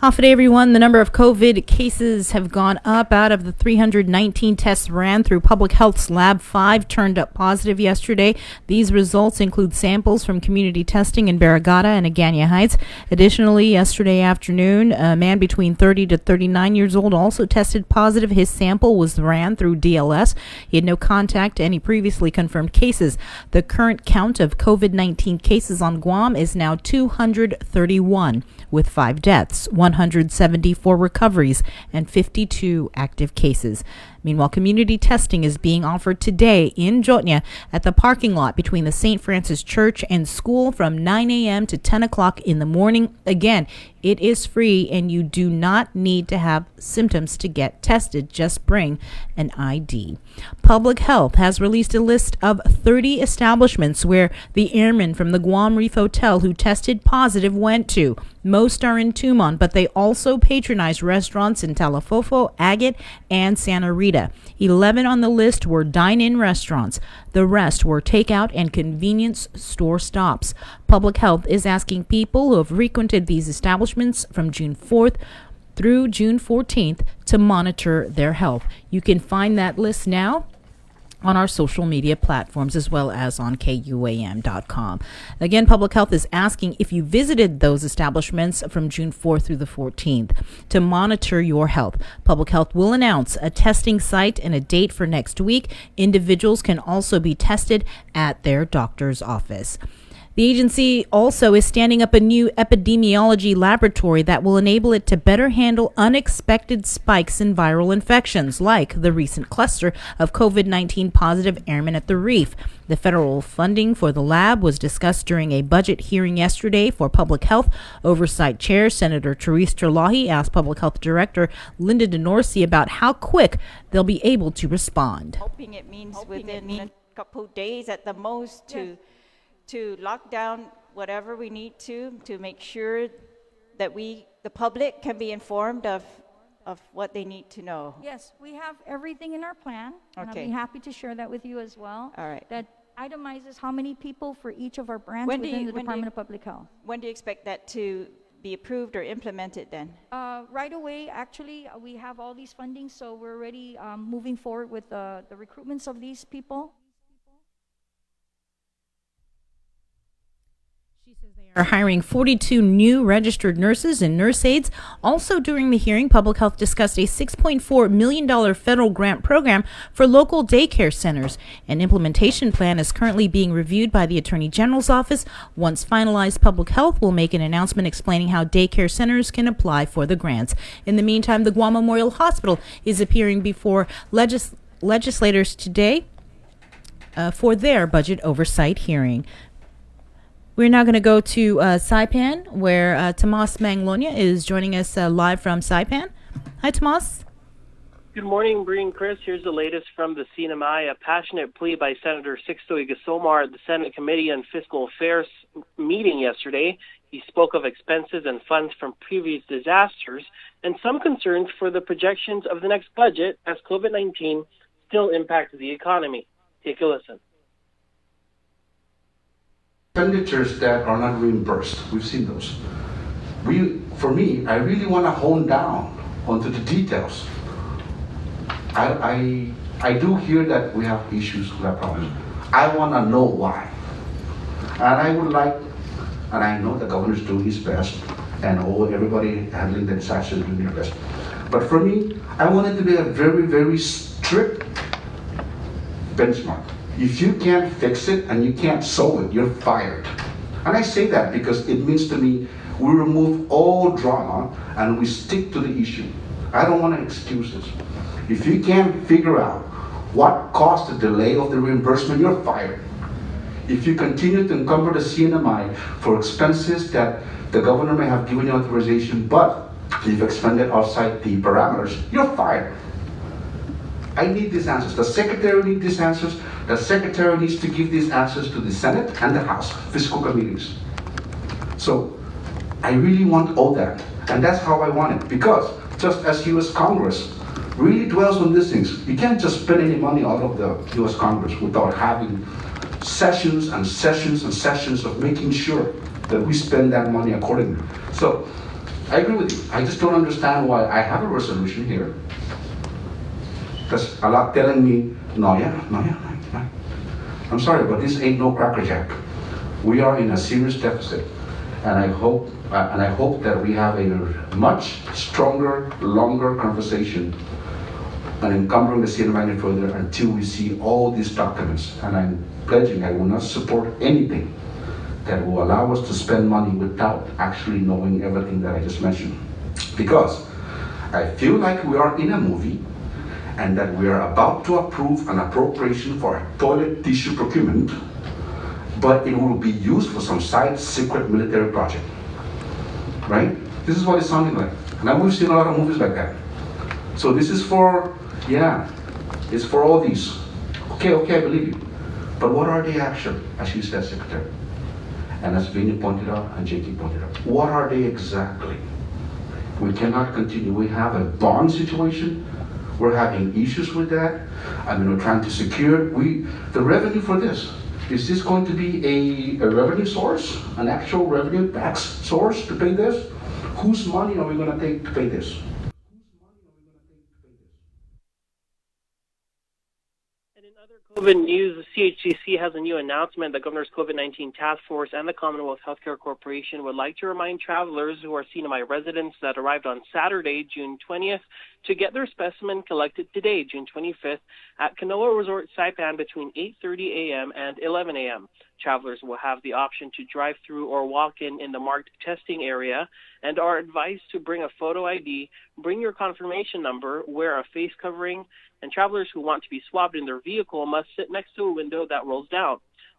Half a day, everyone. The number of COVID cases have gone up. Out of the 319 tests ran through Public Health's Lab, 5 turned up positive yesterday. These results include samples from community testing in Barrigada and Agana Heights. Additionally, yesterday afternoon, a man between 30 to 39 years old also tested positive. His sample was ran through DLS. He had no contact to any previously confirmed cases. The current count of COVID-19 cases on Guam is now 231, with 5 deaths, 174 recoveries, and 52 active cases. Meanwhile, community testing is being offered today in Jotnia at the parking lot between the St. Francis Church and school from 9 a.m. to 10 o'clock in the morning. Again, it is free, and you do not need to have symptoms to get tested. Just bring an ID. Public Health has released a list of 30 establishments where the airmen from the Guam Reef Hotel who tested positive went to. Most are in Tumon, but they also patronize restaurants in Talafofo, Agate, and Santa Rita. 11 on the list were dine-in restaurants. The rest were takeout and convenience store stops. Public Health is asking people who have frequented these establishments from June 4th through June 14th to monitor their health. You can find that list now on our social media platforms as well as on KUAM.com. Again, Public Health is asking if you visited those establishments from June 4th through the 14th to monitor your health. Public Health will announce a testing site and a date for next week. Individuals can also be tested at their doctor's office. The agency also is standing up a new epidemiology laboratory that will enable it to better handle unexpected spikes in viral infections, like the recent cluster of COVID-19 positive airmen at the Reef. The federal funding for the lab was discussed during a budget hearing yesterday for Public Health. Oversight Chair Senator Therese Terlahi asked Public Health Director Linda DeNorsi about how quick they'll be able to respond. Hoping it means within a couple days at the most to lock down whatever we need to make sure that the public can be informed of what they need to know. Yes, we have everything in our plan, and I'll Okay. be happy to share that with you as well. All right. That itemizes how many people for each of our branches within the Department of Public Health. When do you expect that to be approved or implemented then? Right away, actually, we have all these fundings, so we're already moving forward with the recruitments of these people. Are hiring 42 new registered nurses and nurse aides. Also during the hearing, Public Health discussed a $6.4 million federal grant program for local daycare centers. An implementation plan is currently being reviewed by the Attorney General's office. Once finalized, Public Health will make an announcement explaining how daycare centers can apply for the grants. In the meantime, the Guam Memorial Hospital is appearing before legislators today for their budget oversight hearing. We're now going to go to Saipan, where Tomas Manglonia is joining us live from Saipan. Hi, Tomas. Good morning, Bree and Chris. Here's the latest from the CNMI. A passionate plea by Senator Sixto Igasomar at the Senate Committee on Fiscal Affairs meeting yesterday. He spoke of expenses and funds from previous disasters and some concerns for the projections of the next budget as COVID-19 still impacts the economy. Take a listen. Expenditures that are not reimbursed, we've seen those. For me, I really want to hone down onto the details. I do hear that we have issues, we have problems. I want to know why. And I would like, and I know the governor's doing his best, and everybody handling the disaster is doing their best. But for me, I want it to be a very, very strict benchmark. If you can't fix it and you can't solve it, you're fired. And I say that because it means to me, we remove all drama and we stick to the issue. I don't want to excuse this. If you can't figure out what caused the delay of the reimbursement, you're fired. If you continue to encumber the CNMI for expenses that the governor may have given you authorization, but you've expended outside the parameters, you're fired. I need these answers. The secretary needs these answers. The secretary needs to give these answers to the Senate and the House, fiscal committees. So I really want all that. And that's how I want it. Because just as US Congress really dwells on these things, you can't just spend any money out of the US Congress without having sessions and sessions and sessions of making sure that we spend that money accordingly. So I agree with you. I just don't understand why I have a resolution here. There's a lot telling me, no. I'm sorry, but this ain't no crackerjack. We are in a serious deficit, and I hope that we have a much stronger, longer conversation and encumbering the CNMI further until we see all these documents. And I'm pledging I will not support anything that will allow us to spend money without actually knowing everything that I just mentioned. Because I feel like we are in a movie and that we are about to approve an appropriation for a toilet tissue procurement, but it will be used for some side secret military project, right? This is what it's sounding like. And we've seen a lot of movies like that. So this is for, it's for all these. Okay, I believe you. But what are they actually, as you said, Secretary? And as Vinny pointed out and JT pointed out, what are they exactly? We cannot continue. We have a bond situation. We're having issues with that. We're trying to secure the revenue for this. Is this going to be a revenue source, an actual revenue tax source to pay this? Whose money are we going to take to pay this? COVID news, the CHCC has a new announcement. The Governor's COVID-19 Task Force and the Commonwealth Healthcare Corporation would like to remind travelers who are CNMI residents that arrived on Saturday, June 20th, to get their specimen collected today, June 25th, at Kanoa Resort Saipan between 8:30 a.m. and 11 a.m. Travelers will have the option to drive through or walk in the marked testing area and are advised to bring a photo ID, bring your confirmation number, wear a face covering, and travelers who want to be swabbed in their vehicle must sit next to a window that rolls down.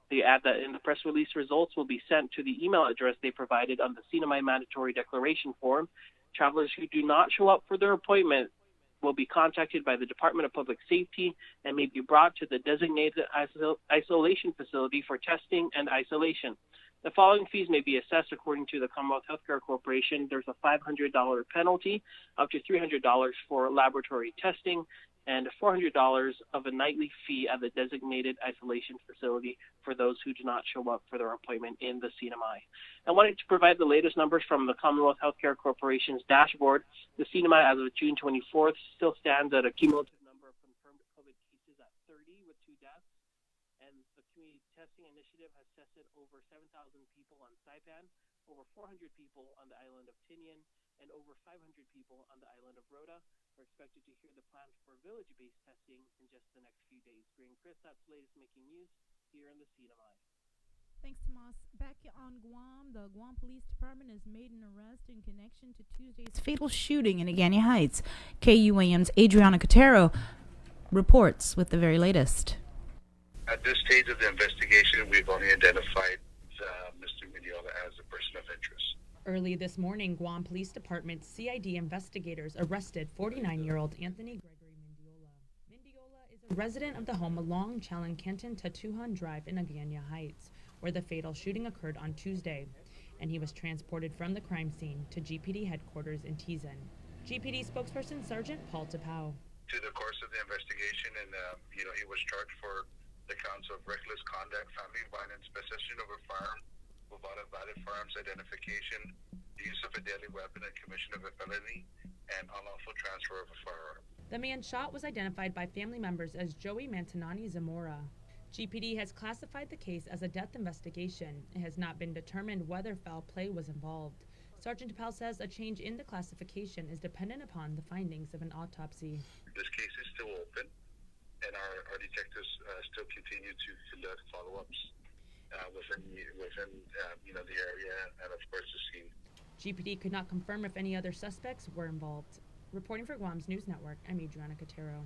They add that in the press release, results will be sent to the email address they provided on the CNMI mandatory declaration form. Travelers who do not show up for their appointment will be contacted by the Department of Public Safety and may be brought to the designated isolation facility for testing and isolation. The following fees may be assessed according to the Commonwealth Healthcare Corporation. There's a $500 penalty, up to $300 for laboratory testing, and $400 of a nightly fee at the designated isolation facility for those who do not show up for their appointment in the CNMI. I wanted to provide the latest numbers from the Commonwealth Healthcare Corporation's dashboard. The CNMI as of June 24th still stands at a cumulative number of confirmed COVID cases at 30 with 2 deaths, and the community testing initiative has tested over 7,000 people on Saipan, over 400 people on the island of Tinian, and over 500 people on the island of Rota. We're expected to hear the plans for village-based testing in just the next few days. Green Chris, that's the latest making news here in the CNMI. Thanks, Tomas. Back on Guam, the Guam Police Department has made an arrest in connection to Tuesday's fatal shooting in Agana Heights. KUAM's Adriana Cotero reports with the very latest. At this stage of the investigation, we've only identified Mr. Mendiola as a person of interest. Early this morning, Guam Police Department CID investigators arrested 49-year-old Anthony Gregory Mendiola. Mendiola is a resident of the home along Chalan Kenton Tatuhan Drive in Agana Heights, where the fatal shooting occurred on Tuesday, and he was transported from the crime scene to GPD headquarters in Tizen. GPD spokesperson Sergeant Paul Tapau. To the course of the investigation, and he was charged for the counts of reckless conduct, family violence, possession of a firearm without a valid firearms identification, the use of a deadly weapon and commission of a felony, and unlawful transfer of a firearm. The man shot was identified by family members as Joey Mantanani Zamora. GPD has classified the case as a death investigation. It has not been determined whether foul play was involved. Sergeant Tapau says a change in the classification is dependent upon the findings of an autopsy. This case is still open, and our detectives still continue to conduct follow-ups within the area and, of course, the scene. GPD could not confirm if any other suspects were involved. Reporting for Guam's News Network, I'm Adriana Cotero.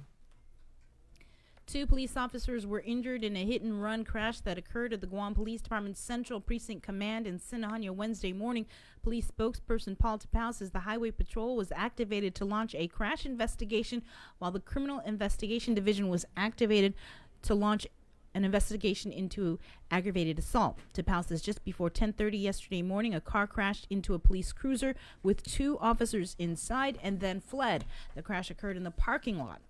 2 police officers were injured in a hit-and-run crash that occurred at the Guam Police Department's Central Precinct Command in Sinahanya Wednesday morning. Police spokesperson Paul Tapau says the Highway Patrol was activated to launch a crash investigation, while the Criminal Investigation Division was activated to launch an investigation into aggravated assault. Tapau says just before 10:30 yesterday morning, a car crashed into a police cruiser with 2 officers inside and then fled. The crash occurred in the parking lot.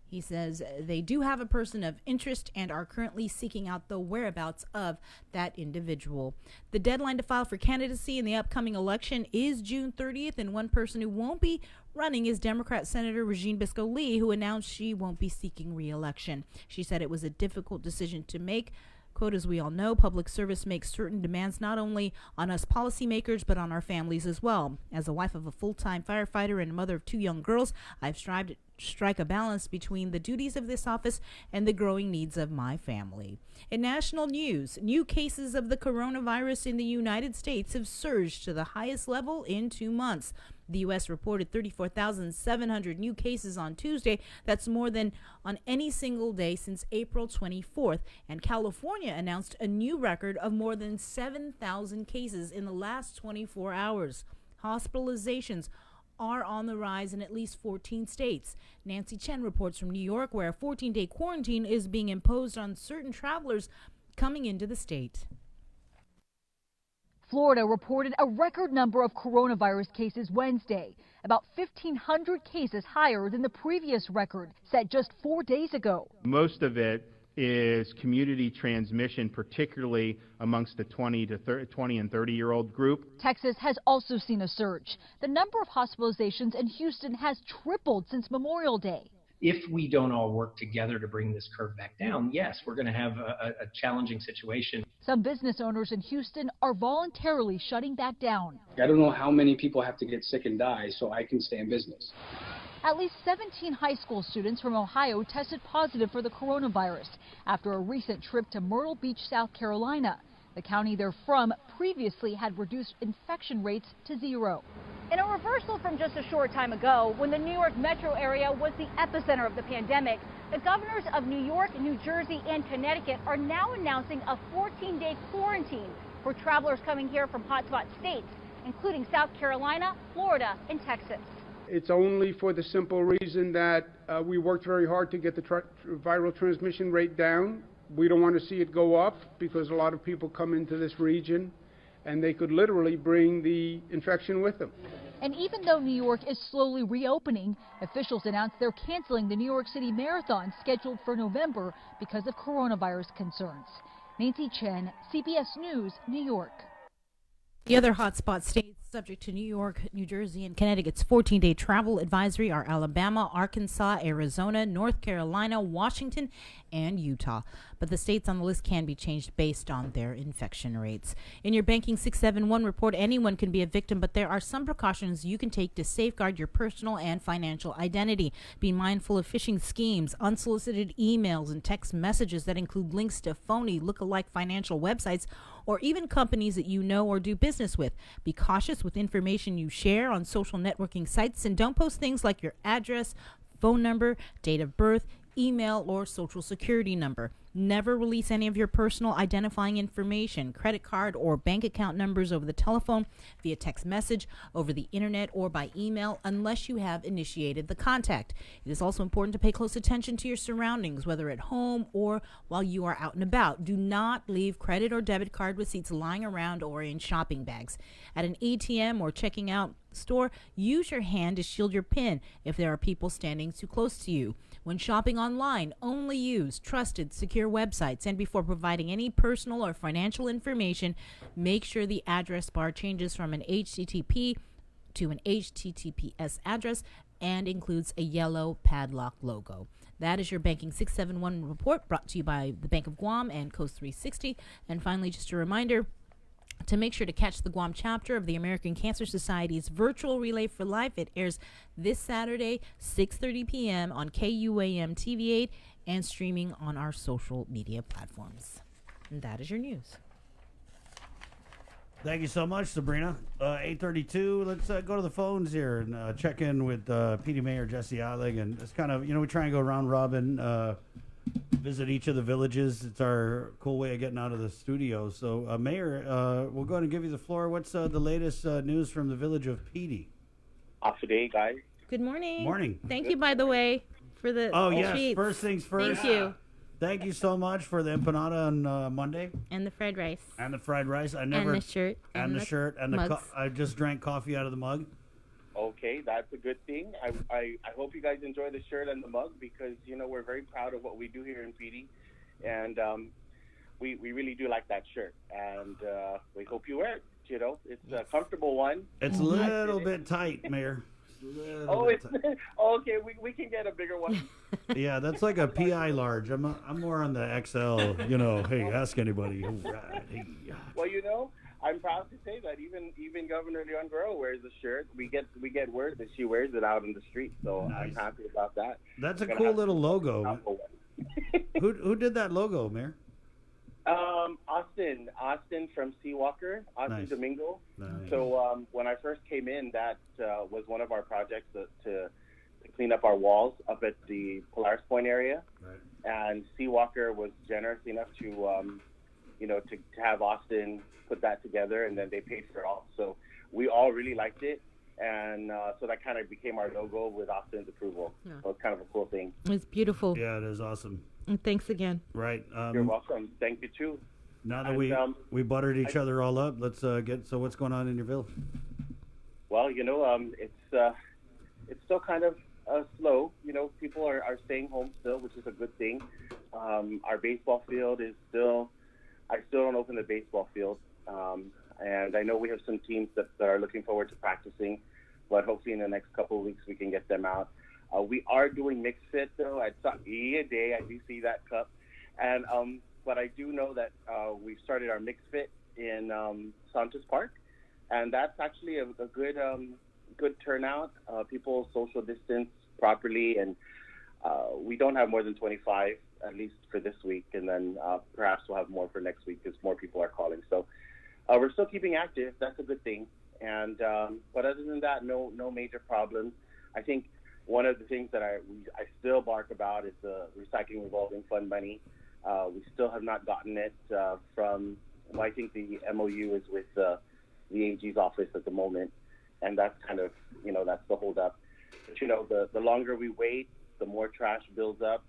He says they do have a person of interest and are currently seeking out the whereabouts of that individual. The deadline to file for candidacy in the upcoming election is June 30th, and one person who won't be running is Democrat Senator Regine Bisco-Lee, who announced she won't be seeking re-election. She said it was a difficult decision to make. Quote, as we all know, public service makes certain demands not only on us policymakers, but on our families as well. As a wife of a full-time firefighter and a mother of 2 young girls, I've strived to strike a balance between the duties of this office and the growing needs of my family. In national news, new cases of the coronavirus in the United States have surged to the highest level in 2 months. The U.S. reported 34,700 new cases on Tuesday. That's more than on any single day since April 24th. And California announced a new record of more than 7,000 cases in the last 24 hours. Hospitalizations are on the rise in at least 14 states. Nancy Chen reports from New York, where a 14-day quarantine is being imposed on certain travelers coming into the state. Florida reported a record number of coronavirus cases Wednesday, about 1,500 cases higher than the previous record set just 4 days ago. Most of it is community transmission, particularly amongst the 20 and 30-year-old group. Texas has also seen a surge. The number of hospitalizations in Houston has tripled since Memorial Day. If we don't all work together to bring this curve back down, yes, we're going to have a challenging situation. Some business owners in Houston are voluntarily shutting back down. I don't know how many people have to get sick and die so I can stay in business. At least 17 high school students from Ohio tested positive for the coronavirus after a recent trip to Myrtle Beach, South Carolina. The county they're from previously had reduced infection rates to 0. In a reversal from just a short time ago, when the New York metro area was the epicenter of the pandemic, the governors of New York, New Jersey, and Connecticut are now announcing a 14-day quarantine for travelers coming here from hotspot states, including South Carolina, Florida, and Texas. It's only for the simple reason that we worked very hard to get the viral transmission rate down. We don't want to see it go up because a lot of people come into this region. and they could literally bring the infection with them. And even though New York is slowly reopening, officials announced they're canceling the New York City Marathon scheduled for November because of coronavirus concerns. Nancy Chen, CBS News, New York. The other hotspot states subject to New York, New Jersey, and Connecticut's 14-day travel advisory are Alabama, Arkansas, Arizona, North Carolina, Washington, and Utah. But the states on the list can be changed based on their infection rates. In your Banking 671 report, anyone can be a victim, but there are some precautions you can take to safeguard your personal and financial identity. Be mindful of phishing schemes, unsolicited emails, and text messages that include links to phony, look-alike financial websites or even companies that you know or do business with. Be cautious with information you share on social networking sites, and don't post things like your address, phone number, date of birth, email, or social security number. Never release any of your personal identifying information, credit card or bank account numbers over the telephone, via text message, over the internet, or by email unless you have initiated the contact. It is also important to pay close attention to your surroundings, whether at home or while you are out and about. Do not leave credit or debit card receipts lying around or in shopping bags. At an ATM or checking out store, use your hand to shield your PIN if there are people standing too close to you. When shopping online, only use trusted, secure websites, and before providing any personal or financial information, make sure the address bar changes from an HTTP to an HTTPS address and includes a yellow padlock logo. That is your Banking 671 report, brought to you by the Bank of Guam and Coast 360. And finally, just a reminder to make sure to catch the Guam chapter of the American Cancer Society's virtual Relay for Life. It airs this Saturday, 6:30 p.m. on KUAM TV8 and streaming on our social media platforms. And that is your news. Thank you so much, Sabrina. 8:32. Let's go to the phones here and check in with PD Mayor Jesse Eilig. And it's kind of, we try and go round robin, visit each of the villages. It's our cool way of getting out of the studio. So, Mayor, we'll go ahead and give you the floor. What's the latest news from the village of Petey? Off today, guys. Good morning. Morning. Thank you, by the way, for the yes. treats. First things first. Thank you. Thank you so much for the empanada on Monday. And the fried rice. And the fried rice. And the shirt. And the shirt. And mugs. I just drank coffee out of the mug. Okay, that's a good thing. I hope you guys enjoy the shirt and the mug because, we're very proud of what we do here in PD. And we really do like that shirt. And we hope you wear it. It's a comfortable one. It's a little bit tight, Mayor. Okay, we can get a bigger one. Yeah, that's like a PI large. I'm more on the XL, hey, ask anybody. Right. Hey. Well, I'm proud to say that even Governor Leon Guerrero wears the shirt. We get word that she wears it out in the street, so nice. I'm happy about that. That's a cool little logo. Who did that logo, Mayor? Austin from Seawalker, Austin Nice. Domingo. Nice. So when I first came in, that was one of our projects to clean up our walls up at the Polaris Point area. Right. And Seawalker was generous enough to have Austin put that together, and then they paid for it all. So we all really liked it, and so that kind of became our logo with Austin's approval. Yeah. So it's kind of a cool thing. It's beautiful. Yeah, it is awesome. And thanks again. Right. You're welcome. Thank you too. Now that And, we buttered each other all up, let's get. So what's going on in your village? Well, it's still kind of slow. People are staying home still, which is a good thing. Our baseball field is I still don't open the baseball field. And I know we have some teams that are looking forward to practicing, but hopefully in the next couple of weeks we can get them out. We are doing mixed fit though. I do see that cup, and but I do know that we've started our mixed fit in Santos Park, and that's actually a good turnout. People social distance properly, and we don't have more than 25 at least for this week, and then perhaps we'll have more for next week because more people are calling. So we're still keeping active. That's a good thing. And but other than that, no major problems. I think one of the things that I still bark about is the recycling revolving fund money. We still have not gotten it from. Well, I think the MOU is with the AG's office at the moment, and that's kind of that's the holdup. But the longer we wait, the more trash builds up,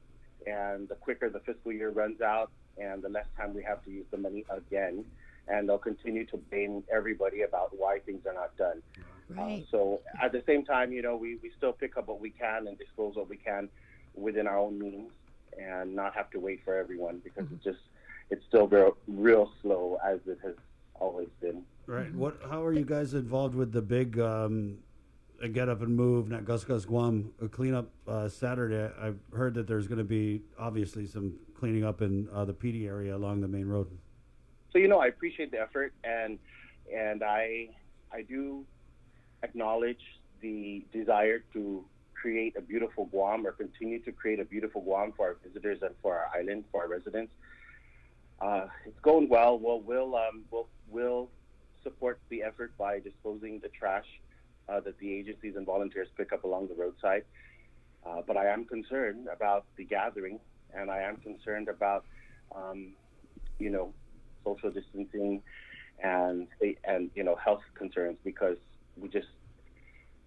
and the quicker the fiscal year runs out, and the less time we have to use the money again. and they'll continue to blame everybody about why things are not done. Right. So at the same time, we still pick up what we can and disclose what we can within our own means, and not have to wait for everyone, because it's still real slow, as it has always been. Right. How are you guys involved with the big Get Up and Move, not Gus Gus Guam cleanup Saturday? I've heard that there's going to be obviously some cleaning up in the PD area along the main road. So I appreciate the effort, and I do acknowledge the desire to create a beautiful Guam, or continue to create a beautiful Guam for our visitors and for our island, for our residents. It's going well. We'll support the effort by disposing the trash that the agencies and volunteers pick up along the roadside. But I am concerned about the gathering, and I am concerned about, social distancing and health concerns, because we just,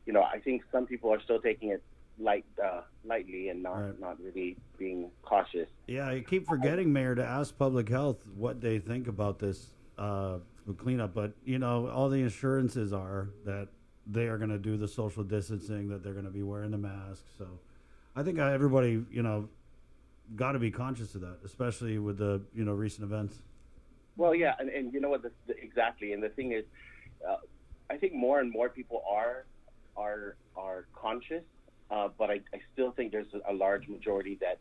I think some people are still taking it lightly and not really being cautious. Yeah, I keep forgetting, Mayor, to ask public health what they think about this cleanup. But, all the assurances are that they are going to do the social distancing, that they're going to be wearing the masks. So I think everybody, got to be conscious of that, especially with the, recent events. Well, yeah, and you know what, exactly. And the thing is, I think more and more people are conscious, but I still think there's a large majority that,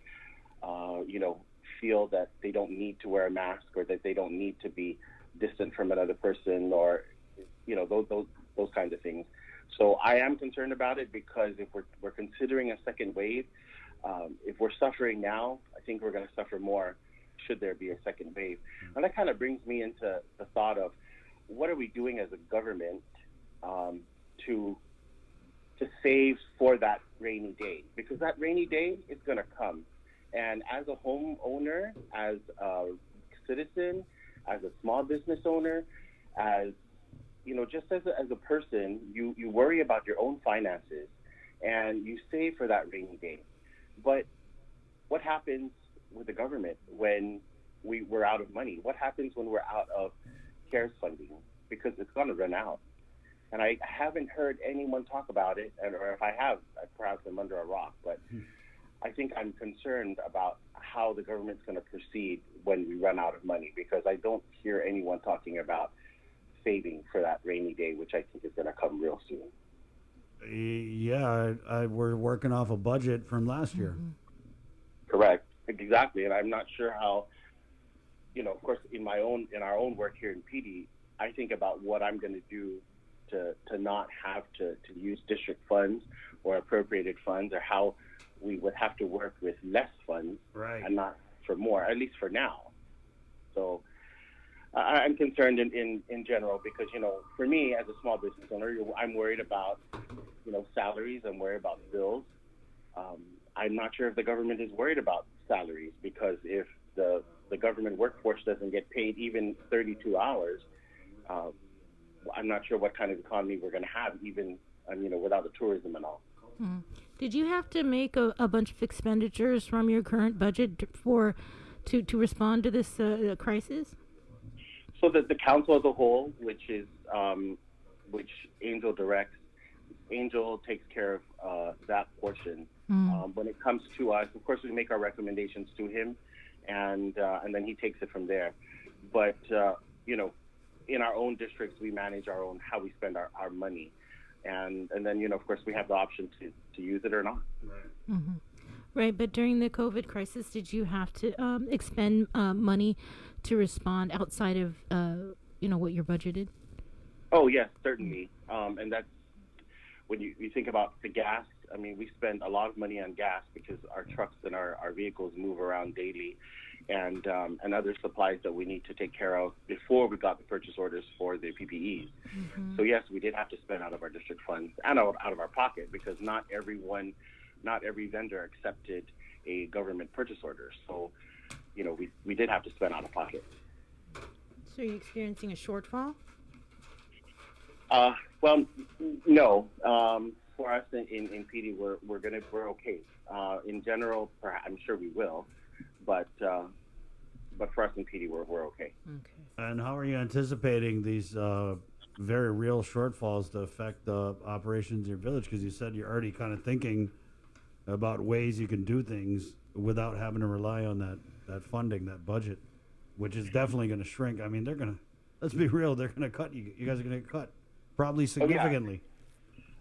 feel that they don't need to wear a mask, or that they don't need to be distant from another person, or, those kinds of things. So I am concerned about it, because if we're considering a second wave, if we're suffering now, I think we're going to suffer more should there be a second wave. And that kind of brings me into the thought of, what are we doing as a government to save for that rainy day? Because that rainy day is going to come. And as a homeowner, as a citizen, as a small business owner, as just as a person, you worry about your own finances, and you save for that rainy day. But what happens with the government when we're out of money? What happens when we're out of CARES funding? Because it's going to run out. And I haven't heard anyone talk about it, or if I have, perhaps I'm under a rock. But I think I'm concerned about how the government's going to proceed when we run out of money, because I don't hear anyone talking about saving for that rainy day, which I think is going to come real soon. Yeah, we're working off a budget from last year. Correct, exactly. And I'm not sure how, of course, in our own work here in PD, I think about what I'm going to do to not have to use district funds or appropriated funds, or how we would have to work with less funds, and not for more, at least for now. So I'm concerned in general, because, for me as a small business owner, I'm worried about, salaries. I'm worried about bills. I'm not sure if the government is worried about salaries, because if the government workforce doesn't get paid even 32 hours, I'm not sure what kind of economy we're going to have, even, without the tourism and all. Did you have to make a bunch of expenditures from your current budget to respond to this crisis? So that the council as a whole, which Angel directs, Angel takes care of that portion. When it comes to us, of course, we make our recommendations to him, and then he takes it from there. But in our own districts, we manage our own, how we spend our money, and then of course, we have the option to use it or not. Right, but during the COVID crisis, did you have to expend money to respond outside of what you're budgeted? Oh yes, certainly. And that's when you think about the gas. I mean, we spend a lot of money on gas, because our trucks and our vehicles move around daily, and other supplies that we need to take care of before we got the purchase orders for the PPEs. So yes, we did have to spend out of our district funds and out of our pocket, because not every vendor accepted a government purchase order. So, we did have to spend out of pocket. So are you experiencing a shortfall? Well, no. For us in PD, we're okay. In general, I'm sure we will, but for us in PD, we're okay. And how are you anticipating these very real shortfalls to affect the operations in your village? Because you said you're already kind of thinking about ways you can do things without having to rely on that funding, that budget, which is definitely going to shrink. I mean, they're going to, let's be real, they're going to cut you. You guys are going to get cut, probably significantly.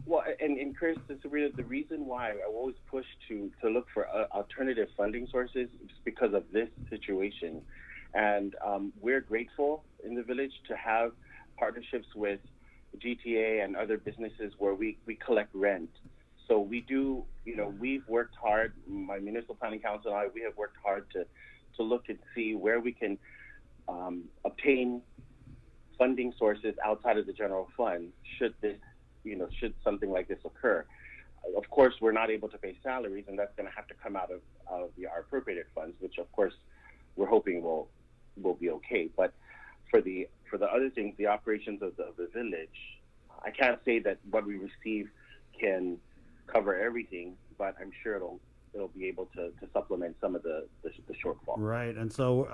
Well, and Chris, Sabrina, the reason why I always push to look for alternative funding sources is because of this situation. And we're grateful in the village to have partnerships with GTA and other businesses where we collect rent. So we do, we've worked hard, my municipal planning council and I, we have worked hard to look and see where we can obtain funding sources outside of the general fund should something like this occur. Of course, we're not able to pay salaries, and that's going to have to come out of our appropriated funds, which of course we're hoping will be okay. But for the other things, the operations of the village, I can't say that what we receive can cover everything, but I'm sure it'll be able to supplement some of the shortfall. Right, and so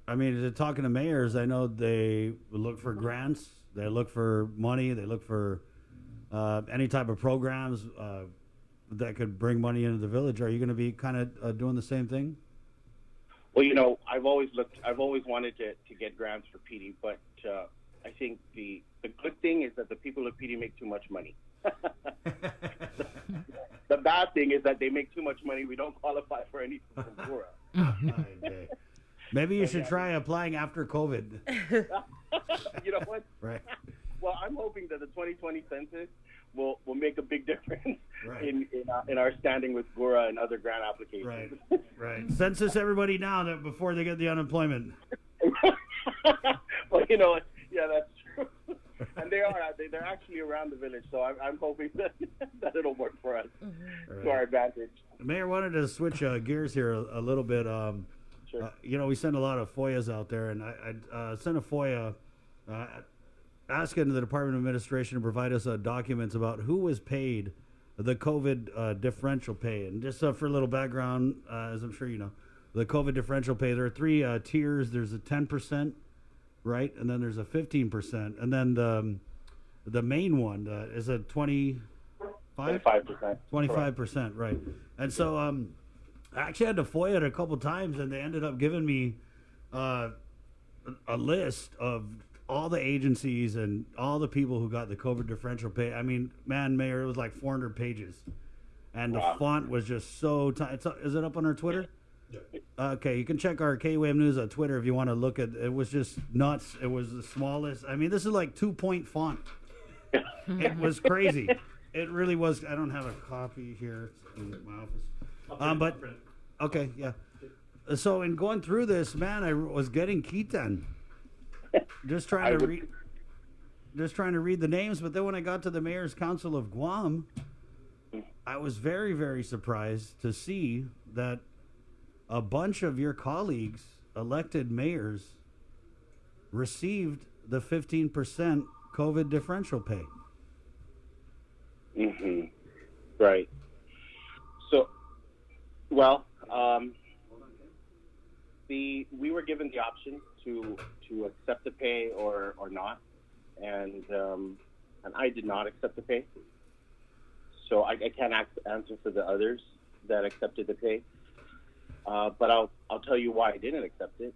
I mean, talking to mayors, I know they look for grants, they look for money, they look for any type of programs that could bring money into the village. Are you going to be kind of doing the same thing? Well, I've always wanted to get grants for PD, but I think the good thing is that the people of PD make too much money. The bad thing is that they make too much money. We don't qualify for anything from Gura. Okay. Maybe you should try applying after COVID. You know what? Right. Well, I'm hoping that the 2020 census will make a big difference Right. in our standing with Gura and other grant applications. Right. Census everybody now before they get the unemployment. Well, yeah, that's true. And they're actually around the village, so I'm hoping that it'll work for us to our advantage. Mayor, wanted to switch gears here a little bit. Sure. We send a lot of FOIAs out there, and I sent a FOIA asking the Department of Administration to provide us documents about who was paid the COVID differential pay. And just for a little background, as I'm sure you know, the COVID differential pay, there are three tiers. There's a 10%, right? And then there's a 15%. And then the main one is a 25%. 25%, right. And so I actually had to FOIA it a couple times, and they ended up giving me a list of all the agencies and all the people who got the COVID differential pay. I mean, man, Mayor, it was like 400 pages. And the font was just so tiny. Is it up on our Twitter? Yeah. Okay, you can check our KWAM News on Twitter if you want to look at it. It was just nuts. It was the smallest. I mean, this is like 2-point font. It was crazy. It really was. I don't have a copy here in my office. But, okay, yeah. So in going through this, man, I was getting Kitan. Just trying to read the names, but then when I got to the Mayor's Council of Guam, I was very, very surprised to see that a bunch of your colleagues, elected mayors, received the 15% COVID differential pay. Mm-hmm. Right. So, well, we were given the option to accept the pay or not, and I did not accept the pay. So I can't answer for the others that accepted the pay. But I'll tell you why I didn't accept it.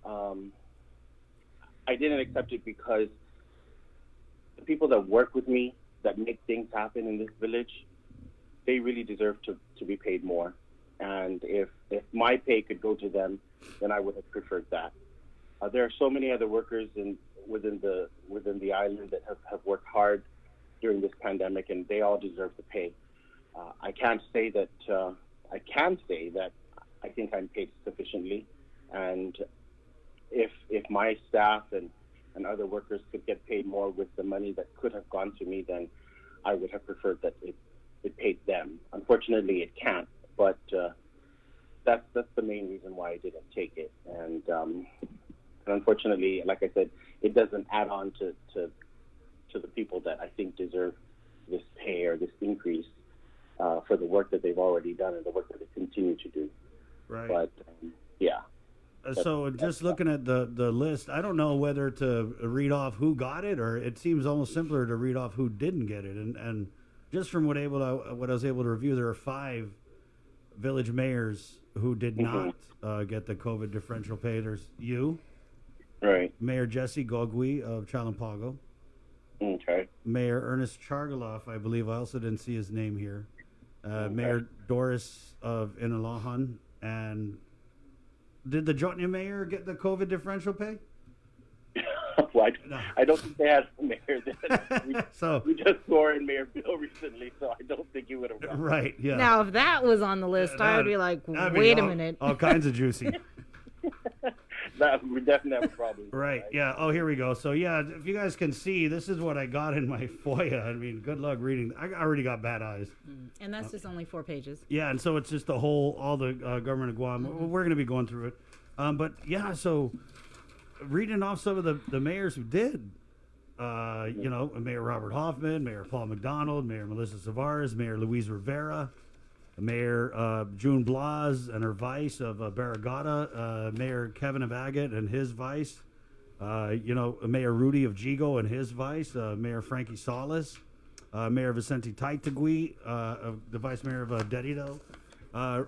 I didn't accept it because the people that work with me, that make things happen in this village, they really deserve to be paid more. And if my pay could go to them, then I would have preferred that. There are so many other workers within the island that have worked hard during this pandemic, and they all deserve the pay. I can say that I think I'm paid sufficiently, and if my staff and other workers could get paid more with the money that could have gone to me, then I would have preferred that it paid them. Unfortunately, it can't, but that's the main reason why I didn't take it. And unfortunately, like I said, it doesn't add on to the people that I think deserve this pay or this increase for the work that they've already done and the work that they continue to do. Right. But yeah. So just looking at the list, I don't know whether to read off who got it, or it seems almost simpler to read off who didn't get it. And just from what I was able to review, there are 5 village mayors who did not get the COVID differential pay. There's you, right? Mayor Jesse Gogui of Chalampago. Okay. Mayor Ernest Chargaloff, I believe. I also didn't see his name here. Mayor Doris of Inalahan. And did the Jotnia mayor get the COVID differential pay? Well, I don't think they had a mayor then. So we just swore in Mayor Bill recently, so I don't think he would have won. Right, yeah. Now, if that was on the list, I would be like, wait a minute. All kinds of juicy. That we definitely have a problem. Right, yeah. Oh, here we go. So, yeah, if you guys can see, this is what I got in my FOIA. I mean, good luck reading. I already got bad eyes. And that's just only 4 pages. Yeah, and so it's just all the government of Guam. We're going to be going through it. But, yeah, so reading off some of the mayors who did, Mayor Robert Hoffman, Mayor Paul McDonald, Mayor Melissa Tavares, Mayor Luis Rivera, Mayor June Blas and her vice of Barragata, Mayor Kevin of Agate and his vice, Mayor Rudy of Jigo and his vice, Mayor Frankie Salas, Mayor Vicente Taitagui, the vice mayor of Dedido,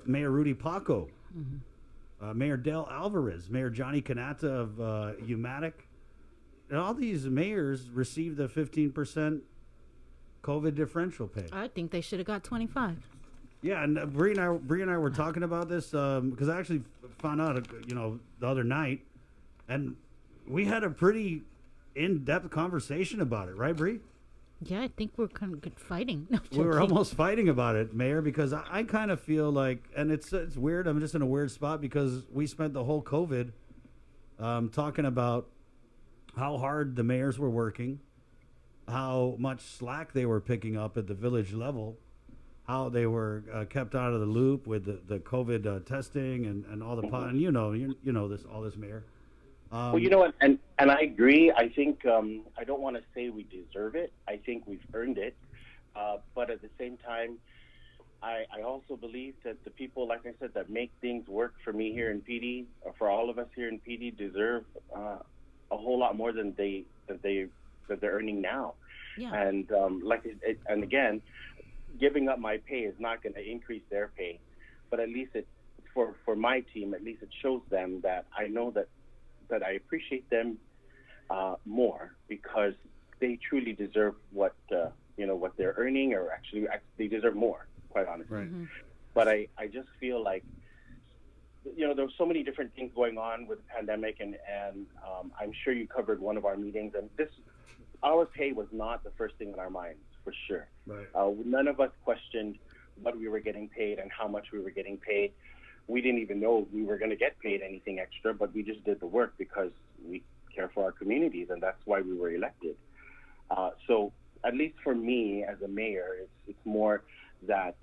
Mayor Rudy Paco, Mayor Del Alvarez, Mayor Johnny Kanata of Umatic. And all these mayors received the 15% COVID differential pay. I think they should have got 25. Yeah, and Bree and I were talking about this because I actually found out, the other night, and we had a pretty in-depth conversation about it, right, Bree? Yeah, I think we're kind of fighting. No, we were almost fighting about it, Mayor, because I kind of feel like, and it's weird. I'm just in a weird spot because we spent the whole COVID talking about how hard the mayors were working, how much slack they were picking up at the village level, how they were kept out of the loop with the COVID testing and all the and you know this, Mayor. Well, you know what, and I agree. I think I don't want to say we deserve it. I think we've earned it, but at the same time, I also believe that the people, like I said, that make things work for me here in PD, or for all of us here in PD, deserve a whole lot more than they're earning now. Yeah. And and again, giving up my pay is not going to increase their pay, but at least for my team, at least it shows them that I know that I appreciate them more, because they truly deserve what they're earning, or actually they deserve more, quite honestly. Right. But I just feel like there's so many different things going on with the pandemic, and I'm sure you covered one of our meetings, and our pay was not the first thing on our minds, for sure. Right. None of us questioned what we were getting paid and how much we were getting paid. We didn't even know we were going to get paid anything extra, but we just did the work because we care for our communities, and that's why we were elected. So at least for me as a mayor, it's more that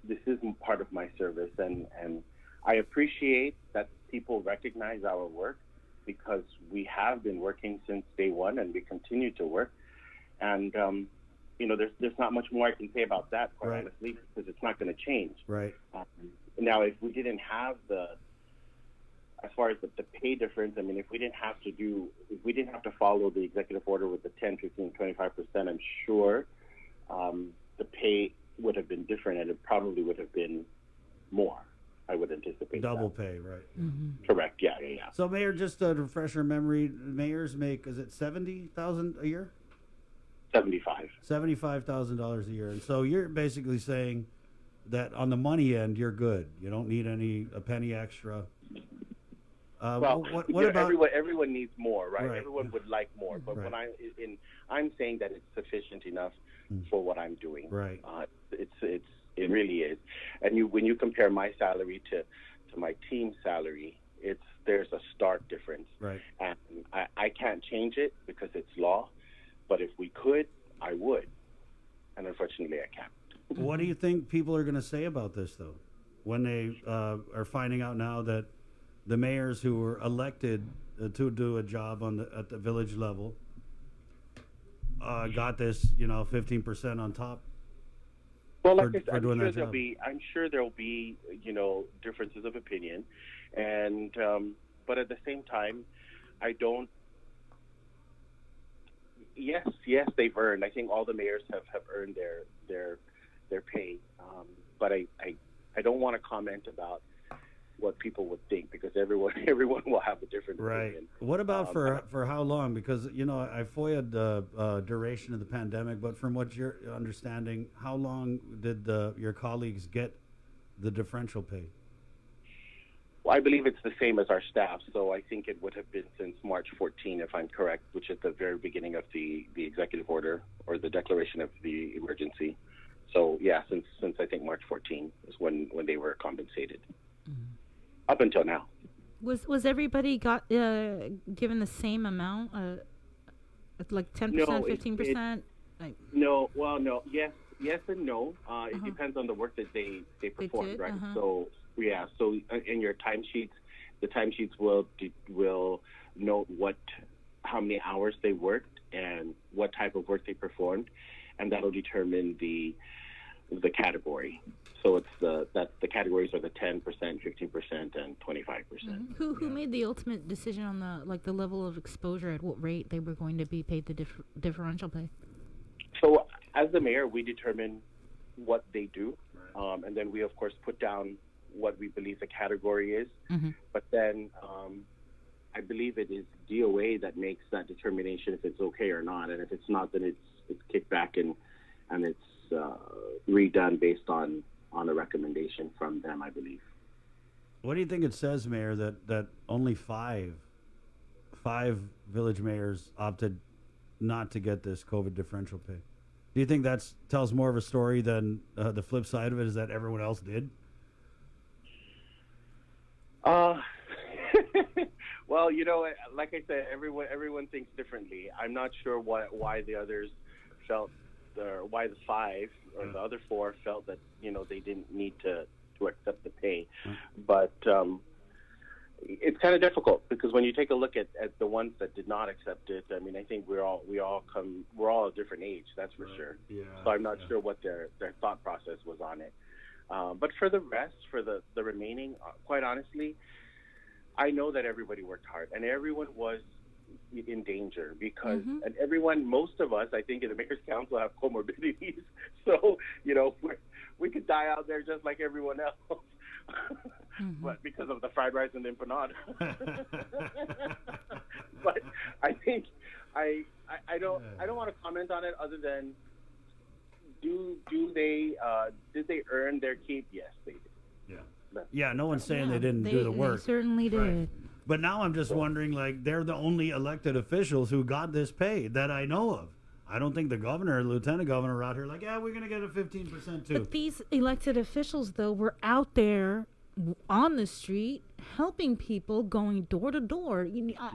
this isn't part of my service, and I appreciate that people recognize our work, because we have been working since day one, and we continue to work. And there's not much more I can say about that, quite honestly, because it's not going to change. Right. Now, if we didn't have as far as the pay difference, I mean, if we didn't have to follow the executive order with the 10, 15, 25%, I'm sure the pay would have been different, and it probably would have been more. I would anticipate double pay, right? Mm-hmm. Correct. Yeah. So, Mayor, just to refresh our memory, mayors make, is it $70,000 a year? $75,000 a year, and so you're basically saying that on the money end, you're good. You don't need a penny extra. What about everyone needs more, right? Everyone would like more, but when I'm saying that it's sufficient enough for what I'm doing. Right. It really is. And when you compare my salary to my team's salary, there's a stark difference. Right. And I can't change it because it's law, but if we could, I would. And unfortunately, I can't. What do you think people are going to say about this, though, when they are finding out now that the mayors who were elected to do a job at the village level got this, 15% on top? Well, like I said, I'm sure there'll be differences of opinion, and But at the same time, I don't. Yes, they've earned. I think all the mayors have earned their pay. But I don't want to comment about what people would think, because everyone will have a different opinion. What about for how long? Because I FOIA'd the duration of the pandemic, but from what you're understanding, how long did your colleagues get the differential pay? Well, I believe it's the same as our staff, so I think it would have been since March 14, if I'm correct, which is the very beginning of the executive order or the declaration of the emergency. So yeah, since I think March 14 is when they were compensated. Up until now. Was everybody given the same amount? Like 10%, 15%? No. Well, no. Yes and no. It depends on the work that they performed, right? So yeah. So in your timesheets, the timesheets will note how many hours they worked and what type of work they performed, and that'll determine the category. So it's the categories are the 10%, 15%, and 25%. Who made the ultimate decision on the level of exposure, at what rate they were going to be paid the differential pay? So as the mayor, we determine what they do, and then we of course put down what we believe the category is. But then I believe it is DOA that makes that determination if it's okay or not, and if it's not, then it's kicked back and it's redone based on a recommendation from them, I believe. What do you think it says, Mayor, that only five village mayors opted not to get this COVID differential pay? Do you think that tells more of a story than the flip side of it is that everyone else did? Well, like I said, everyone thinks differently. I'm not sure why the others felt, or why the five or the other four felt that they didn't need to accept the pay. But it's kind of difficult, because when you take a look at the ones that did not accept it, I mean, I think we're all a different age, that's for sure. Yeah. So I'm not sure what their thought process was on it. But for the rest, for the remaining, quite honestly, I know that everybody worked hard and everyone was in danger, because and most of us, I think, in the Mayor's Council have comorbidities. So, we could die out there just like everyone else. But because of the fried rice and the empanada. But I think I don't want to comment on it other than did they earn their keep? Yes, they did. Yeah, no one's saying they didn't do the work. They certainly did. Right. But now I'm just wondering, they're the only elected officials who got this pay that I know of. I don't think the governor or lieutenant governor are out here we're going to get a 15% too. But these elected officials, though, were out there on the street helping people, going door to door.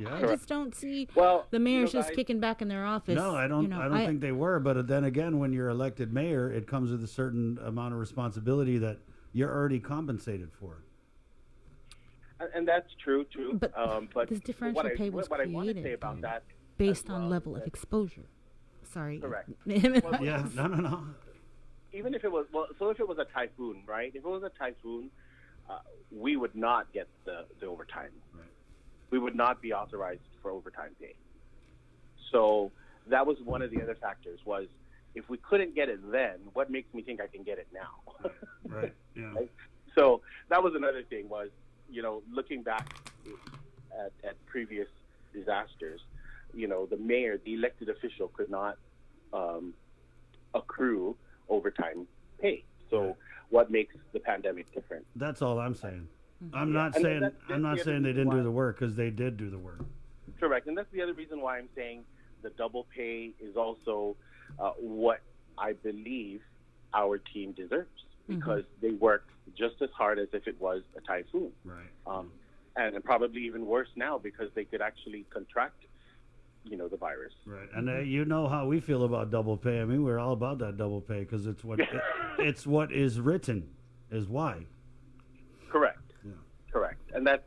I just don't see the mayors just kicking back in their office. No, I don't think they were. But then again, when you're elected mayor, it comes with a certain amount of responsibility that you're already compensated for. And that's true too. But this differential pay was what I want to say about that based on level of exposure. Sorry. Correct. No. Even if it was if it was a typhoon, right? If it was a typhoon, we would not get the overtime. Right. We would not be authorized for overtime pay. So that was one of the other factors. Was if we couldn't get it then, what makes me think I can get it now? Right. Yeah. Right? So that was another thing. Was looking back at previous disasters, the mayor, the elected official, could not accrue overtime pay. So what makes the pandemic different? That's all I'm saying. I'm not saying they didn't do the work, because they did do the work. Correct, and that's the other reason why I'm saying the double pay is also what I believe our team deserves, because they worked just as hard as if it was a typhoon. Right. And probably even worse now, because they could actually contract, the virus. Right. And you know how we feel about double pay. I mean, we're all about that double pay, because it's what it's what is written is why. Correct. Yeah. Correct. And that's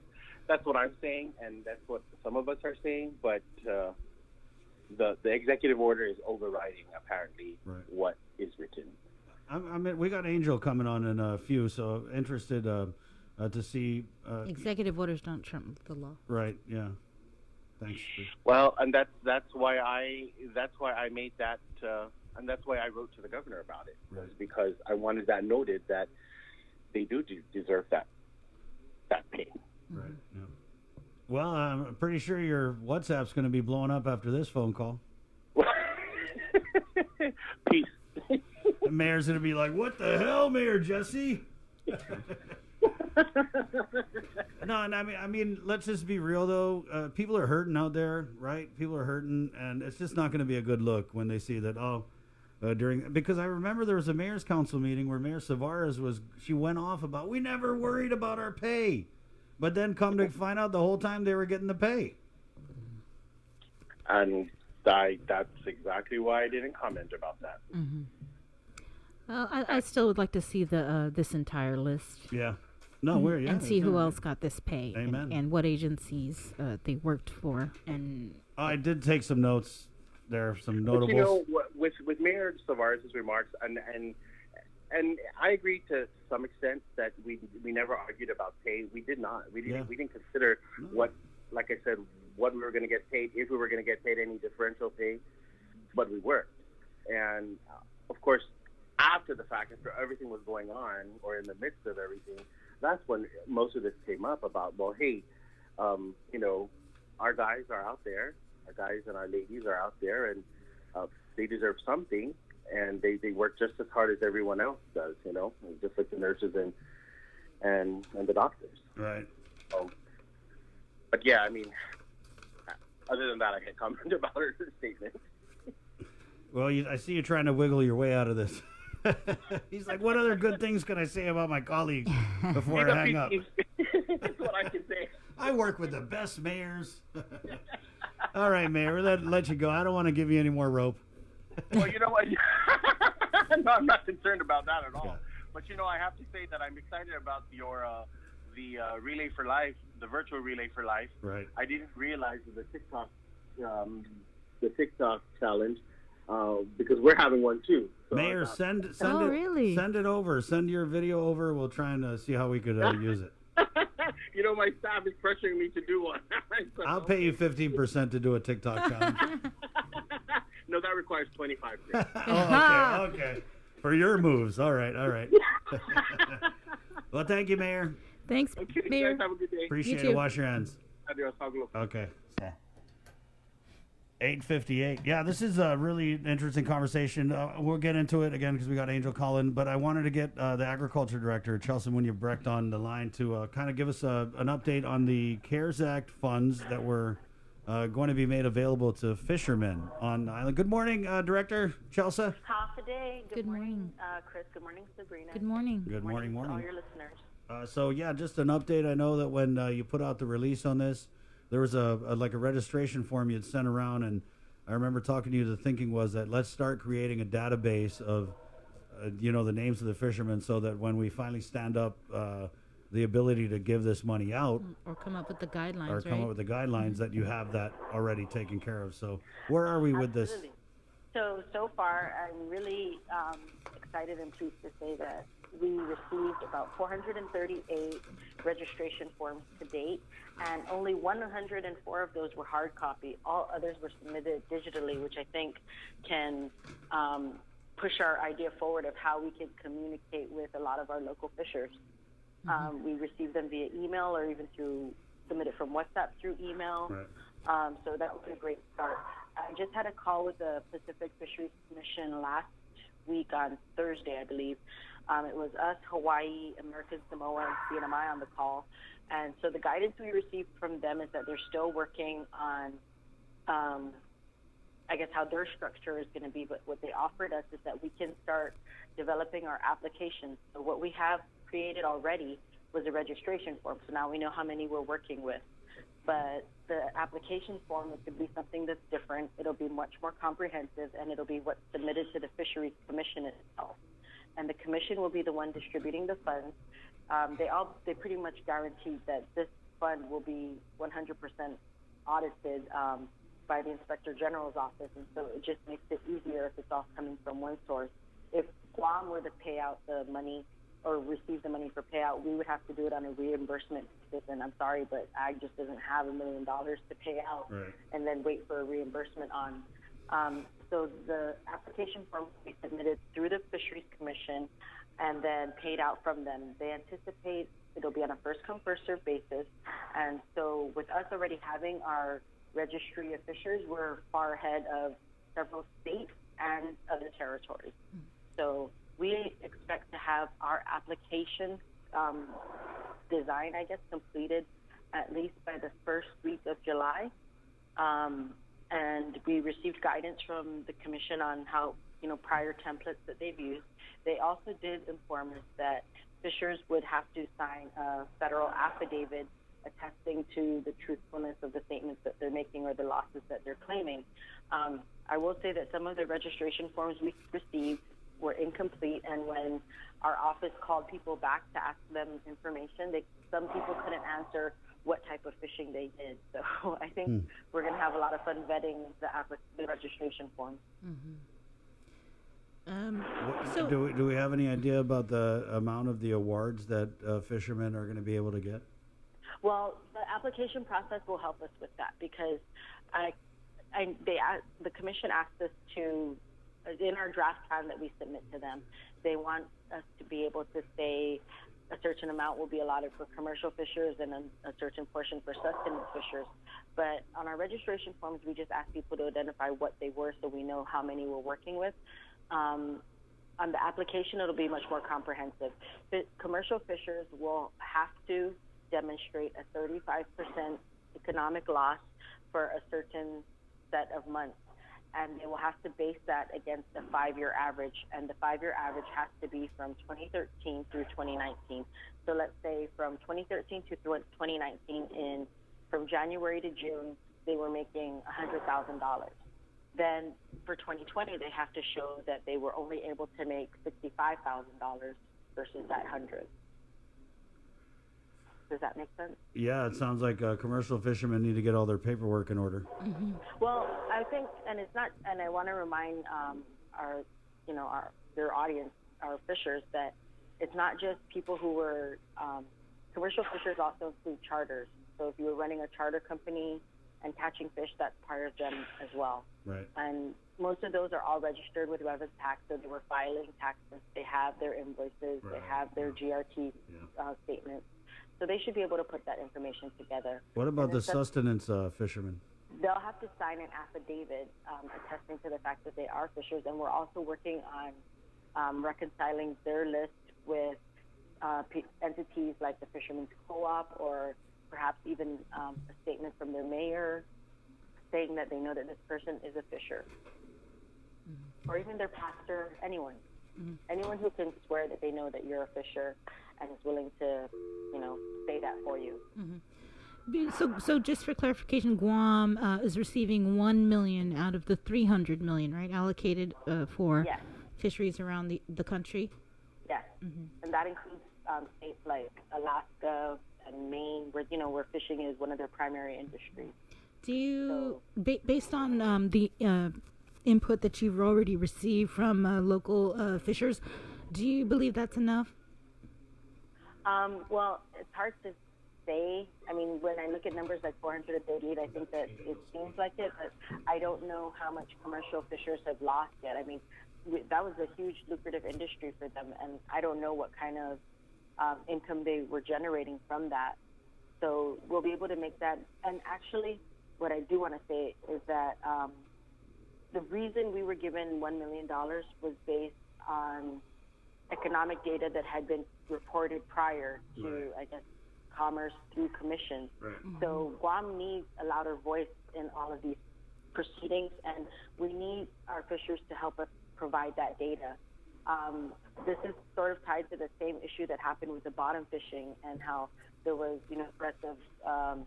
what I'm saying, and that's what some of us are saying. But the executive order is overriding apparently what is written. I mean, we got Angel coming on in a few, so interested. to see. Executive orders don't trump the law. Right. Yeah. Thanks. Well, and that's why I made that, and that's why I wrote to the governor about it, was because I wanted that noted that they do deserve that pay. Right. Yeah. Well, I'm pretty sure your WhatsApp's going to be blowing up after this phone call. Peace. The mayor's going to be like, "What the hell, Mayor Jesse?" No, and I mean, let's just be real though. People are hurting out there, right? People are hurting, and it's just not going to be a good look when they see that. Because I remember there was a mayor's council meeting where Mayor Savares she went off about, we never worried about our pay, but then come to find out the whole time they were getting the pay. And that's exactly why I didn't comment about that. Mm-hmm. I still would like to see this entire list. Yeah. No, and see who else got this pay. Amen. And what agencies they worked for. And I did take some notes. There are some notables. But, you know, with Mayor Savares' remarks, and I agree to some extent that we never argued about pay. We did not. We didn't consider what we were going to get paid, if we were going to get paid any differential pay, but we were. And of course, after the fact, after everything was going on, or in the midst of everything, that's when most of this came up about, well, hey, you know, our guys are out there, our guys and our ladies are out there, and they deserve something, and they work just as hard as everyone else does, you know, just like the nurses and the doctors. Right. But yeah, I mean, other than that, I can't comment about her statement. Well, I see you trying to wiggle your way out of this. He's like, what other good things can I say about my colleagues before I hang up? That's what I can say. I work with the best mayors. All right, Mayor, let you go. I don't want to give you any more rope. Well, you know what? No, I'm not concerned about that at all. Yeah. But, you know, I have to say that I'm excited about the Relay for Life, the virtual Relay for Life. Right. I didn't realize that the TikTok challenge, because we're having one too. So Mayor, send it. Really? Send it over. Send your video over. We'll try and see how we could use it. You know, my staff is pressuring me to do one. So, I'll pay you 15% to do a TikTok challenge. No, that requires 25. Okay. For your moves. All right. Well, thank you, Mayor. Thanks, okay, Mayor. Guys, have a good day. Appreciate it. Wash your hands. Adios. Okay. 8:58. Yeah, this is a really interesting conversation. We'll get into it again because we got Angel calling, but I wanted to get the Agriculture Director, Chelsea Munya-Brecht, on the line to kind of give us an update on the CARES Act funds that were going to be made available to fishermen on the island. Good morning, Director Chelsea. Half a day. Good morning. Chris. Good morning, Sabrina. Good morning. Good morning. To all your listeners. So, yeah, just an update. I know that when you put out the release on this, there was a registration form you had sent around, and I remember talking to you. The thinking was that let's start creating a database of, the names of the fishermen, so that when we finally stand up the ability to give this money out, or come up with the guidelines, up with the guidelines, that you have that already taken care of. So, where are we with this? So far, I'm really excited and pleased to say that we received about 438 registration forms to date, and only 104 of those were hard copy. All others were submitted digitally, which I think can push our idea forward of how we can communicate with a lot of our local fishers. We received them via email, or even submitted from WhatsApp through email. Right. So that was a great start. I just had a call with the Pacific Fisheries Commission last week on Thursday, I believe. It was us, Hawaii, American Samoa, and CNMI on the call. And so the guidance we received from them is that they're still working on, I guess, how their structure is going to be. But what they offered us is that we can start developing our applications. So what we have created already was a registration form. So now we know how many we're working with. But the application form is going to be something that's different. It'll be much more comprehensive, and it'll be what's submitted to the Fisheries Commission itself. And the commission will be the one distributing the funds. They pretty much guaranteed that this fund will be 100% audited by the Inspector General's office, and so it just makes it easier if it's all coming from one source. If Guam were to pay out the money or receive the money for payout, we would have to do it on a reimbursement basis. And I'm sorry, but Ag just doesn't have $1 million to pay out and then wait for a reimbursement on. So the application form will be submitted through the Fisheries Commission and then paid out from them. They anticipate it'll be on a first-come, first-served basis. And so with us already having our registry of fishers, we're far ahead of several states and other territories. So we expect to have our application design, I guess, completed at least by the first week of July. And we received guidance from the commission on how, prior templates that they've used. They also did inform us that fishers would have to sign a federal affidavit attesting to the truthfulness of the statements that they're making or the losses that they're claiming. I will say that some of the registration forms we received were incomplete, and when our office called people back to ask them information, some people couldn't answer what type of fishing they did. So I think we're going to have a lot of fun vetting the registration forms. Do we have any idea about the amount of the awards that fishermen are going to be able to get? Well, the application process will help us with that because the commission asked us to, in our draft plan that we submit to them, they want us to be able to say a certain amount will be allotted for commercial fishers and a certain portion for sustenance fishers. But on our registration forms, we just ask people to identify what they were so we know how many we're working with. On the application, it'll be much more comprehensive. Commercial fishers will have to demonstrate a 35% economic loss for a certain set of months. And they will have to base that against a 5-year average. And the 5-year average has to be from 2013 through 2019. So let's say from 2013 to 2019, from January to June, they were making $100,000. Then for 2020, they have to show that they were only able to make $65,000 versus that 100. Does that make sense? Yeah, it sounds like commercial fishermen need to get all their paperwork in order. Well, I think, and it's not, and I want to remind your audience, our fishers, that it's not just people who were commercial fishers also include charters. So if you were running a charter company and catching fish, that's part of them as well. Right. And most of those are all registered with Revenue Tax, so they were filing taxes. They have their invoices. They have their GRT statements. So they should be able to put that information together. What about the sustenance fishermen? They'll have to sign an affidavit attesting to the fact that they are fishers, and we're also working on reconciling their list with entities like the Fishermen's Co-op, or perhaps even a statement from their mayor saying that they know that this person is a fisher, or even their pastor, anyone. Anyone who can swear that they know that you're a fisher and is willing to, say that for you. So just for clarification, Guam is receiving $1 million out of the $300 million, right, allocated for fisheries around the country? Yes, and that includes states like Alaska and Maine, where fishing is one of their primary industries. Do you, based on the input that you've already received from local fishers, do you believe that's enough? Well, it's hard to say. I mean, when I look at numbers like 438, I think that it seems like it, but I don't know how much commercial fishers have lost yet. I mean, that was a huge lucrative industry for them, and I don't know what kind of income they were generating from that. So we'll be able to make that. And actually, what I do want to say is that the reason we were given $1 million was based on economic data that had been reported prior to, I guess, commerce through commission. Right. So Guam needs a louder voice in all of these proceedings, and we need our fishers to help us provide that data. This is sort of tied to the same issue that happened with the bottom fishing and how there was, threats of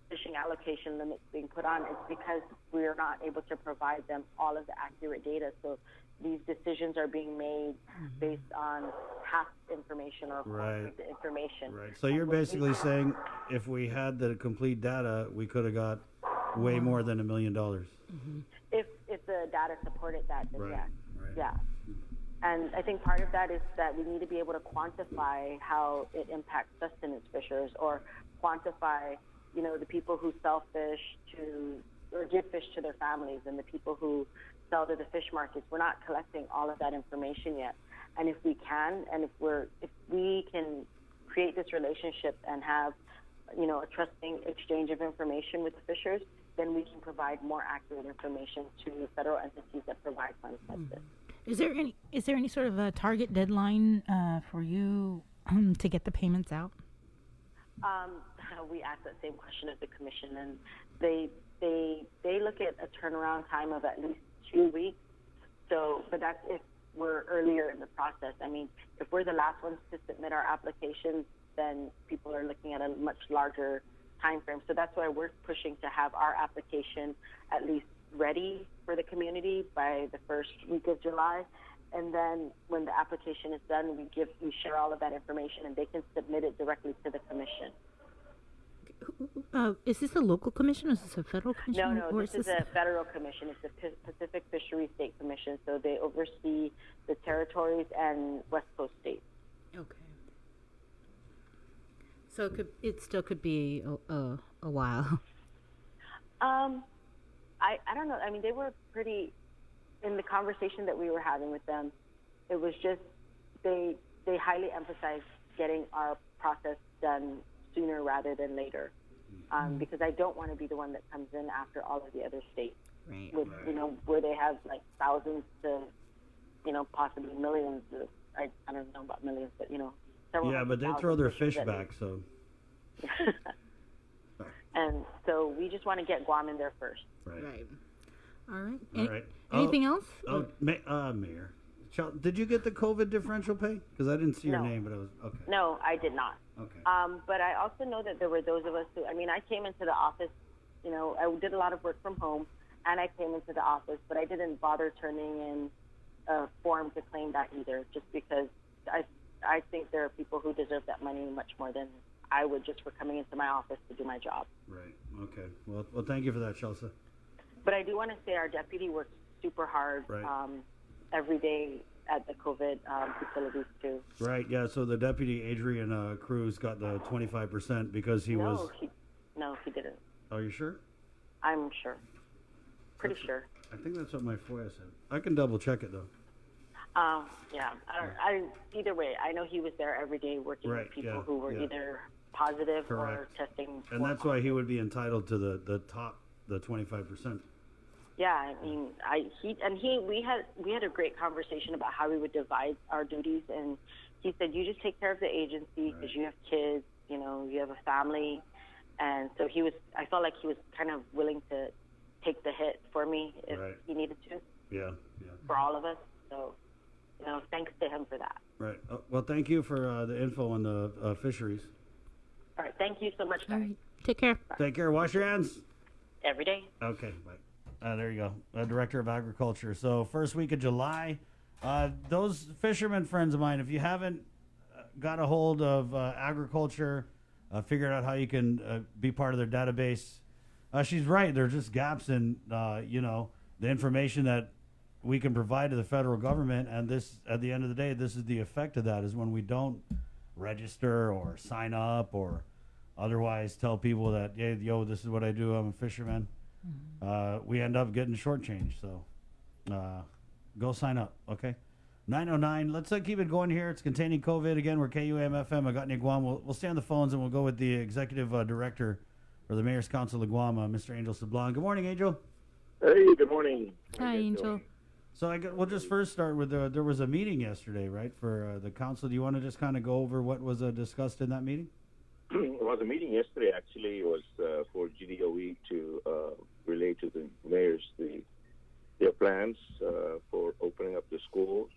fishing allocation limits being put on. It's because we are not able to provide them all of the accurate data. So these decisions are being made based on past information or the information. Right. So you're basically saying if we had the complete data, we could have got way more than $1 million. If the data supported that, then yes. Right. Yeah. And I think part of that is that we need to be able to quantify how it impacts sustenance fishers, or quantify, the people who sell fish or give fish to their families, and the people who sell to the fish markets. We're not collecting all of that information yet. And if we can, and if we can create this relationship and have, a trusting exchange of information with the fishers, then we can provide more accurate information to federal entities that provide funds like this. Is there any sort of a target deadline for you to get the payments out? We asked that same question of the commission, and they look at a turnaround time of at least 2 weeks. So, but that's if we're earlier in the process. I mean, if we're the last ones to submit our applications, then people are looking at a much larger time frame. So that's why we're pushing to have our application at least ready for the community by the first week of July. And then when the application is done, we share all of that information, and they can submit it directly to the commission. Is this a local commission or is this a federal commission? No, this is a federal commission. It's the Pacific Fisheries State Commission, so they oversee the territories and West Coast states. Okay. So it still could be a while. I don't know. I mean, they were pretty, in the conversation that we were having with them, it was just, they highly emphasized getting our process done sooner rather than later. Because I don't want to be the one that comes in after all of the other states. Right. With, where they have like thousands to, possibly millions of, I don't know about millions, but, several Yeah, but they hundred throw their thousand fish back, so. And so we just want to get Guam in there first. Right. All right. All right. Anything else? Mayor. Did you get the COVID differential pay? Because I didn't see your No. name, but it was okay. No, I did not. Okay. But I also know that there were those of us who, I came into the office, I did a lot of work from home, and I came into the office, but I didn't bother turning in a form to claim that either, just because I think there are people who deserve that money much more than I would just for coming into my office to do my job. Right. Okay. Well, thank you for that, Chelsea. But I do want to say our deputy works super hard every day at the COVID facilities too. Right. Yeah. So the deputy Adrian Cruz got the 25% because he was. No, he didn't. Are you sure? I'm sure. Pretty sure. I think that's what my FOIA said. I can double check it though. Yeah. Either way, I know he was there every day working with people who were either positive or testing. And that's why he would be entitled to the 25%. Yeah, I mean, we had a great conversation about how we would divide our duties, and he said, you just take care of the agency because you have kids, you have a family, and so I felt like he was kind of willing to take the hit for me if he needed to. Yeah. For all of us, so thanks to him for that. Right. Well, thank you for the info on the fisheries. All right, thank you so much, guys. All right. Take care. Take care. Wash your hands. Every day. Okay, bye. There you go. Director of Agriculture. So first week of July, those fishermen friends of mine, if you haven't got a hold of agriculture, figured out how you can be part of their database, she's right. There's just gaps in, the information that we can provide to the federal government. And this, at the end of the day, this is the effect of that, is when we don't register or sign up or otherwise tell people that, hey, this is what I do. I'm a fisherman. We end up getting shortchanged. So go sign up, okay? 909. Let's keep it going here. It's containing COVID. Again, we're KUAM-FM. Agatni Guam. We'll stay on the phones and we'll go with the executive director for the Mayor's Council of Guam, Mr. Angel Sablan. Good morning, Angel. Hey, good morning. Hi, Angel. So we'll just first start with there was a meeting yesterday, right, for the council. Do you want to just kind of go over what was discussed in that meeting? It was a meeting yesterday, actually. It was for GDOE to relate to the mayors their plans for opening up the schools,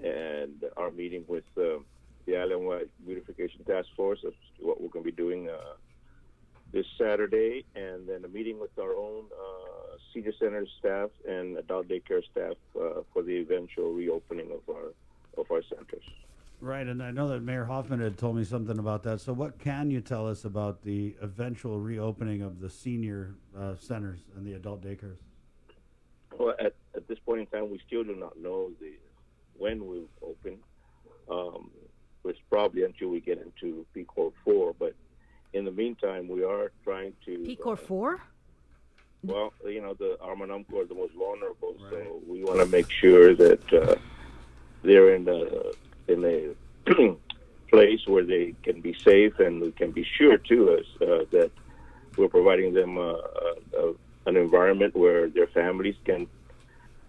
and our meeting with the Island-wide Beautification Task Force of what we're going to be doing this Saturday, and then a meeting with our own senior center staff and adult daycare staff for the eventual reopening of our centers. Right, and I know that Mayor Hoffman had told me something about that. So what can you tell us about the eventual reopening of the senior centers and the adult daycares? Well, at this point in time, we still do not know when we open. It's probably until we get into PCOR 4, but in the meantime, we are trying to... PCOR 4? Well, the Armanamco are the most vulnerable, so we want to make sure that they're in a place where they can be safe, and we can be sure, too, that we're providing them an environment where their families can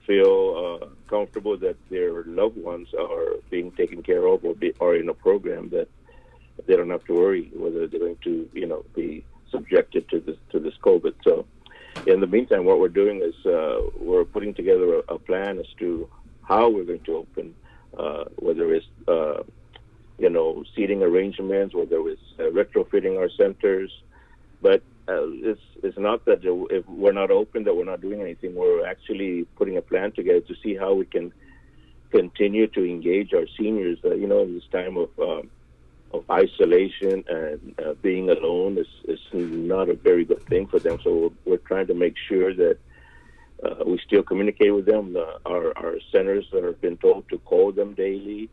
feel comfortable that their loved ones are being taken care of or are in a program that they don't have to worry whether they're going to, be subjected to this COVID. So, in the meantime, what we're doing is we're putting together a plan as to how we're going to open, whether it's seating arrangements, whether it's retrofitting our centers. But it's not that if we're not open that we're not doing anything. We're actually putting a plan together to see how we can continue to engage our seniors. In this time of isolation and being alone is not a very good thing for them. So we're trying to make sure that we still communicate with them. Our centers have been told to call them daily,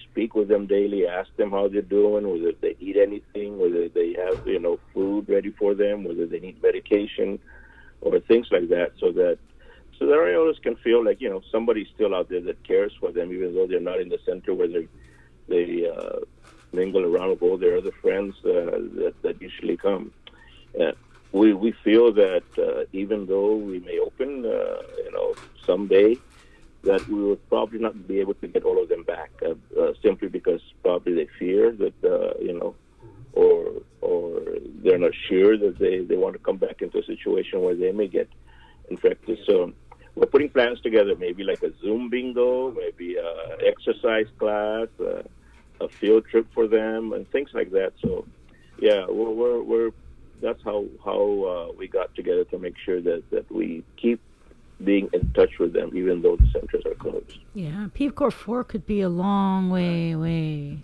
speak with them daily, ask them how they're doing, whether they need anything, whether they have food ready for them, whether they need medication or things like that, so that our elders can feel like somebody's still out there that cares for them, even though they're not in the center where they mingle around with all their other friends that usually come. We feel that even though we may open someday, that we will probably not be able to get all of them back, simply because probably they fear that, or they're not sure that they want to come back into a situation where they may get infected. So we're putting plans together, maybe like a Zoom bingo, maybe an exercise class, a field trip for them, and things like that. So, yeah, we're that's how we got together to make sure that we keep being in touch with them, even though the centers are closed. Yeah, PCOR 4 could be a long way away.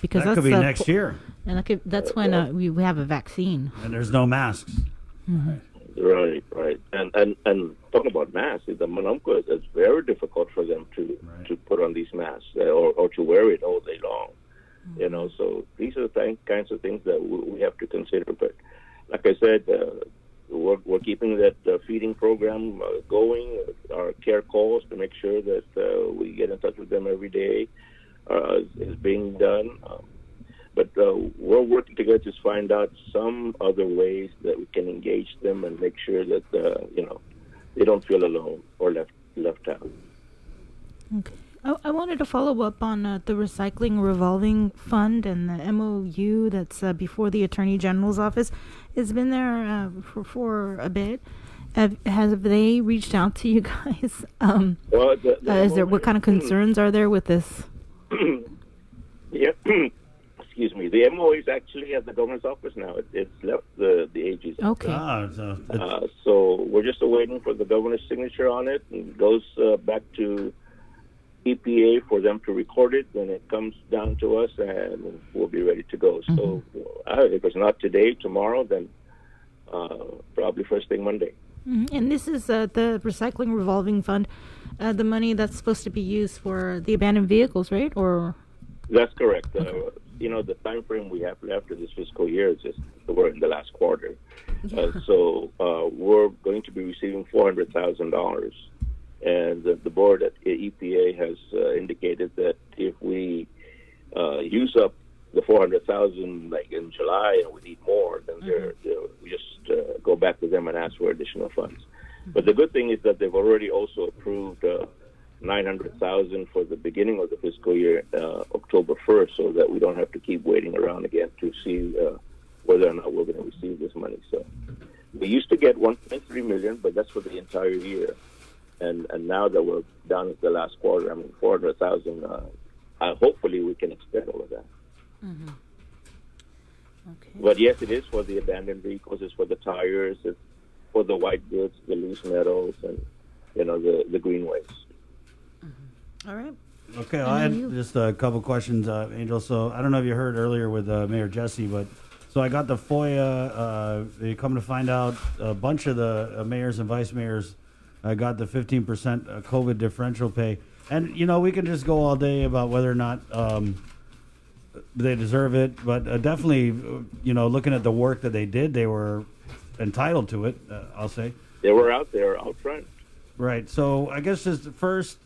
Because that that's could be next year. And that's when we have a vaccine. And there's no masks. Mm-hmm. Right. And talking about masks, the Manamco, it's very difficult for them to put on these masks or to wear it all day long. So these are the kinds of things that we have to consider. But like I said, we're keeping that feeding program going, our care calls to make sure that we get in touch with them every day is being done. But we're working together to find out some other ways that we can engage them and make sure that they don't feel alone or left out. Okay. I wanted to follow up on the recycling revolving fund and the MOU that's before the Attorney General's office. It's been there for a bit. Have they reached out to you guys? What kind of concerns are there with this? Yeah. Excuse me. The MOU is actually at the governor's office now. It's left the AG's. Okay. So we're just waiting for the governor's signature on it, and it goes back to EPA for them to record it. Then it comes down to us, and we'll be ready to go. Mm-hmm. So if it's not today, tomorrow, then probably first thing Monday. Mm-hmm. And this is the recycling revolving fund, the money that's supposed to be used for the abandoned vehicles, right? Or that's correct. The time frame we have left of this fiscal year is just we're in the last quarter. Yeah. So we're going to be receiving $400,000. And the board at EPA has indicated that if we use up the $400,000 like in July and we need more, then we just go back to them and ask for additional funds. Mm-hmm. But the good thing is that they've already also approved $900,000 for the beginning of the fiscal year, October 1st, so that we don't have to keep waiting around again to see whether or not we're going to receive this money. So we used to get $1.3 million, but that's for the entire year. And now that we're down at the last quarter, $400,000. Hopefully, we can extend all of that. Mm-hmm. Okay. But yes, it is for the abandoned vehicles. It's for the tires. It's for the white goods, the loose metals, and the green waste. Mm-hmm. All right. Okay, I had just a couple questions, Angel. So I don't know if you heard earlier with Mayor Jesse, but so I got the FOIA. They come to find out a bunch of the mayors and vice mayors got the 15% COVID differential pay. And, we can just go all day about whether or not they deserve it. But definitely, looking at the work that they did, they were entitled to it, I'll say. They were out there, out front. Right. So I guess just first,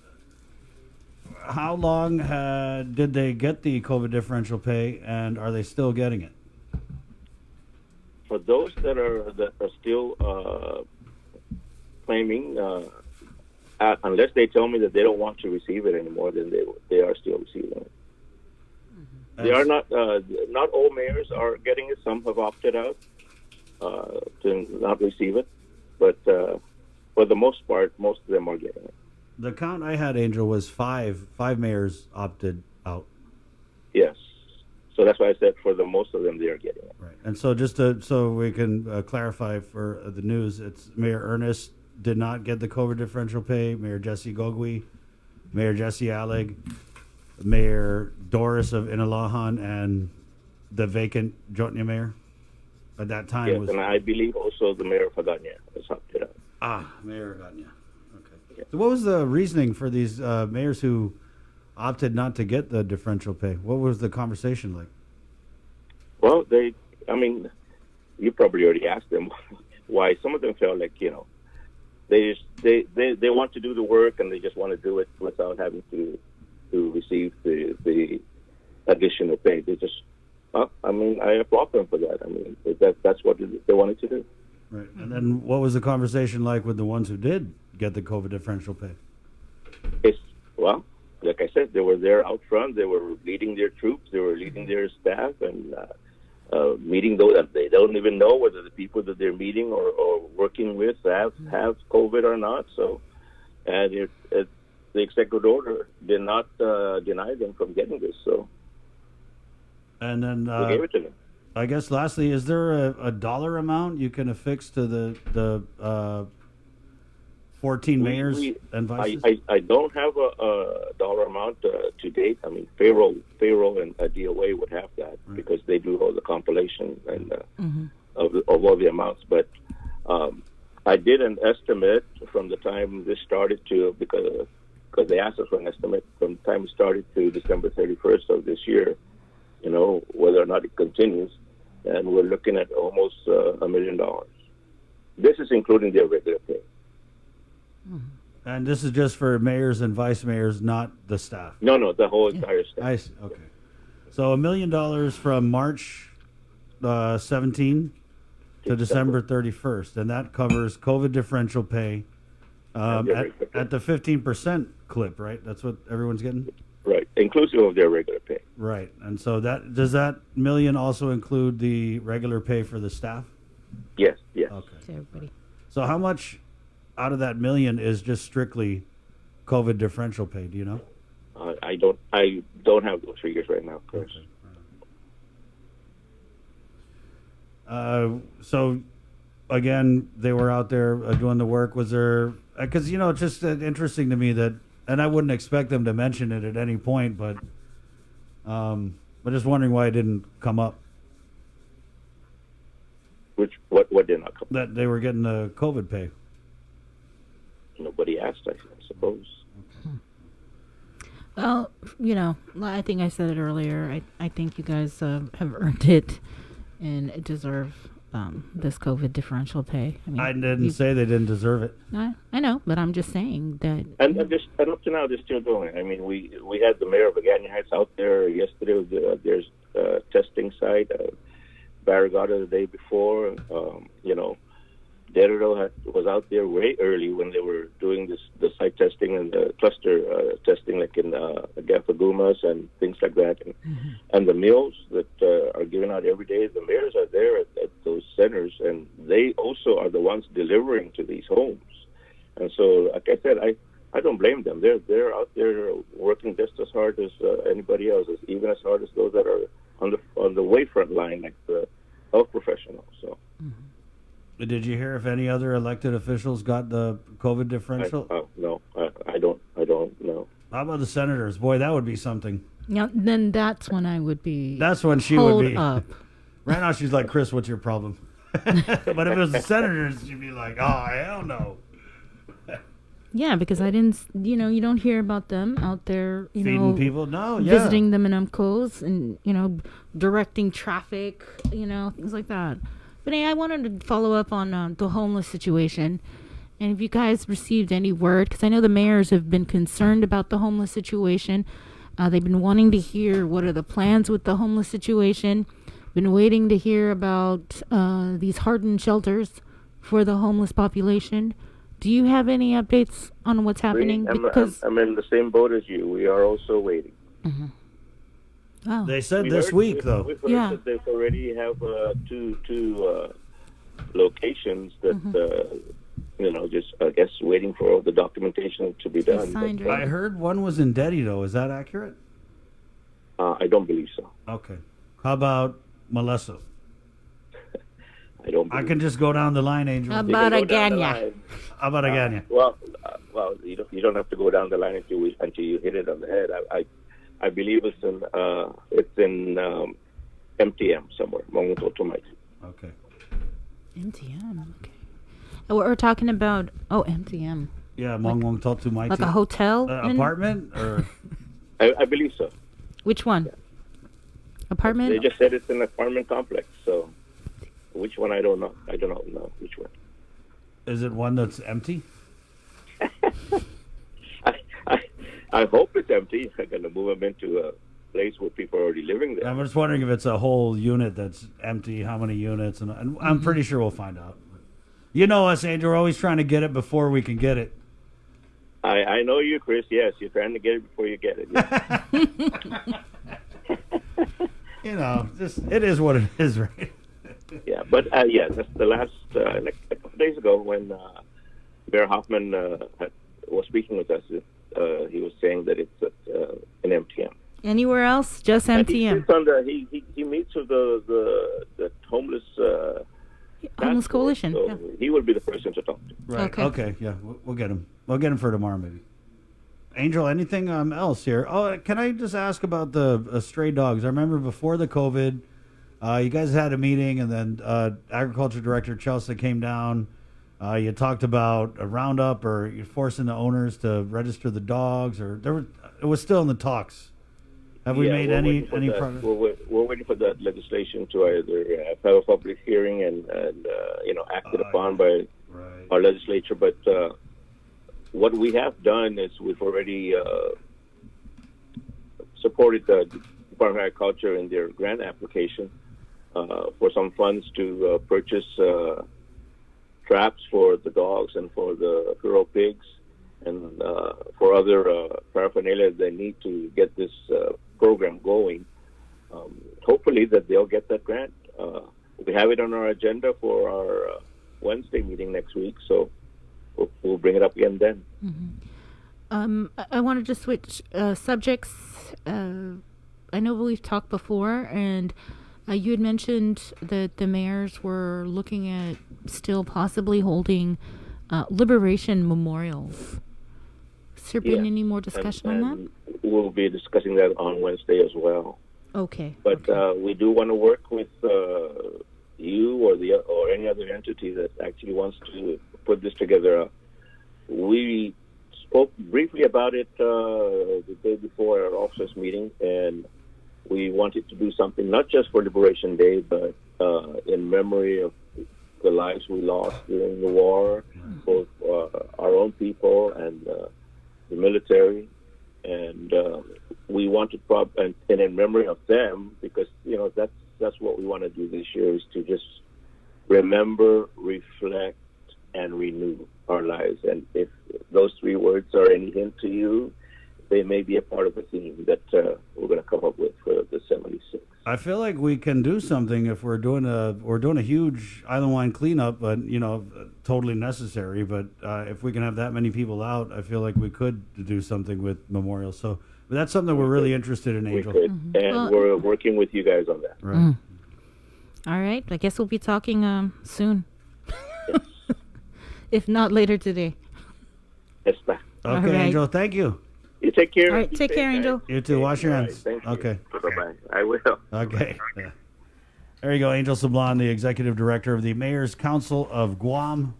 how long did they get the COVID differential pay, and are they still getting it? For those that are still claiming, unless they tell me that they don't want to receive it anymore, then they are still receiving it. They are not all mayors are getting it. Some have opted out to not receive it, but for the most part, most of them are getting it. The count I had, Angel, was five mayors opted out. Yes. So that's why I said for the most of them, they are getting it. Right. And so just so we can clarify for the news, it's Mayor Ernest did not get the COVID differential pay, Mayor Jesse Gogui, Mayor Jesse Alleg, Mayor Doris of Inalahan, and the vacant Jotnia mayor at that time. Yes, was and I believe also the mayor of Agana has opted out. Mayor Agana. Okay. Yeah. So what was the reasoning for these mayors who opted not to get the differential pay? What was the conversation like? Well, you probably already asked them why. Some of them felt like, they want to do the work and they just want to do it without having to receive the additional pay. They just, I applaud them for that. That's what they wanted to do. Right. And then what was the conversation like with the ones who did get the COVID differential pay? Well, like I said, they were there out front. They were leading their troops. They were leading their staff and meeting those that they don't even know whether the people that they're meeting or working with have COVID or not. So, and the executive order did not deny them from getting this. So, and then we gave it to them. I guess lastly, is there a dollar amount you can affix to the 14 mayors and vices? I don't have a dollar amount to date. Payroll and DOA would have that because they do all the compilation and of all the amounts. But I did an estimate from the time this started to because they asked us for an estimate from the time it started to December 31st of this year. Whether or not it continues, and we're looking at almost $1 million. This is including their regular pay. And this is just for mayors and vice mayors, not the staff? No, the whole entire staff. I see. Okay. So $1 million from March 17 to December 31st, and that covers COVID differential pay at the 15% clip, right? That's what everyone's getting? Right, inclusive of their regular pay. Right, and so does that million also include the regular pay for the staff? Yes. Okay. To everybody. So how much out of that million is just strictly COVID differential pay? Do you know? I don't have those figures right now, Chris. Okay. So again, they were out there doing the work. Was there? Because it's just interesting to me that. And I wouldn't expect them to mention it at any point, but I'm just wondering why it didn't come up. What did not come up? That they were getting the COVID pay. Nobody asked, I suppose. Well, I think I said it earlier. I think you guys have earned it and deserve this COVID differential pay. I didn't say they didn't deserve it. I know, but I'm just saying that. And up to now, they're still doing it. We had the mayor of Agana Heights out there yesterday. There's testing site. Barragata the day before. Derrida was out there way early when they were doing the site testing and the cluster testing, like in Gafagumas and things like that. And the meals that are given out every day, the mayors are there at those centers, and they also are the ones delivering to these homes. And so, like I said, I don't blame them. They're out there working just as hard as anybody else, even as hard as those that are on the wayfront line, like the health professionals. So. Did you hear if any other elected officials got the COVID differential? No, I don't know. How about the senators? Boy, that would be something. Yeah, then that's when I would be. That's when she would be. Up. Right now, she's like, Chris, what's your problem? But if it was the senators, she'd be like, oh, hell no. Yeah, because I didn't, you don't hear about them out there, Feeding people? No, yeah. visiting them in UMCOs and, directing traffic, things like that. But hey, I wanted to follow up on the homeless situation. And if you guys received any word, because I know the mayors have been concerned about the homeless situation. They've been wanting to hear what are the plans with the homeless situation. Been waiting to hear about these hardened shelters for the homeless population. Do you have any updates on what's happening? Because I'm in the same boat as you. We are also waiting. Mm-hmm. Oh. They said this week, though. We've heard that they already have two locations that, just, I guess, waiting for all the documentation to be done. But, I heard one was in Deddy, though. Is that accurate? I don't believe so. Okay. How about Molesso? I don't. I can just go down the line, Angel. How about Agana? How about Agana? Well, you don't have to go down the line until you hit it on the head. I believe it's in MTM somewhere, Mongoto Tumaiti. Okay. MTM. Okay. We're talking about MTM. Yeah, Mongwong Totu Maiti. Like a hotel? Apartment or? I believe so. Which one? Apartment? They just said it's an apartment complex. So, which one? I don't know. I don't know which one. Is it one that's empty? I hope it's empty. I'm going to move them into a place where people are already living there. I'm just wondering if it's a whole unit that's empty, how many units, and I'm pretty sure we'll find out. You know us, Angel. We're always trying to get it before we can get it. I know you, Chris. Yes, you're trying to get it before you get it. Yes. Just it is what it is, right? Yeah, but that's the last like a couple days ago when Mayor Hoffman was speaking with us. He was saying that it's an MTM. Anywhere else? Just MTM. He meets with the homeless. Homeless Coalition. So yeah. He would be the person to talk to. Right. Okay. Yeah. We'll get him. We'll get him for tomorrow, maybe. Angel, anything else here? Oh, can I just ask about the stray dogs? I remember before the COVID, you guys had a meeting, and then Agriculture Director Chelsea came down. You talked about a roundup, or you're forcing the owners to register the dogs, or it was still in the talks. Have we made any progress? We're waiting for that legislation to either have a public hearing and acted upon by our legislature. But what we have done is we've already supported the Department of Agriculture in their grant application for some funds to purchase traps for the dogs and for the feral pigs and for other paraphernalia they need to get this program going. Hopefully that they'll get that grant. We have it on our agenda for our Wednesday meeting next week, so we'll bring it up again then. Mm-hmm. I wanted to switch subjects. I know we've talked before, and you had mentioned that the mayors were looking at still possibly holding liberation memorials. Has there been any more discussion on that? We'll be discussing that on Wednesday as well. Okay. But we do want to work with you or any other entity that actually wants to put this together. We spoke briefly about it the day before our officers meeting, and we wanted to do something not just for Liberation Day, but in memory of the lives we lost during the war, both our own people and the military. And we wanted and in memory of them, because that's what we want to do this year, is to just remember, reflect, and renew our lives. And if those three words are any hint to you, they may be a part of the theme that we're going to come up with for the 76. I feel like we can do something if we're doing a huge island-wide cleanup, but totally necessary. But if we can have that many people out, I feel like we could do something with memorials. So that's something we're really interested in, Angel. We could, and we're working with you guys on that. Right. All right. I guess we'll be talking soon, if not later today. Yes, ma'am. Okay, right. Angel. Thank you. You take care. All right. Take care, Angel. You too. Wash your hands. Thank you. Okay. Bye-bye. I will. Okay. Yeah. There you go, Angel Sablan, the executive director of the Mayor's Council of Guam,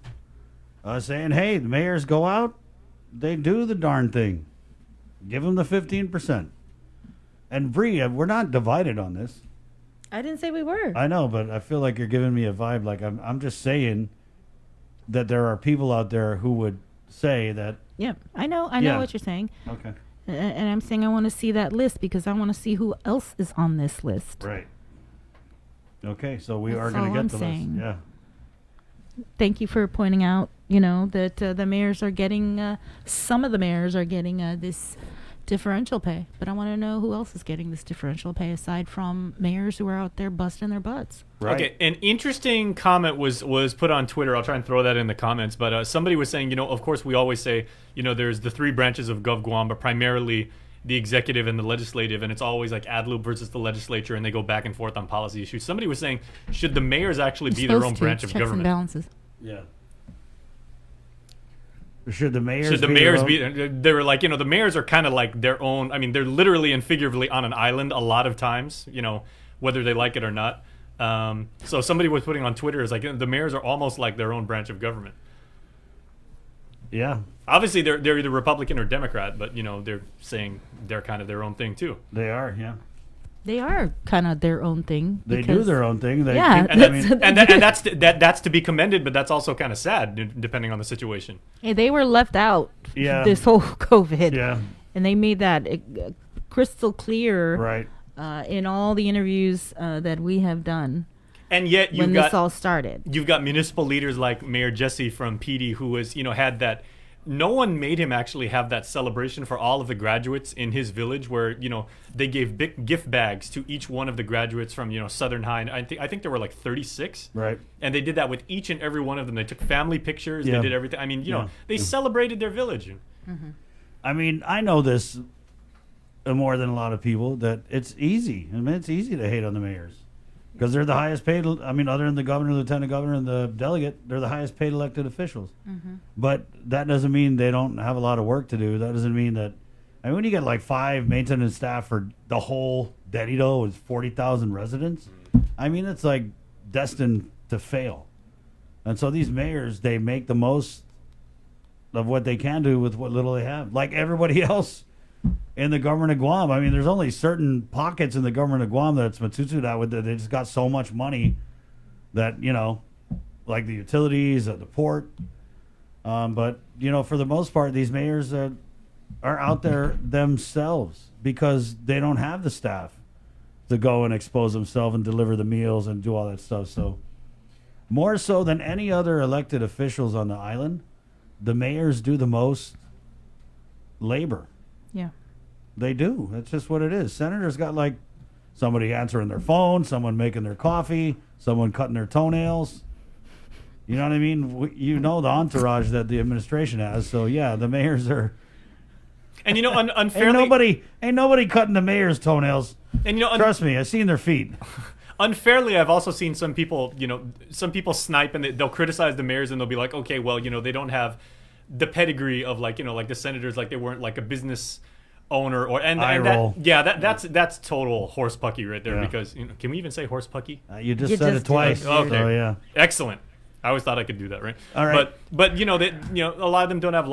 saying, hey, the mayors go out, they do the darn thing. Give them the 15%. And Bree, we're not divided on this. I didn't say we were. I know, but I feel like you're giving me a vibe. Like I'm just saying that there are people out there who would say that. Yeah, I know Yeah. what you're saying. Okay. And I'm saying I want to see that list because I want to see who else is on this list. Right. Okay, so we are That's going all to I'm get the saying. list. Yeah. Thank you for pointing out, that the mayors are getting, some of the mayors are getting this differential pay. But I want to know who else is getting this differential pay aside from mayors who are out there busting their butts. Right. Okay, an interesting comment was put on Twitter. I'll try and throw that in the comments. But somebody was saying, of course, we always say, there's the three branches of Gov Guam, but primarily the executive and the legislative, and it's always like ADLU versus the legislature, and they go back and forth on policy issues. Somebody was saying, should the mayors actually be their own branch of checks government? and balances. Yeah. Should the mayors Should the be mayors their own- be? They were like, the mayors are kind of like their own. I mean, they're literally and figuratively on an island a lot of times. Whether they like it or not. So somebody was putting on Twitter is like the mayors are almost like their own branch of government. Yeah. Obviously, they're either Republican or Democrat, but they're saying they're kind of their own thing too. They are, yeah. They are kind of their own thing. They do because- their own thing. They Yeah, keep- And that's to be commended, but that's also kind of sad depending on the situation. Hey, they were left out Yeah. this whole COVID. Yeah. And they made that crystal clear Right. In all the interviews that we have done. And yet when this all started. You've got municipal leaders like Mayor Jesse from PD who was, had that. No one made him actually have that celebration for all of the graduates in his village where, they gave big gift bags to each one of the graduates from, Southern High. I think there were like 36. Right. And they did that with each and every one of them. They took family pictures. Yeah. They did everything. I mean, Yeah. they celebrated their village. I mean, I know this more than a lot of people that it's easy. I mean, it's easy to hate on the mayors because they're the highest paid. I mean, other than the governor, lieutenant governor, and the delegate, they're the highest paid elected officials. But that doesn't mean they don't have a lot of work to do. That doesn't mean that. I mean, when you get like 5 maintenance staff for the whole Dedido is 40,000 residents. I mean, it's like destined to fail. And so these mayors, they make the most of what they can do with what little they have, like everybody else in the government of Guam. I mean, there's only certain pockets in the government of Guam that's Matsutu that they just got so much money that, like the utilities at the port. But, for the most part, these mayors are out there themselves because they don't have the staff to go and expose themselves and deliver the meals and do all that stuff. So more so than any other elected officials on the island, the mayors do the most labor. Yeah. They do. That's just what it is. Senators got like somebody answering their phone, someone making their coffee, someone cutting their toenails. You know what I mean? The entourage that the administration has. So yeah, the mayors are. And unfairly, ain't nobody cutting the mayor's toenails. And trust me, I've seen their feet. Unfairly, I've also seen some people, snipe and they'll criticize the mayors and they'll be like, okay, well, they don't have the pedigree of like the senators, like they weren't like a business owner that's total horse pucky right there. Yeah. Because can we even say horse pucky? You just said it twice. Okay, so, yeah, excellent. I always thought I could do that, right? All right. But a lot of them don't have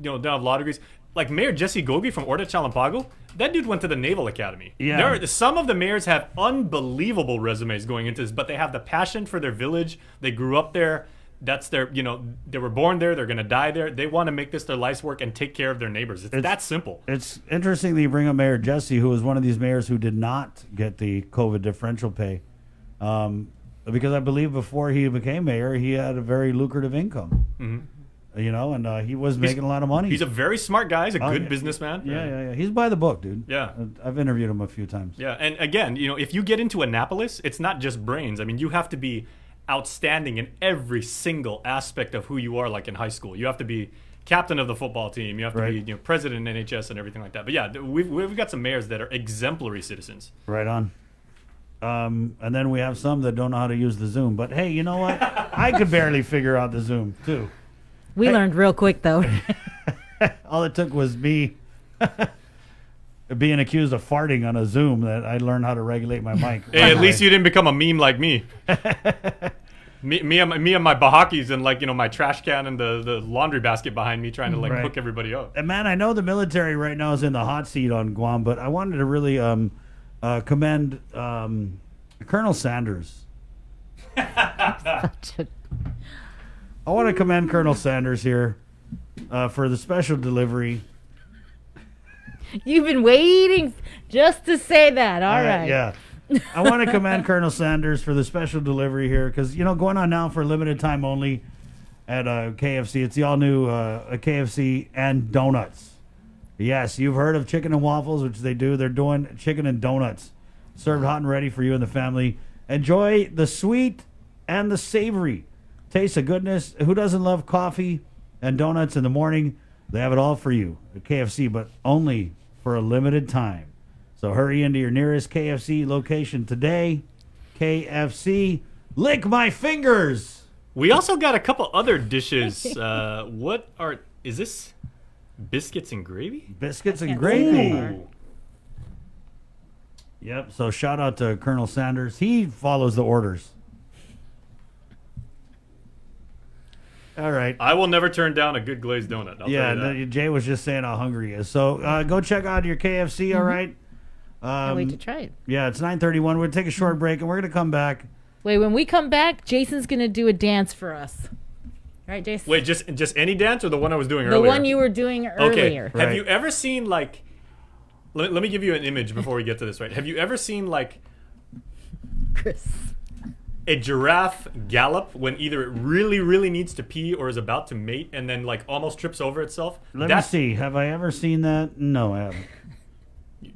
don't have law degrees. Like Mayor Jesse Gogi from Orta Chalampago, that dude went to the Naval Academy. Yeah. Some of the mayors have unbelievable resumes going into this, but they have the passion for their village. They grew up there. That's their, they were born there. They're going to die there. They want to make this their life's work and take care of their neighbors. It's that simple. It's interesting that you bring up Mayor Jesse, who was one of these mayors who did not get the COVID differential pay. Because I believe before he became mayor, he had a very lucrative income. Mm-hmm. And he was making a lot of money. He's a very smart guy. He's a good yeah. businessman. Yeah. He's by the book, dude. Yeah. I've interviewed him a few times. Yeah, and again, if you get into Annapolis, it's not just brains. I mean, you have to be outstanding in every single aspect of who you are, like in high school. You have to be captain of the football team. You have to be president in NHS and everything like that. But yeah, we've got some mayors that are exemplary citizens. Right on. And then we have some that don't know how to use the Zoom. But hey, you know what? I could barely figure out the Zoom, too. We learned real quick, though. All it took was me being accused of farting on a Zoom that I learned how to regulate my mic. Hey, at least you didn't become a meme like me. Me and my bahakis and like, you know, my trash can and the laundry basket behind me trying to like Right. hook everybody up. And man, I know the military right now is in the hot seat on Guam, but I wanted to really commend Colonel Sanders. I want to commend Colonel Sanders here for the special delivery. You've been waiting just to say that. All right. Yeah. I want to commend Colonel Sanders for the special delivery here because, you know, going on now for a limited time only at KFC. It's the all-new KFC and donuts. Yes, you've heard of chicken and waffles, which they do. They're doing chicken and donuts served hot and ready for you and the family. Enjoy the sweet and the savory. Taste of goodness. Who doesn't love coffee and donuts in the morning? They have it all for you at KFC, but only for a limited time. So hurry into your nearest KFC location today. KFC, lick my fingers. We also got a couple other dishes. Is this biscuits and gravy? Biscuits and gravy. Yep, so shout out to Colonel Sanders. He follows the orders. All right. I will never turn down a good glazed donut. I'll tell you that. Jay was just saying how hungry he is. So go check out your KFC, all right? Can't wait to try it. Yeah, it's 9:31. We're going to take a short break, and we're going to come back. Wait, when we come back, Jason's going to do a dance for us. Right, Jason? Wait, just any dance or the one I was doing The earlier? one you were doing earlier. Okay. Have you ever seen, like... Let me give you an image before we get to this, right? Have you ever seen, like... Chris. A giraffe gallop when either it really, really needs to pee or is about to mate and then, like, almost trips over itself? Let me see. Have I ever seen that? No, I haven't.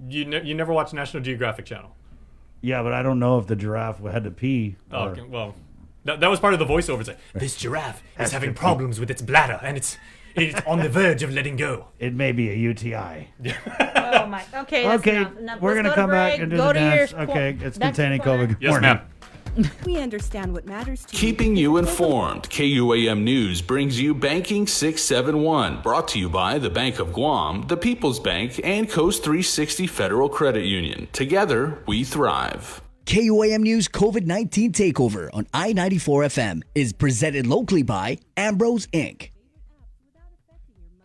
You never watched National Geographic Channel? Yeah, but I don't know if the giraffe had to pee. Oh, okay. Well, that was part of the voiceover. It's like, this giraffe is having problems with its bladder and it's on the verge of letting go. It may be a UTI. Oh, my. Okay, that's Okay, enough. we're Let's going to go come back break. and do Go the to dance. your Okay, it's back to containing corner. COVID. Good Yes, morning. ma'am. We understand what matters to you. Keeping you informed, KUAM News brings you Banking 671, brought to you by the Bank of Guam, the People's Bank, and Coast 360 Federal Credit Union. Together, we thrive. KUAM News COVID-19 Takeover on I-94 FM is presented locally by Ambrose Inc.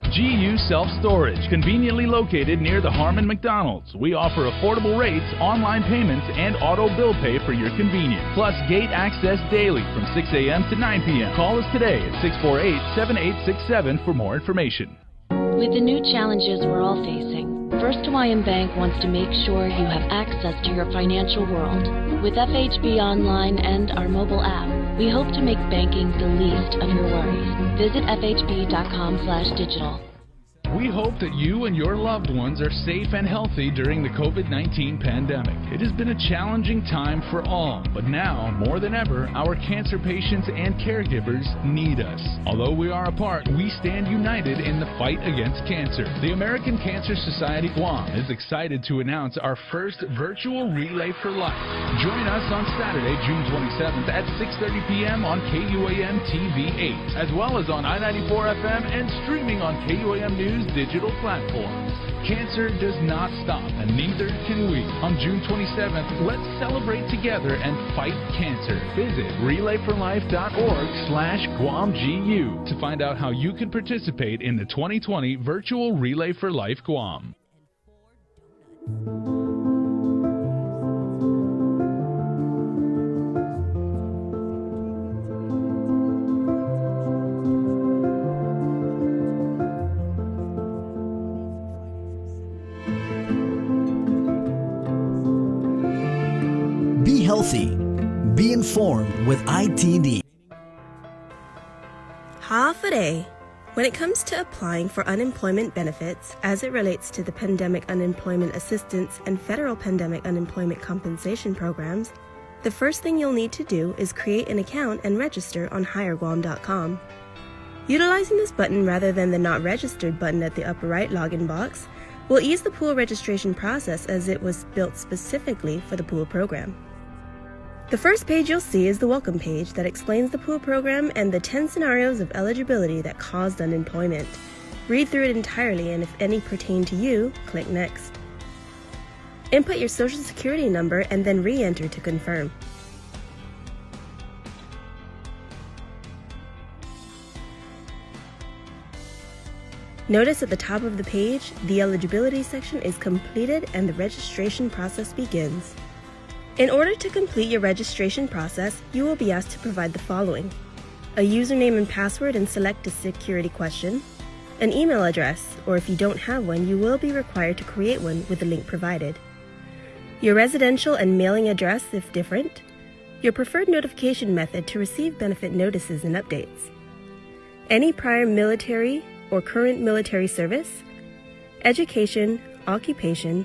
GU Self-Storage, conveniently located near the Harmon McDonald's. We offer affordable rates, online payments, and auto bill pay for your convenience. Plus gate access daily from 6 a.m. to 9 p.m. Call us today at 648-7867 for more information. With the new challenges we're all facing, First Hawaiian Bank wants to make sure you have access to your financial world. With FHB Online and our mobile app, we hope to make banking the least of your worries. Visit fhb.com/digital. We hope that you and your loved ones are safe and healthy during the COVID-19 pandemic. It has been a challenging time for all, but now, more than ever, our cancer patients and caregivers need us. Although we are apart, we stand united in the fight against cancer. The American Cancer Society Guam is excited to announce our first virtual Relay for Life. Join us on Saturday, June 27th at 6:30 p.m. on KUAM TV 8, as well as on I-94 FM and streaming on KUAM News digital platforms. Cancer does not stop, and neither can we. On June 27th, let's celebrate together and fight cancer. Visit relayforlife.org/GuamGU to find out how you can participate in the 2020 virtual Relay for Life Guam. Be healthy. Be informed with ITD. Ha'afare. When it comes to applying for unemployment benefits, as it relates to the Pandemic Unemployment Assistance and Federal Pandemic Unemployment Compensation programs, the first thing you'll need to do is create an account and register on HireGuam.com. Utilizing this button rather than the Not Registered button at the upper right login box will ease the pool registration process as it was built specifically for the pool program. The first page you'll see is the welcome page that explains the pool program and the 10 scenarios of eligibility that caused unemployment. Read through it entirely, and if any pertain to you, click Next. Input your social security number and then re-enter to confirm. Notice at the top of the page, the eligibility section is completed and the registration process begins. In order to complete your registration process, you will be asked to provide the following: a username and password and select a security question, an email address, or if you don't have one, you will be required to create one with the link provided, your residential and mailing address if different, your preferred notification method to receive benefit notices and updates, any prior military or current military service, education, occupation,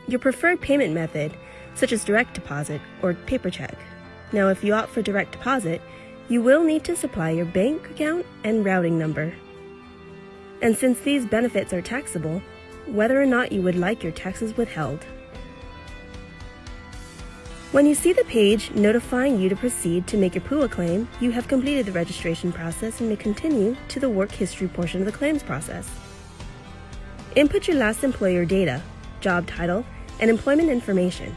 your preferred payment method, such as direct deposit or paper check. Now, if you opt for direct deposit, you will need to supply your bank account and routing number. And since these benefits are taxable, whether or not you would like your taxes withheld. When you see the page notifying you to proceed to make your PUA claim, you have completed the registration process and may continue to the work history portion of the claims process. Input your last employer data, job title, and employment information.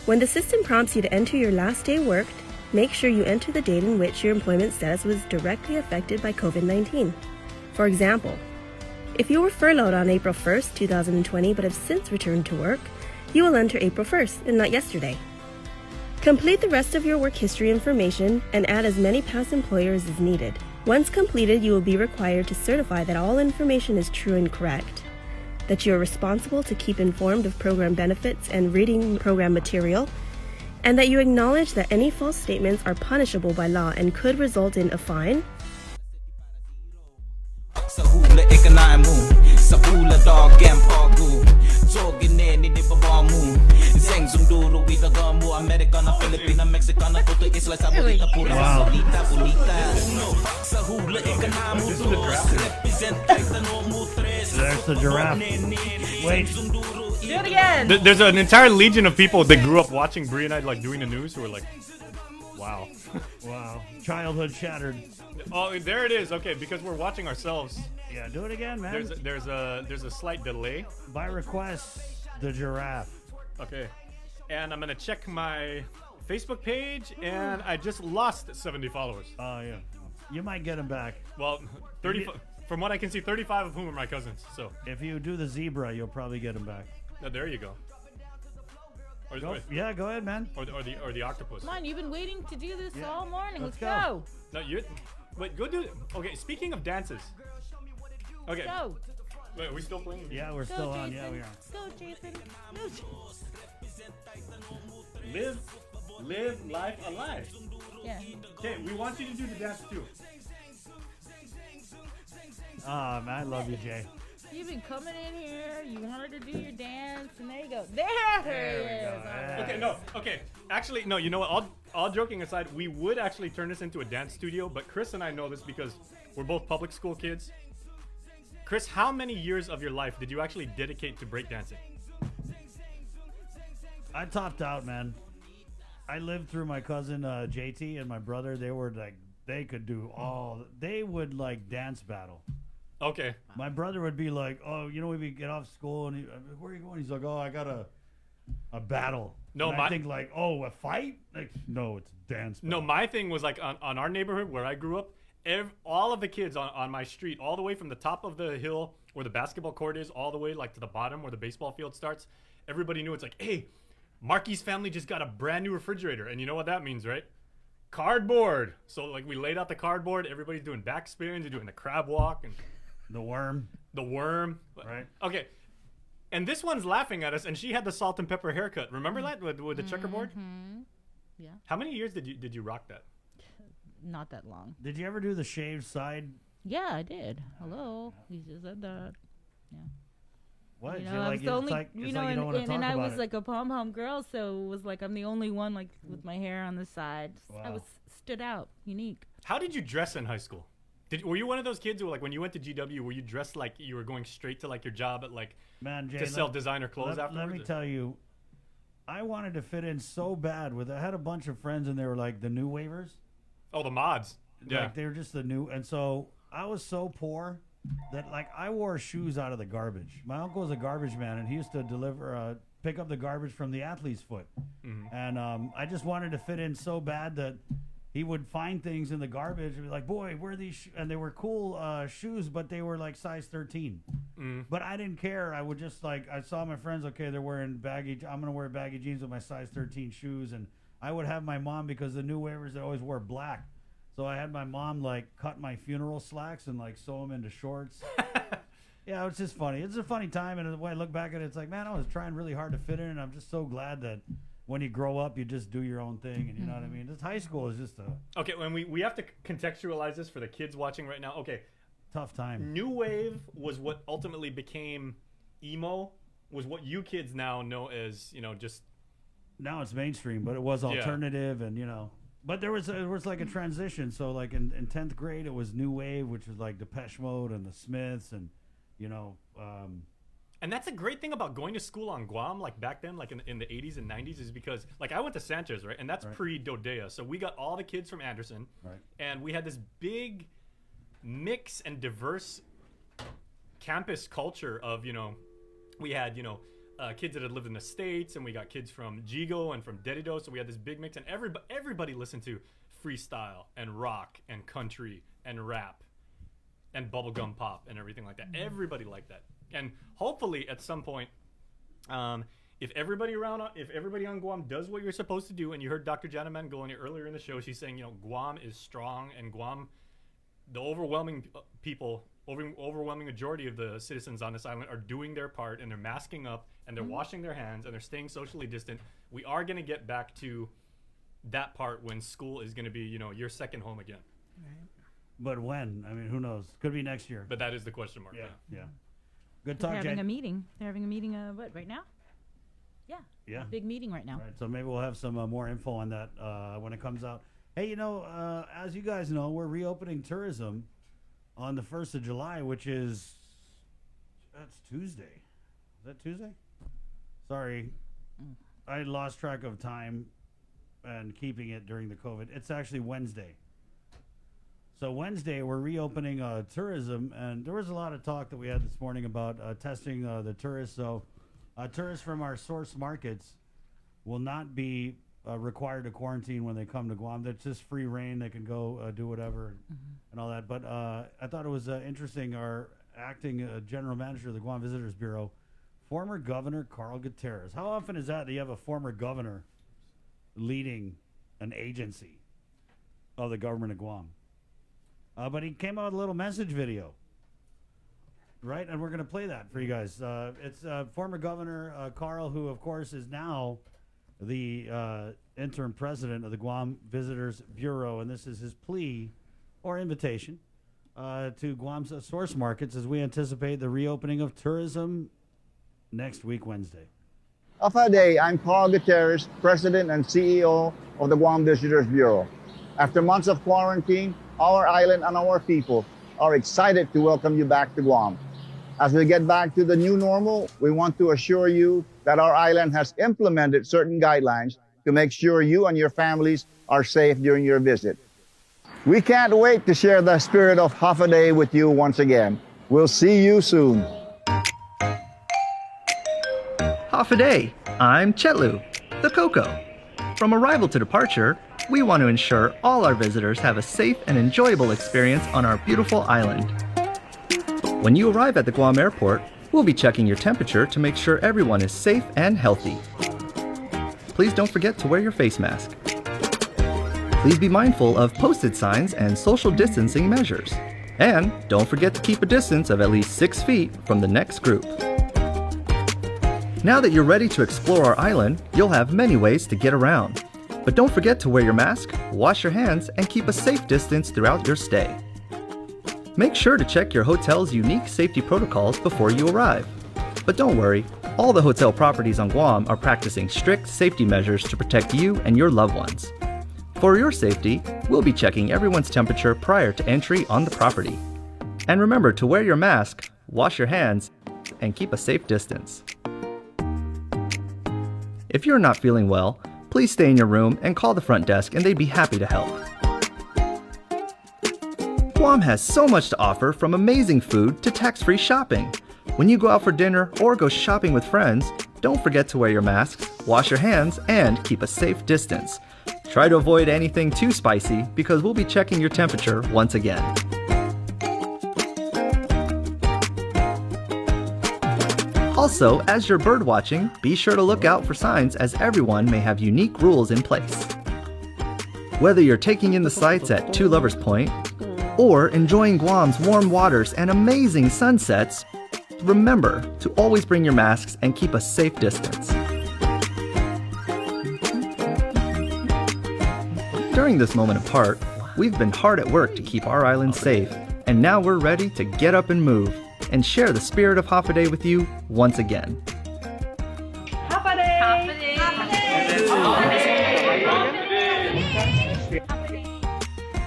When the system prompts you to enter your last day worked, make sure you enter the date in which your employment status was directly affected by COVID-19. For example, if you were furloughed on April 1st, 2020, but have since returned to work, you will enter April 1st and not yesterday. Complete the rest of your work history information and add as many past employers as needed. Once completed, you will be required to certify that all information is true and correct, that you are responsible to keep informed of program benefits and reading program material, and that you acknowledge that any false statements are punishable by law and could result in a fine, There's the giraffe. Wait. Do it again. There's an entire legion of people that grew up watching Brie and I like doing the news who are like, wow. Wow. Childhood shattered. Oh, there it is. Okay, because we're watching ourselves. Yeah, do it again, man. There's a slight delay. By request, the giraffe. Okay. And I'm gonna check my Facebook page, and I just lost 70 followers. Oh, yeah. You might get them back. Well, 30. From what I can see, 35 of whom are my cousins. So if you do the zebra, you'll probably get them back. Oh, there you go. Yeah, go ahead, man. Or the octopus. Come on, you've been waiting to do this all morning. Let's go. No, wait, go do it. Okay, speaking of dances. Okay. Go. Wait, are we still playing? Yeah, we're still on. Yeah, we are. Go, Jason. Go, Live life alive. Yeah. Okay, we want you to do the dance too. Oh, man, I love you, Jay. You've been coming in here. You wanted to do your dance, and there you go. There he is. Okay, no. Okay, actually, no. You know what? All joking aside, we would actually turn this into a dance studio, but Chris and I know this because we're both public school kids. Chris, how many years of your life did you actually dedicate to breakdancing? I topped out, man. I lived through my cousin JT and my brother. They were like, they could do all. They would like dance battle. Okay. My brother would be like, "Oh, you know, we get off school, and where are you going?" He's like, "Oh, I got a battle." No, and I think like, "Oh, a fight?" Like, no, it's dance battle. No, my thing was like on our neighborhood where I grew up. All of the kids on my street, all the way from the top of the hill where the basketball court is, all the way like to the bottom where the baseball field starts. Everybody knew it's like, hey, Marky's family just got a brand new refrigerator, and you know what that means, right? Cardboard. So like we laid out the cardboard. Everybody's doing back spins. They're doing the crab walk and the worm. Right. Okay. And this one's laughing at us, and she had the salt and pepper haircut. Remember that with the checkerboard? Mm-hmm. Yeah. How many years did you rock that? Not that long. Did you ever do the shaved side? Yeah, I did. Hello. You just said that. Yeah. What? You know, I was the only, and I was like a pom-pom girl, so it was like I'm the only one like with my hair on the side. Wow. I was stood out, unique. How did you dress in high school? Were you one of those kids who, like, when you went to GW, were you dressed like you were going straight to like your job at like Jay, to sell designer clothes afterwards? Let me tell you, I wanted to fit in so bad. I had a bunch of friends, and they were like the new waivers. Oh, the mods. Yeah. Like they were just the new, and so I was so poor that like I wore shoes out of the garbage. My uncle was a garbage man, and he used to pick up the garbage from the athlete's foot. Mm-hmm. And I just wanted to fit in so bad that he would find things in the garbage and be like, boy, where are these? And they were cool shoes, but they were like size 13. But I didn't care. I would just like, I saw my friends, okay, they're wearing baggy, I'm going to wear baggy jeans with my size 13 shoes. And I would have my mom, because the new waivers, they always wore black. So I had my mom like cut my funeral slacks and like sew them into shorts. Yeah, it's just funny. It's a funny time. And when I look back at it, it's like, man, I was trying really hard to fit in. And I'm just so glad that when you grow up, you just do your own thing, and you know what I mean? This high school is just a... Okay, when we have to contextualize this for the kids watching right now. Okay. Tough time. New wave was what ultimately became emo, was what you kids now know as, you know, just... Now it's mainstream, but it was alternative, and, you know... But there was like a transition. So, like, in 10th grade, it was new wave, which was like Depeche Mode and the Smiths, and, you know... And that's a great thing about going to school on Guam, like back then, like in the 80s and 90s, is because, like, I went to Sanchez, right? And that's pre-Dodea. So we got all the kids from Anderson. Right. And we had this big mix and diverse campus culture of, you know, we had, you know, kids that had lived in the States, and we got kids from Jigo and from Dedido. So we had this big mix, and everybody listened to freestyle and rock and country and rap and bubblegum pop and everything like that. Everybody liked that. And hopefully at some point, if everybody on Guam does what you're supposed to do, and you heard Dr. Jana Mangolani earlier in the show, she's saying, you know, Guam is strong, and Guam, the overwhelming majority of the citizens on this island are doing their part, and they're masking up, and they're washing their hands, and they're staying socially distant. We are going to get back to that part when school is going to be, you know, your second home again. Right. But when? I mean, who knows? Could be next year. But that is the question mark. Yeah. Good talk, They're Jay. having a meeting. They're having a meeting, what, right now? Yeah. Big meeting right now. Right, so maybe we'll have some more info on that when it comes out. Hey, you know, as you guys know, we're reopening tourism on the 1st of July, which is, that's Tuesday. Is that Tuesday? Sorry. I lost track of time and keeping it during the COVID. It's actually Wednesday. So Wednesday, we're reopening tourism, and there was a lot of talk that we had this morning about testing the tourists. So tourists from our source markets will not be required to quarantine when they come to Guam. That's just free reign. They can go do whatever and all that. But I thought it was interesting. Our acting general manager of the Guam Visitors Bureau, former Governor Carl Gutierrez. How often is that you have a former governor leading an agency of the government of Guam? But he came out with a little message video, right? And we're going to play that for you guys. It's former Governor Carl, who, of course, is now the interim president of the Guam Visitors Bureau. And this is his plea or invitation to Guam's source markets as we anticipate the reopening of tourism next week, Wednesday. Alpha Day, I'm Carl Gutierrez, President and CEO of the Guam Visitors Bureau. After months of quarantine, our island and our people are excited to welcome you back to Guam. As we get back to the new normal, we want to assure you that our island has implemented certain guidelines to make sure you and your families are safe during your visit. We can't wait to share the spirit of Hafa Day with you once again. We'll see you soon. Hafa Day, I'm Chetlu, the Coco. From arrival to departure, we want to ensure all our visitors have a safe and enjoyable experience on our beautiful island. When you arrive at the Guam airport, we'll be checking your temperature to make sure everyone is safe and healthy. Please don't forget to wear your face mask. Please be mindful of posted signs and social distancing measures. And don't forget to keep a distance of at least 6 feet from the next group. Now that you're ready to explore our island, you'll have many ways to get around. But don't forget to wear your mask, wash your hands, and keep a safe distance throughout your stay. Make sure to check your hotel's unique safety protocols before you arrive. But don't worry, all the hotel properties on Guam are practicing strict safety measures to protect you and your loved ones. For your safety, we'll be checking everyone's temperature prior to entry on the property. And remember to wear your mask, wash your hands, and keep a safe distance. If you're not feeling well, please stay in your room and call the front desk and they'd be happy to help. Guam has so much to offer, from amazing food to tax-free shopping. When you go out for dinner or go shopping with friends, don't forget to wear your masks, wash your hands, and keep a safe distance. Try to avoid anything too spicy because we'll be checking your temperature once again. Also, as you're bird watching, be sure to look out for signs as everyone may have unique rules in place. Whether you're taking in the sights at Two Lovers Point or enjoying Guam's warm waters and amazing sunsets, remember to always bring your masks and keep a safe distance. During this moment apart, we've been hard at work to keep our island safe, and now we're ready to get up and move and share the spirit of Hafa with you once again. Hafa Day!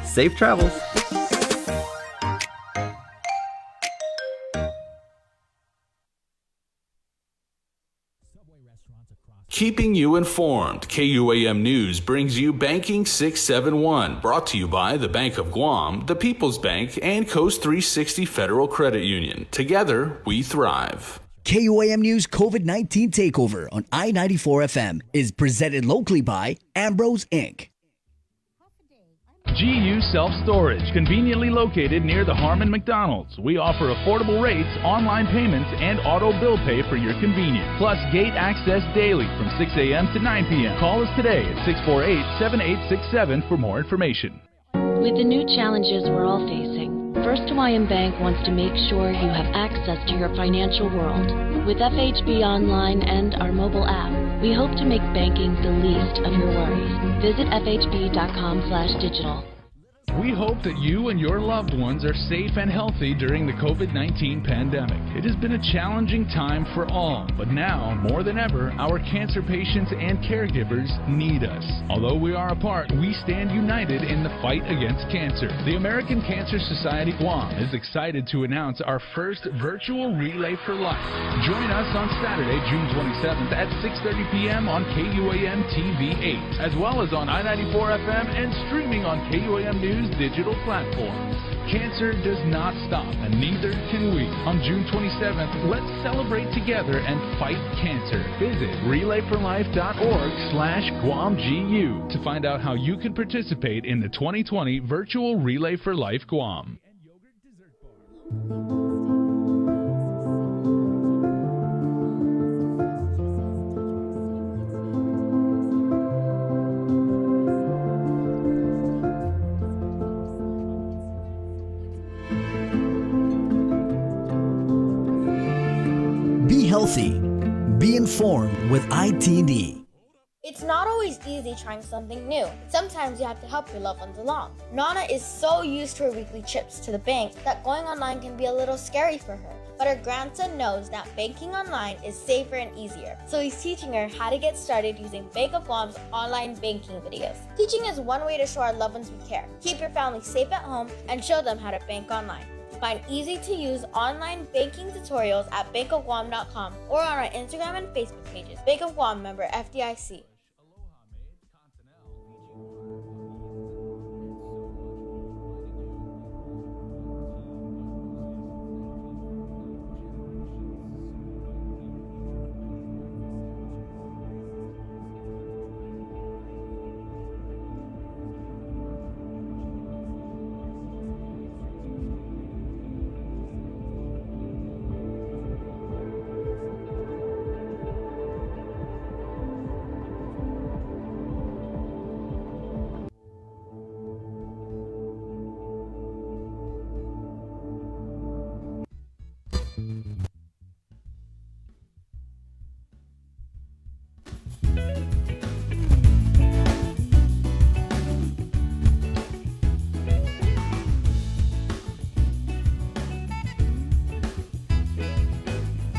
Safe travels! Keeping you informed, KUAM News brings you Banking 671, brought to you by the Bank of Guam, the People's Bank, and Coast 360 Federal Credit Union. Together, we thrive. KUAM News COVID-19 Takeover on I-94 FM is presented locally by Ambrose Inc. GU Self-Storage, conveniently located near the Harmon McDonald's. We offer affordable rates, online payments, and auto bill pay for your convenience. Plus gate access daily from 6 a.m. to 9 p.m. Call us today at 648-7867 for more information. With the new challenges we're all facing, First Hawaiian Bank wants to make sure you have access to your financial world. With FHB Online and our mobile app, we hope to make banking the least of your worries. Visit fhb.com/digital. We hope that you and your loved ones are safe and healthy during the COVID-19 pandemic. It has been a challenging time for all, but now, more than ever, our cancer patients and caregivers need us. Although we are apart, we stand united in the fight against cancer. The American Cancer Society Guam is excited to announce our first virtual Relay for Life. Join us on Saturday, June 27th at 6:30 p.m. on KUAM TV 8, as well as on I-94 FM and streaming on KUAM News digital platforms. Cancer does not stop, and neither can we. On June 27th, let's celebrate together and fight cancer. Visit relayforlife.org/GuamGU to find out how you can participate in the 2020 virtual Relay for Life Guam. Healthy. Be informed with ITD. It's not always easy trying something new. Sometimes you have to help your loved ones along. Nana is so used to her weekly trips to the bank that going online can be a little scary for her. But her grandson knows that banking online is safer and easier. So he's teaching her how to get started using Bank of Guam's online banking videos. Teaching is one way to show our loved ones we care. Keep your family safe at home and show them how to bank online. Find easy-to-use online banking tutorials at bankofguam.com or on our Instagram and Facebook pages. Bank of Guam, member FDIC.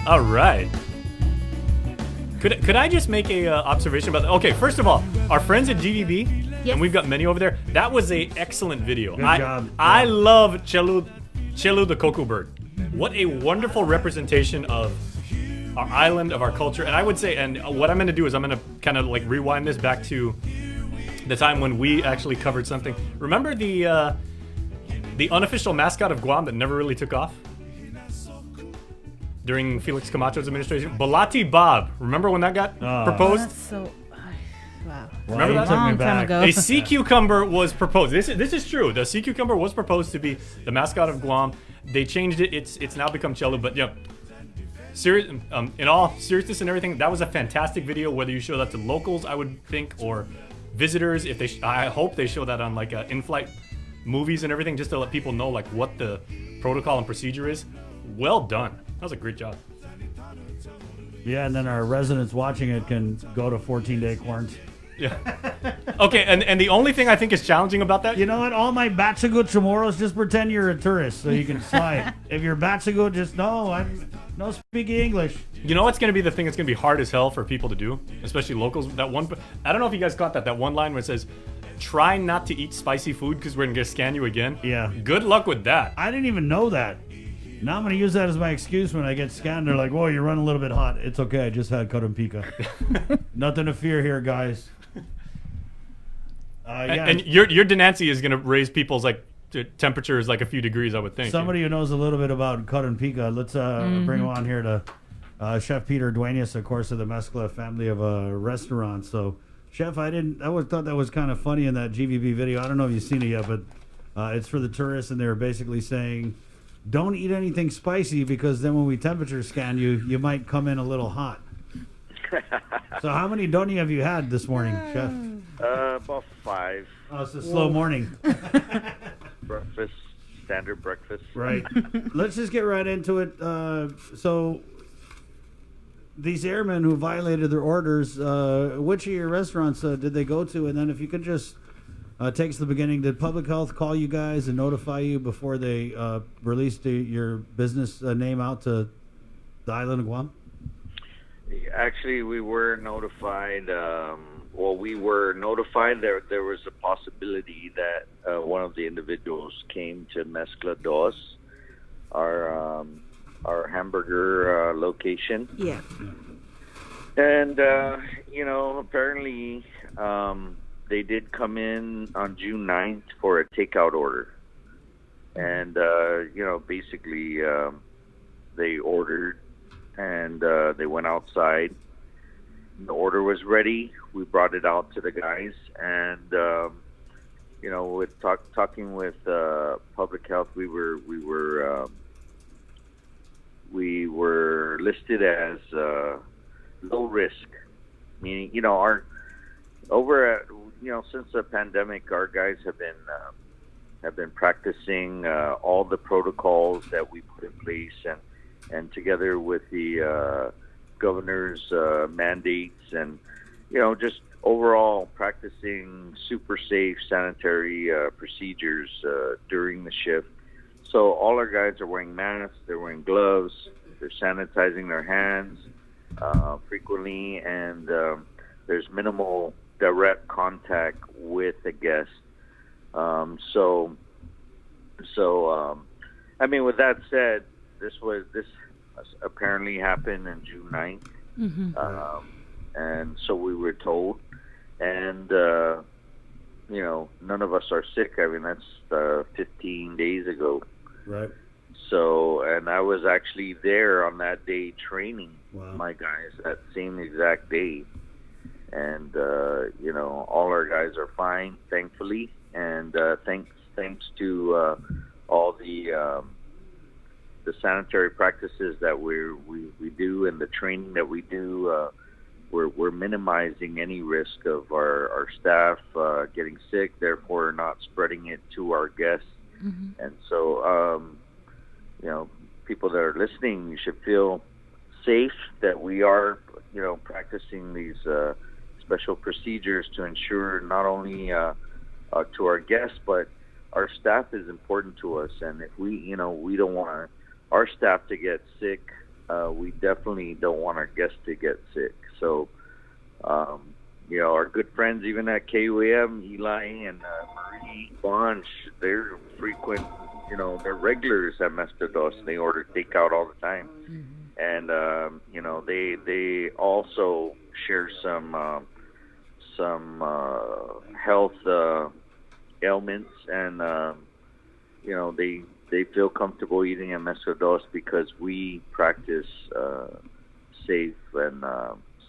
All right. Could I just make a observation about that? Okay, first of all, our friends at GDB, and we've got many over there. That was a excellent video. Good job. I love Chelu the Koku bird. What a wonderful representation of our island, of our culture. And I would say, and what I'm going to do is I'm going to kind of like rewind this back to the time when we actually covered something. Remember the unofficial mascot of Guam that never really took off? During Felix Camacho's administration, Balati Bob. Remember when that got proposed? That's so. Wow. Remember that? Long time ago. A sea cucumber was proposed. This is true. The sea cucumber was proposed to be the mascot of Guam. They changed it. It's now become Chelu. But yeah, in all seriousness and everything, that was a fantastic video. Whether you show that to locals, I would think, or visitors, if they, I hope they show that on like in-flight movies and everything, just to let people know like what the protocol and procedure is. Well done. That was a great job. Yeah, and then our residents watching it can go to 14-day quarantine. Yeah. Okay, and the only thing I think is challenging about that... You know what? All my Batsagut Chamorros, just pretend you're a tourist so you can slide. If you're Batsagut, just no speaking English. You know what's going to be the thing that's going to be hard as hell for people to do, especially locals? That one... I don't know if you guys caught that one line where it says, try not to eat spicy food because we're going to scan you again. Yeah. Good luck with that. I didn't even know that. Now I'm going to use that as my excuse when I get scanned. They're like, whoa, you're running a little bit hot. It's okay. I just had Karumpika. Nothing to fear here, guys. Yeah. And your Denancy is going to raise people's like temperatures like a few degrees, I would think. Somebody who knows a little bit about Karumpika, let's bring him on here to Chef Peter Duenas, of course, of the Mezcla family of restaurants. So, Chef, I thought that was kind of funny in that GVB video. I don't know if you've seen it yet, but it's for the tourists, and they were basically saying, don't eat anything spicy because then when we temperature scan you, you might come in a little hot. So how many doni have you had this morning, Chef? About 5. Oh, it's a slow morning. Breakfast, standard breakfast. Right. Let's just get right into it. So these airmen who violated their orders, which of your restaurants did they go to? And then if you could just... takes the beginning. Did Public Health call you guys and notify you before they released your business name out to the island of Guam? Actually, we were notified. We were notified there was a possibility that one of the individuals came to Mezcla Dos, our hamburger location. Yeah. And apparently. They did come in on June 9th for a takeout order. And, basically they ordered and they went outside. The order was ready. We brought it out to the guys. And, with talking with Public Health, we were listed as low risk, meaning, since the pandemic, our guys have been practicing all the protocols that we put in place, and together with the governor's mandates, and just overall practicing super safe sanitary procedures during the shift. So all our guys are wearing masks, they're wearing gloves, they're sanitizing their hands frequently, and there's minimal direct contact with the guest. With that said, this apparently happened in June 9th. Mm-hmm. And so we were told, and none of us are sick. That's 15 days ago. Right. So, and I was actually there on that day training my guys that same exact day. And all our guys are fine, thankfully, and thanks to all the sanitary practices that we do and the training that we do. We're minimizing any risk of our staff getting sick, therefore not spreading it to our guests. Mm-hmm. And so, people that are listening, you should feel safe that we are, practicing these special procedures to ensure not only to our guests, but our staff is important to us. And if we don't want our staff to get sick, we definitely don't want our guests to get sick. So, our good friends, even at KUAM, Eli and Marie Bonch, they're frequent, they're regulars at Mezcla Dos. They order takeout all the time. Mm-hmm. And, they also share some health ailments, and they feel comfortable eating at Mezcla Dos because we practice safe and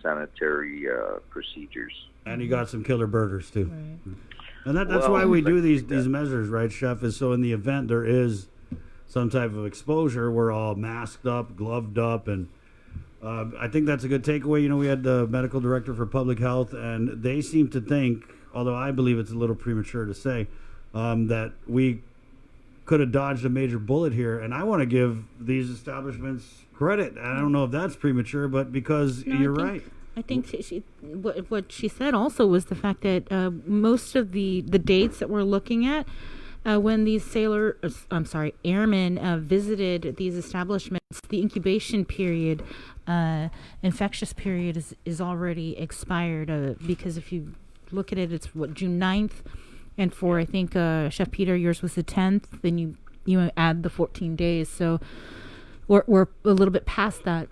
sanitary procedures. And you got some killer burgers too. Right. And that's why we do these measures, right, Chef? Is so in the event there is some type of exposure, we're all masked up, gloved up, and I think that's a good takeaway. You know, we had the medical director for public health, and they seem to think, although I believe it's a little premature to say, that we could have dodged a major bullet here. And I want to give these establishments credit. I don't know if that's premature, but because you're right. I think what she said also was the fact that most of the dates that we're looking at when these airmen visited these establishments, the incubation period, infectious period is already expired because if you look at it, it's June 9th, and for I think Chef Peter, yours was the 10th. Then you add the 14 days, so we're a little bit past that.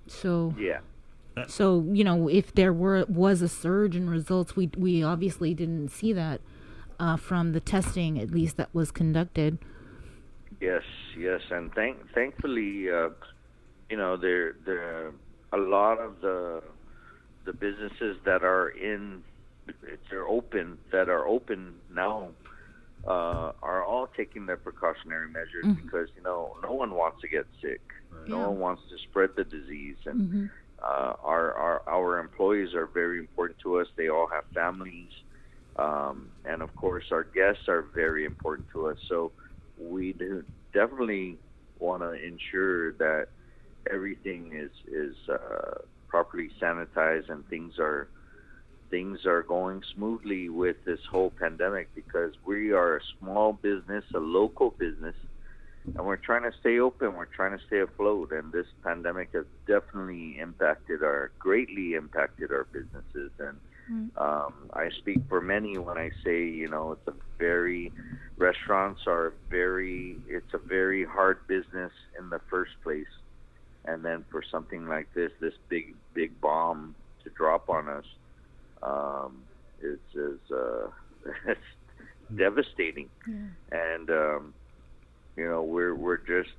So yeah. So, you know, if there was a surge in results, we obviously didn't see that from the testing, at least that was conducted. Yes, and thankfully, you know, there a lot of the businesses that are open now are all taking their precautionary measures because, you know, no one wants to get sick, no one wants to spread the disease, and our employees are very important to us. They all have families, and of course our guests are very important to us. So we do definitely want to ensure that everything is properly sanitized and things are going smoothly with this whole pandemic, because we are a small business, a local business, and we're trying to stay open. We're trying to stay afloat, and this pandemic has definitely greatly impacted our businesses. And I speak for many when I say, you know, it's a very hard business in the first place, and then for something like this big bomb to drop on us, it's devastating. And you know, we're just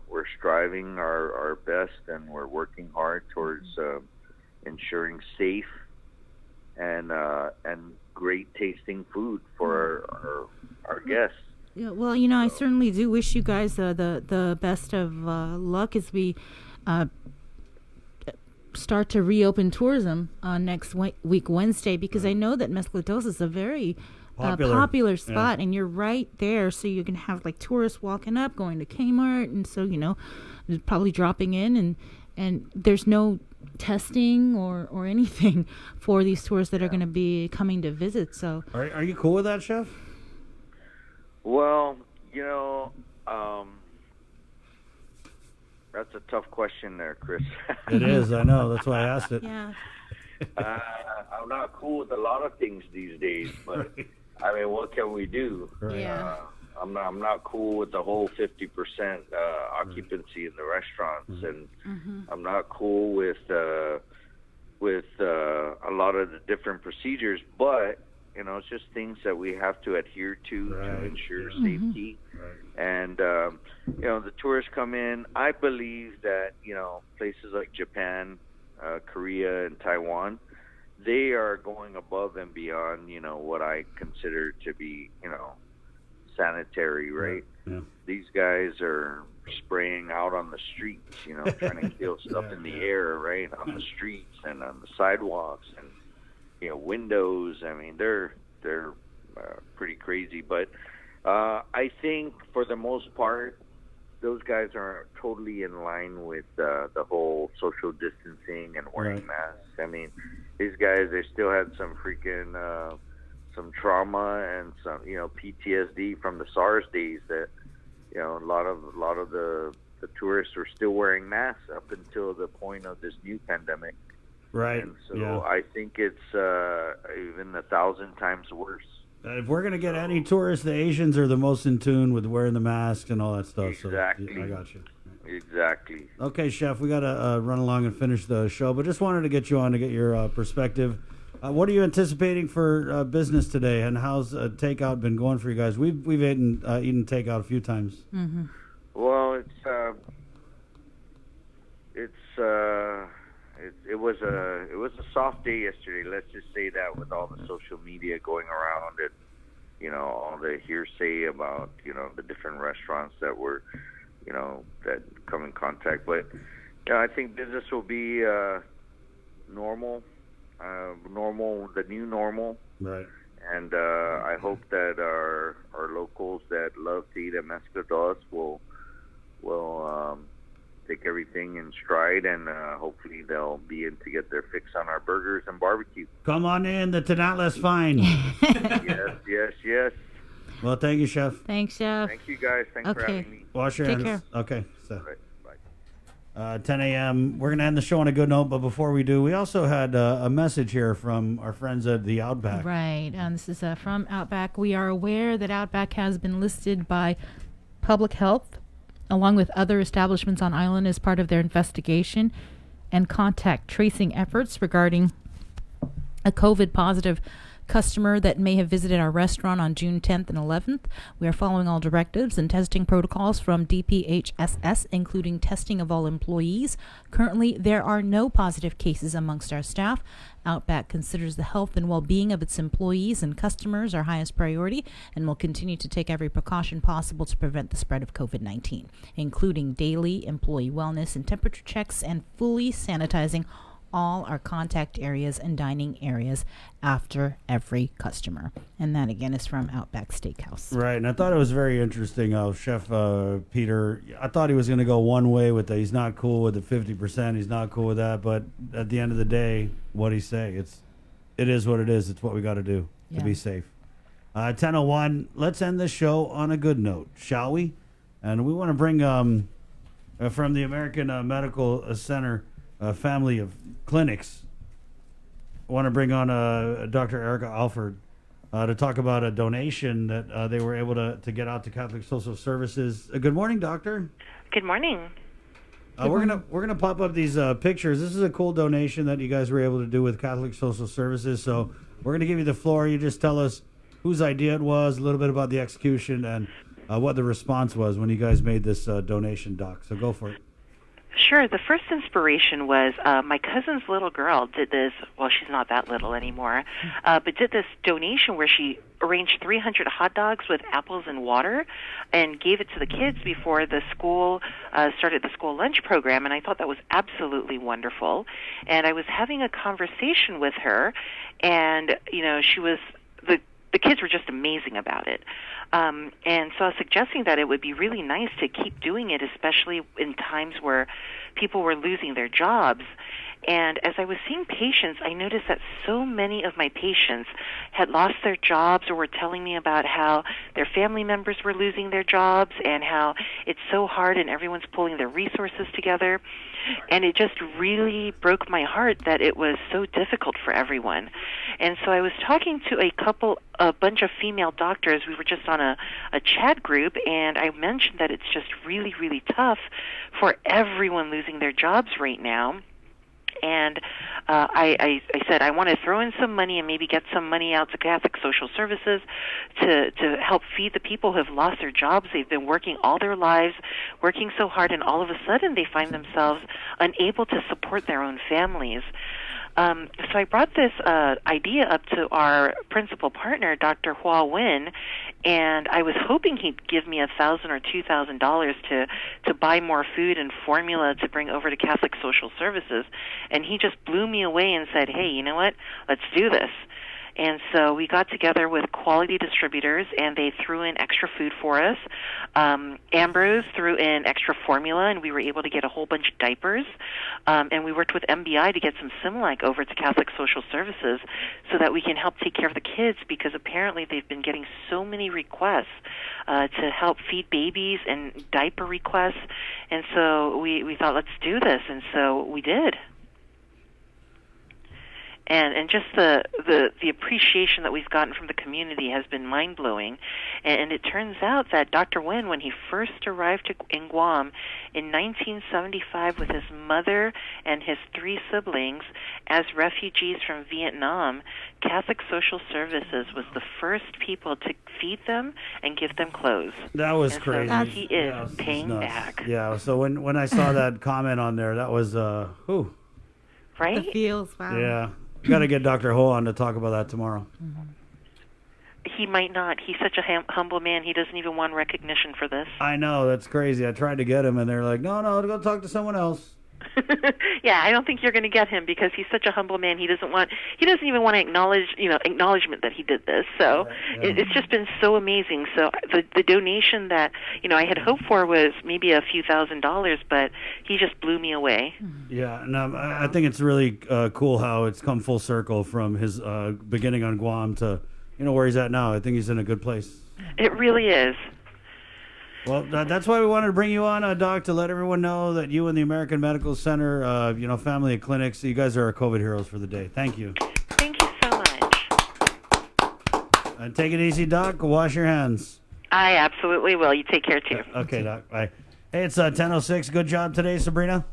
we're striving our best, and we're working hard towards ensuring safe and great tasting food for our guests. Yeah, well, you know, I certainly do wish you guys the best of luck as we start to reopen tourism next week Wednesday, because I know that Mezclados is a very popular spot, and you're right there, so you can have like tourists walking up, going to Kmart, and so, you know, probably dropping in, and there's no testing or anything for these tourists that are going to be coming to visit. So are you cool with that, Chef? Well, you know, that's a tough question there, Chris. It is, I know, that's why I asked it. Yeah. I'm not cool with a lot of things these days, but I mean, what can we do? Right. Yeah. I'm not cool with the whole 50% occupancy in the restaurants, and I'm not cool with a lot of the different procedures. But you know, it's just things that we have to adhere to ensure safety. And you know, the tourists come in. I believe that, you know, places like Japan, Korea, and Taiwan, they are going above and beyond, you know, what I consider to be, you know, sanitary, right? Yeah. These guys are spraying out on the streets, you know, trying to kill stuff in the air, right, on the streets and on the sidewalks and, you know, windows. I mean, they're pretty crazy, but I think for the most part, those guys are totally in line with the whole social distancing and wearing masks. I mean, these guys, they still had some freaking some trauma and some, you know, PTSD from the SARS days, that, you know, a lot of the tourists were still wearing masks up until the point of this new pandemic. Right. And so I think it's even 1,000 times worse. If we're going to get any tourists, the Asians are the most in tune with wearing the mask and all that stuff. Exactly. So I got you. Exactly. Okay, Chef, we got to run along and finish the show, but just wanted to get you on to get your perspective. What are you anticipating for business today, and how's takeout been going for you guys? We've eaten takeout a few times. it was a soft day yesterday. Let's just say that, with all the social media going around and all the hearsay about the different restaurants that were that come in contact. But I think business will be normal, the new normal. Right. And I hope that our locals that love to eat at Mezclados will take everything in stride, and hopefully they'll be in to get their fix on our burgers and barbecue. Come on in, the Tenatla's fine. Yes. Well, thank you, Chef. Thanks, Chef. Thank you, guys. Thanks for having me. Wash your Take hands. care. Okay. So, All right, bye. 10 a.m. We're going to end the show on a good note, but before we do, we also had a message here from our friends at the Outback. Right. This is from Outback. We are aware that Outback has been listed by Public Health along with other establishments on island as part of their investigation and contact tracing efforts regarding a COVID positive customer that may have visited our restaurant on June 10th and 11th. We are following all directives and testing protocols from DPHSS, including testing of all employees. Currently, there are no positive cases amongst our staff. Outback considers the health and well-being of its employees and customers our highest priority and will continue to take every precaution possible to prevent the spread of COVID-19, including daily employee wellness and temperature checks and fully sanitizing all our contact areas and dining areas after every customer. And that, again, is from Outback Steakhouse. Right, and I thought it was very interesting how Chef Peter, I thought he was going to go one way with the, he's not cool with the 50%, he's not cool with that, but at the end of the day, what'd he say? It is what it is. It's what we got to do to be safe. 10:01, let's end this show on a good note, shall we? And we want to bring from the American Medical Center family of clinics. I want to bring on Dr. Erica Alford to talk about a donation that they were able to get out to Catholic Social Services. Good morning, doctor. Good morning. We're gonna pop up these pictures. This is a cool donation that you guys were able to do with Catholic Social Services. So we're gonna give you the floor. You just tell us whose idea it was, a little bit about the execution, and what the response was when you guys made this donation, doc. So go for it. Sure. The first inspiration was my cousin's little girl did this. Well, she's not that little anymore, but did this donation where she arranged 300 hot dogs with apples and water and gave it to the kids before the school started the school lunch program. And I thought that was absolutely wonderful. And I was having a conversation with her, and she was the kids were just amazing about it. And so I was suggesting that it would be really nice to keep doing it, especially in times where people were losing their jobs. And as I was seeing patients, I noticed that so many of my patients had lost their jobs or were telling me about how their family members were losing their jobs and how it's so hard and everyone's pulling their resources together. And it just really broke my heart that it was so difficult for everyone. And so I was talking to a bunch of female doctors. We were just on a chat group, and I mentioned that it's just really, really tough for everyone losing their jobs right now. And I said I want to throw in some money and maybe get some money out to Catholic Social Services to help feed the people who have lost their jobs. They've been working all their lives, working so hard, and all of a sudden they find themselves unable to support their own families. So I brought this idea up to our principal partner, Dr. Hua Win, and I was hoping he'd give me $1,000 or $2,000 to buy more food and formula to bring over to Catholic Social Services. And he just blew me away and said, hey, you know what? Let's do this. And so we got together with Quality Distributors, and they threw in extra food for us. Ambrose threw in extra formula, and we were able to get a whole bunch of diapers. And we worked with MBI to get some Similac over to Catholic Social Services so that we can help take care of the kids, because apparently they've been getting so many requests to help feed babies and diaper requests. And so we thought, let's do this. And so we did. And just the appreciation that we've gotten from the community has been mind-blowing. And it turns out that Dr. Nguyen, when he first arrived in Guam in 1975 with his mother and his 3 siblings as refugees from Vietnam, Catholic Social Services was the first people to feed them and give them clothes. That was and crazy. So he is paying back. Yeah, so when I saw that comment on there, that was, right? The feels, wow. Yeah. Got to get Dr. Ho on to talk about that tomorrow. He might not. He's such a humble man. He doesn't even want recognition for this. I know, that's crazy. I tried to get him, and they're like, no, go talk to someone else. Yeah, I don't think you're going to get him because he's such a humble man. He doesn't even want to acknowledge, acknowledgement that he did this. So it's just been so amazing. So the donation that, I had hoped for was maybe a few $1,000s, but he just blew me away. Yeah, and I think it's really cool how it's come full circle from his beginning on Guam to, where he's at now. I think he's in a good place. It really is. Well, that's why we wanted to bring you on, Doc, to let everyone know that you and the American Medical Center, family of clinics, you guys are our COVID heroes for the day. Thank you. Thank you so much. And take it easy, Doc. Wash your hands. I absolutely will. You take care, too. Okay, Doc. Bye. Hey, it's 10:06. Good job today, Sabrina.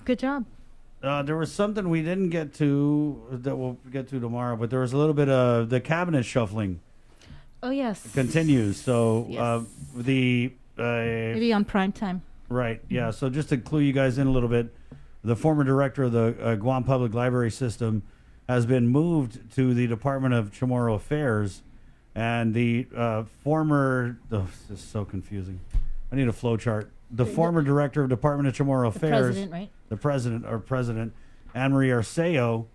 Good job. There was something we didn't get to that we'll get to tomorrow, but there was a little bit of the cabinet shuffling. Oh, yes. Continues. So Yes. Maybe on prime time. Right. Yeah. So just to clue you guys in a little bit, the former director of the Guam Public Library System has been moved to the Department of Chamorro Affairs, and the former. Oh, this is so confusing. I need a flow chart. The former director of Department of Chamorro Affairs, president, right? The president, Anne Marie Arceo,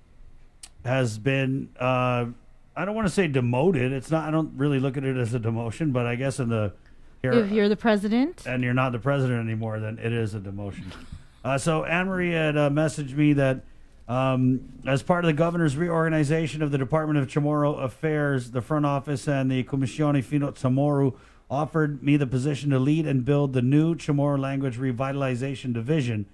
has been. I don't want to say demoted. It's not. I don't really look at it as a demotion, but I guess If you're the president and you're not the president anymore, then it is a demotion. So Anne Marie had messaged me that as part of the governor's reorganization of the Department of Chamorro Affairs, the front office and the Comisione Fino Chamorro offered me the position to lead and build the new Chamorro Language Revitalization Division,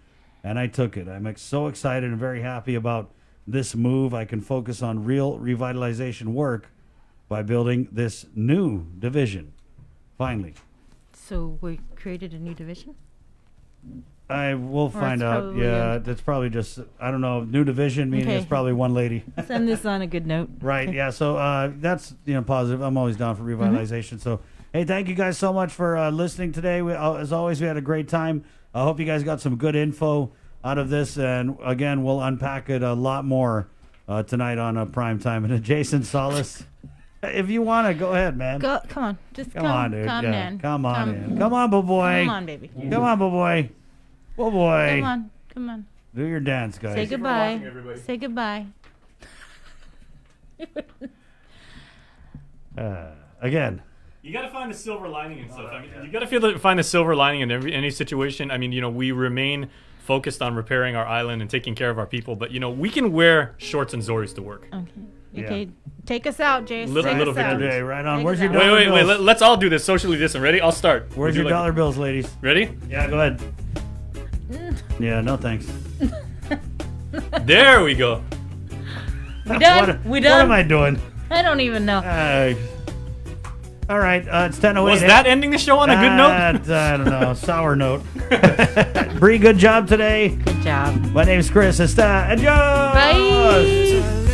and I took it. I'm so excited and very happy about this move. I can focus on real revitalization work by building this new division. Finally. So we created a new division? I will find out. Yeah, that's probably just, I don't know, new division, meaning Okay. it's probably one lady. Send this on a good note. Right, yeah, so that's positive. I'm always down for revitalization. So, hey, thank you guys so much for listening today. As always, we had a great time. I hope you guys got some good info out of this, and again, we'll unpack it a lot more tonight on Prime Time. And Jason Solis, if you want to, go ahead, man. Come on. Just Come on, dude. Come Yeah, in. come on in. Come on, boy. Come on, baby. Come on, boy. Oh, boy. Come on. Do your dance, guys. Say goodbye. Say goodbye. Again. You got to find the silver lining and stuff. I mean, you got to find the silver lining in any situation. I mean, we remain focused on repairing our island and taking care of our people, but we can wear shorts and Zoris to work. Okay. Take us out, Jason. Little victory. Okay, right on. Where's your Wait, dollar bills? wait. Let's all do this socially distant. Ready? I'll start. Where's your dollar bills, ladies? Ready? Yeah, go ahead. Yeah, no thanks. There we go. We done? What am I doing? I don't even know. All right, it's 10:08. Was that ending the show on a good note? I don't know, sour note. Bree, good job today. Good job. My name's Chris. Está. Adios. Bye.